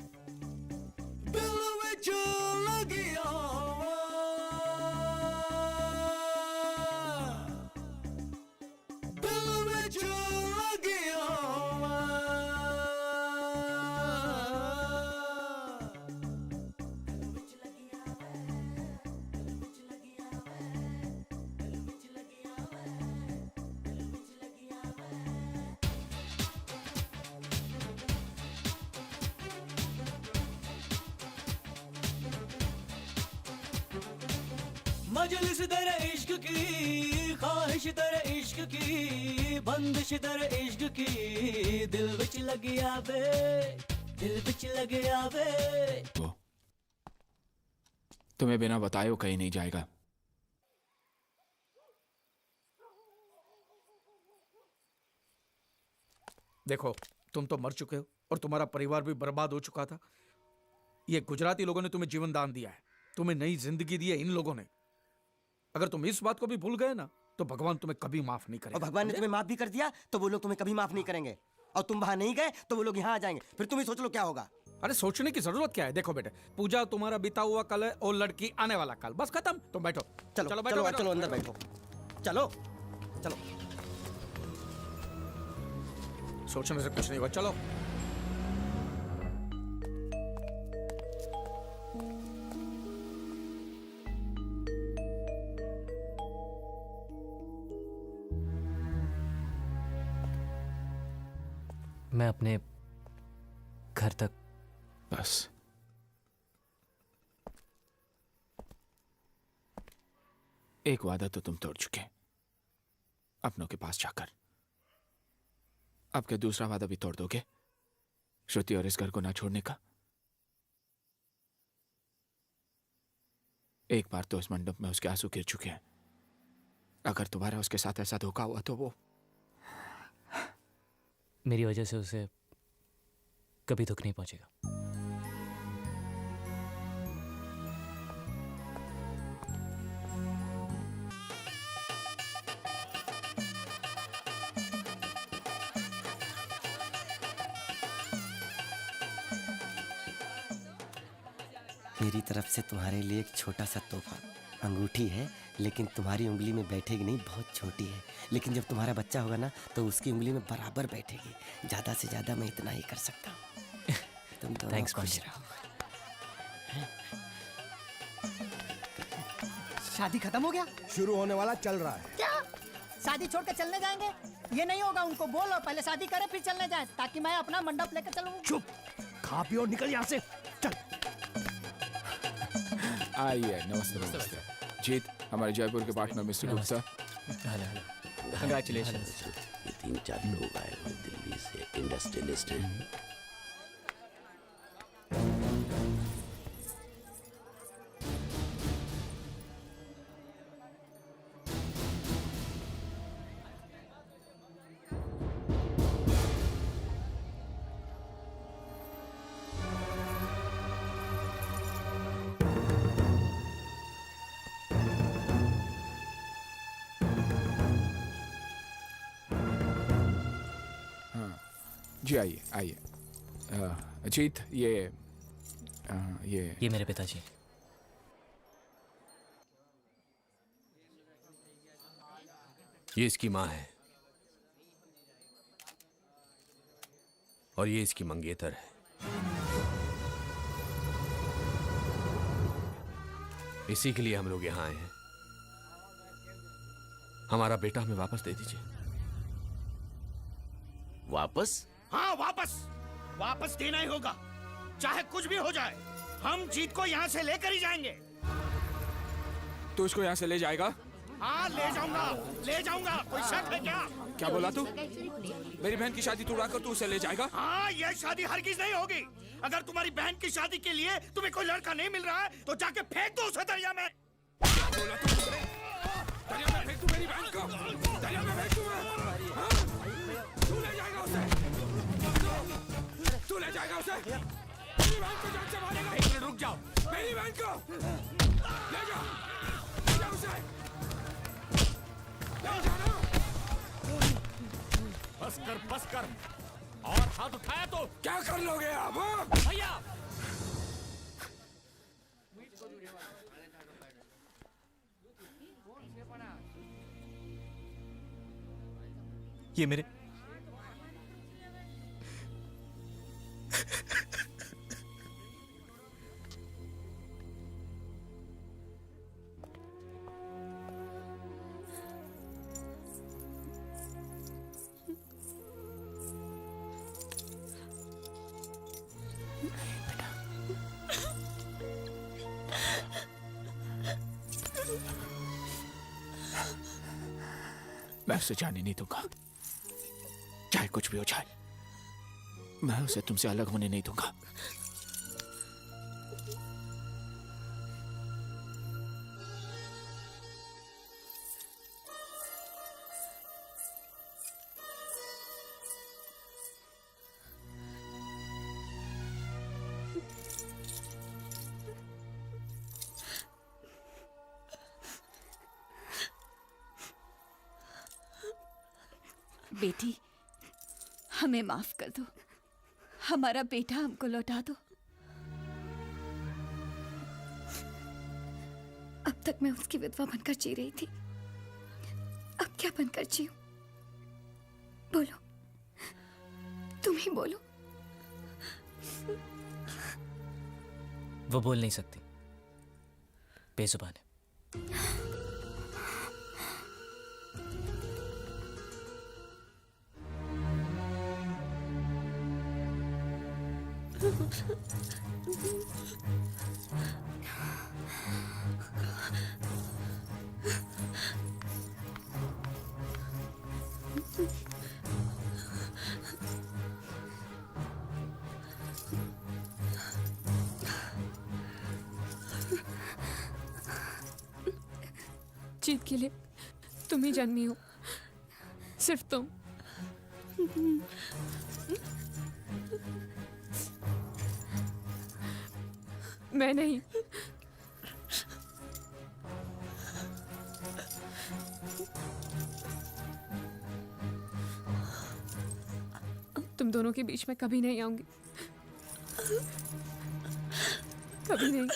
[SPEAKER 11] मजलिस दर इश्क की, ख्वाहिश दर इश्क की, बंदिश दर इश्क की, दिल विच लग आवे, दिल विच लग आवे।
[SPEAKER 21] वो तुम्हें बिना बताए वो कहीं नहीं जाएगा।
[SPEAKER 13] देखो, तुम तो मर चुके हो और तुम्हारा परिवार भी बर्बाद हो चुका था। ये गुजराती लोगों ने तुम्हें जीवन दान दिया है, तुम्हें नई जिंदगी दी है इन लोगों ने। अगर तुम इस बात को भी भूल गए ना, तो भगवान तुम्हें कभी माफ नहीं करेगा।
[SPEAKER 15] और भगवान ने तुम्हें माफ भी कर दिया तो वो लोग तुम्हें कभी माफ नहीं करेंगे। और तुम वहां नहीं गए तो वो लोग यहाँ आ जाएंगे, फिर तुम ही सोच लो क्या होगा।
[SPEAKER 13] अरे सोचने की जरूरत क्या है? देखो बेटे, पूजा तुम्हारा बीता हुआ कल है और लड़की आने वाला कल, बस खत्म। तुम बैठो,
[SPEAKER 15] चलो
[SPEAKER 13] चलो
[SPEAKER 15] चलो चलो अंदर बैठो, चलो चलो।
[SPEAKER 13] सोचने से कुछ नहीं होगा, चलो।
[SPEAKER 2] मैं अपने घर तक
[SPEAKER 21] बस। एक वादा तो तुम तोड़ चुके अपनों के पास जाकर। अब क्या दूसरा वादा भी तोड़ दोगे? श्रुति और इस घर को ना छोड़ने का। एक बार तो इस मंडप में उसके आंसू गिर चुके हैं। अगर दोबारा उसके साथ ऐसा धोखा हुआ तो वो
[SPEAKER 2] मेरी वजह से उसे कभी दुख नहीं पहुंचेगा।
[SPEAKER 15] मेरी तरफ से तुम्हारे लिए एक छोटा सा तोहफा। अंगूठी है लेकिन तुम्हारी उंगली में बैठेगी नहीं, बहुत छोटी है। लेकिन जब तुम्हारा बच्चा होगा ना तो उसकी उंगली में बराबर बैठेगी। ज्यादा से ज्यादा मैं इतना ही कर सकता हूँ। तुम दोनों खुश रहो।
[SPEAKER 16] शादी खत्म हो गया?
[SPEAKER 19] शुरू होने वाला चल रहा है।
[SPEAKER 16] क्या शादी छोड़ के चलने जाएंगे? ये नहीं होगा, उनको बोलो पहले शादी करे फिर चलने जाए, ताकि मैं अपना मंडप लेकर चलूं।
[SPEAKER 19] चुप, खा पियो और निकल यहाँ से, चल।
[SPEAKER 21] आइए, नमस्ते नमस्ते। जीत, हमारे जयपुर के पार्टनर मिस्टर गुप्ता।
[SPEAKER 3] कंग्रेचुलेशंस। ये 3-4 लोग आए हुए दिल्ली से, इंडस्ट्रियलिस्ट हैं।
[SPEAKER 21] जी आइए आइए। जीत, ये
[SPEAKER 2] मेरे पिताजी।
[SPEAKER 10] ये इसकी माँ है और ये इसकी मंगेतर है। इसी के लिए हम लोग यहाँ आए हैं। हमारा बेटा हमें वापस दे दीजिए।
[SPEAKER 3] वापस?
[SPEAKER 7] हाँ वापस, वापस देना ही होगा, चाहे कुछ भी हो जाए। हम जीत को यहाँ से लेकर ही जाएंगे।
[SPEAKER 21] तू इसको यहाँ से ले जाएगा?
[SPEAKER 7] हाँ ले जाऊंगा, ले जाऊंगा। कोई शक है क्या?
[SPEAKER 21] क्या बोला तू? मेरी बहन की शादी तोड़ाकर तू उसे ले जाएगा?
[SPEAKER 7] हाँ, यह शादी हरगिज नहीं होगी। अगर तुम्हारी बहन की शादी के लिए तुम्हें कोई लड़का नहीं मिल रहा है तो जाके फेंक दो उसे दरिया में।
[SPEAKER 21] क्या बोला तू? दरिया में फेंक दू मेरी बहन को? दरिया में फेंक दूं मैं? तू ले जाएगा उसे? तू ले जाएगा उसे? मेरी बहन को जान से मारेगा? एक मिनट रुक जाओ। मेरी बहन को ले जाओ, ले जाओ उसे, ले जाना।
[SPEAKER 5] बस कर और हाथ उठाया तो
[SPEAKER 21] क्या कर लोगे आप?
[SPEAKER 5] भैया
[SPEAKER 4] ये मेरे
[SPEAKER 21] मैं उसे जाने नहीं दूंगा, चाहे कुछ भी हो जाए। मैं उसे तुमसे अलग होने नहीं दूंगा।
[SPEAKER 8] बेटी, हमें माफ कर दो, हमारा बेटा हमको लौटा दो।
[SPEAKER 9] अब तक मैं उसकी विधवा बनकर जी रही थी, अब क्या बनकर जीऊं? बोलो, तुम ही बोलो।
[SPEAKER 2] वो बोल नहीं सकती, बेजुबान है।
[SPEAKER 6] जीत के लिए तुम ही जन्मी हो, सिर्फ तुम। मैं नहीं। तुम दोनों के बीच में कभी नहीं आऊंगी, कभी नहीं।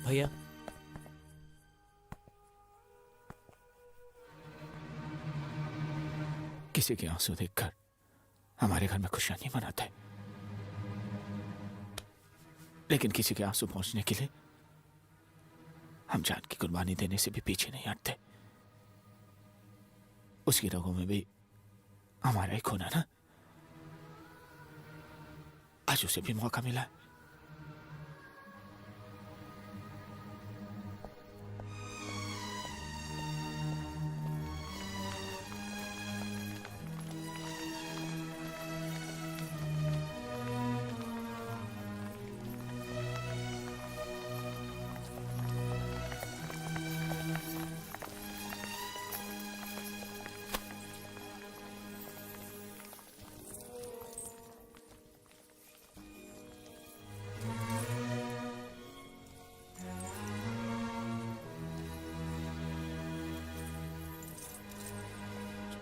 [SPEAKER 2] भैया,
[SPEAKER 21] किसी के आंसू देखकर हमारे घर में खुशियां नहीं मनाते, लेकिन किसी के आंसू पहुंचने के लिए हम जान की कुर्बानी देने से भी पीछे नहीं हटते। उसकी रगों में भी हमारा ही खून है ना। आज उसे भी मौका मिला है।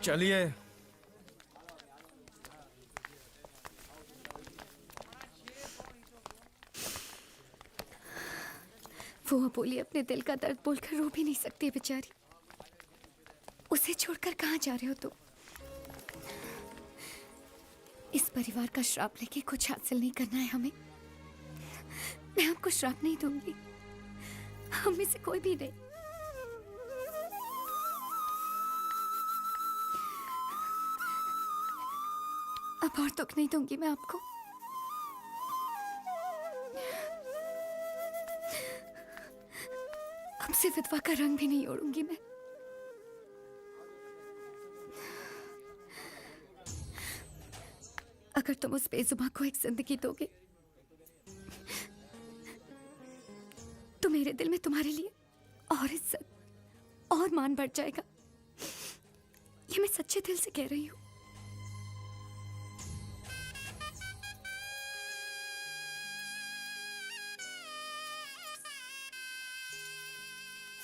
[SPEAKER 4] चलिए।
[SPEAKER 9] वो अबोली अपने दिल का दर्द बोलकर रो भी नहीं सकती बेचारी। उसे छोड़कर कहाँ जा रहे हो तुम? इस परिवार का श्राप लेके कुछ हासिल नहीं करना है हमें। मैं आपको श्राप नहीं दूंगी, हम में से कोई भी नहीं। अब और दुख नहीं दूंगी मैं आपको। अब से विधवा का रंग भी नहीं ओढ़ूंगी मैं। अगर तुम उस बेजुबान को एक जिंदगी दोगे तो मेरे दिल में तुम्हारे लिए और इज्जत और मान बढ़ जाएगा। ये मैं सच्चे दिल से कह रही हूँ।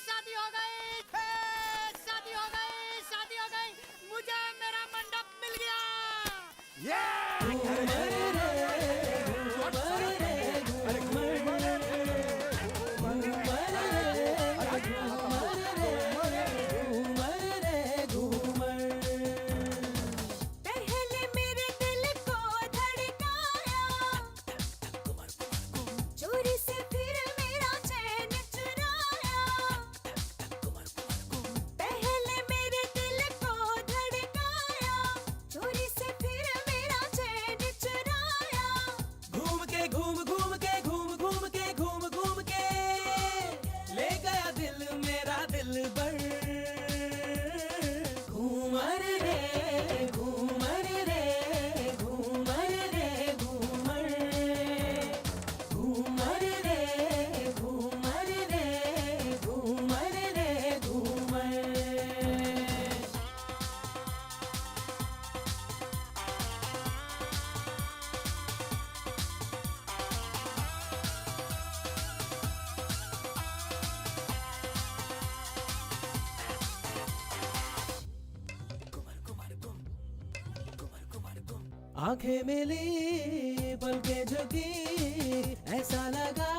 [SPEAKER 14] शादी हो गई, शादी हो गई, शादी हो गई। मुझे मेरा मंडप मिल गया।
[SPEAKER 11] पहले मेरे दिल को धड़काया, आंखें मिली पलकें झुकी, ऐसा लगा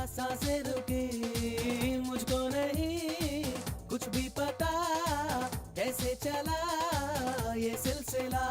[SPEAKER 11] सांसें रुकी, मुझको नहीं कुछ भी पता कैसे चला ये सिलसिला।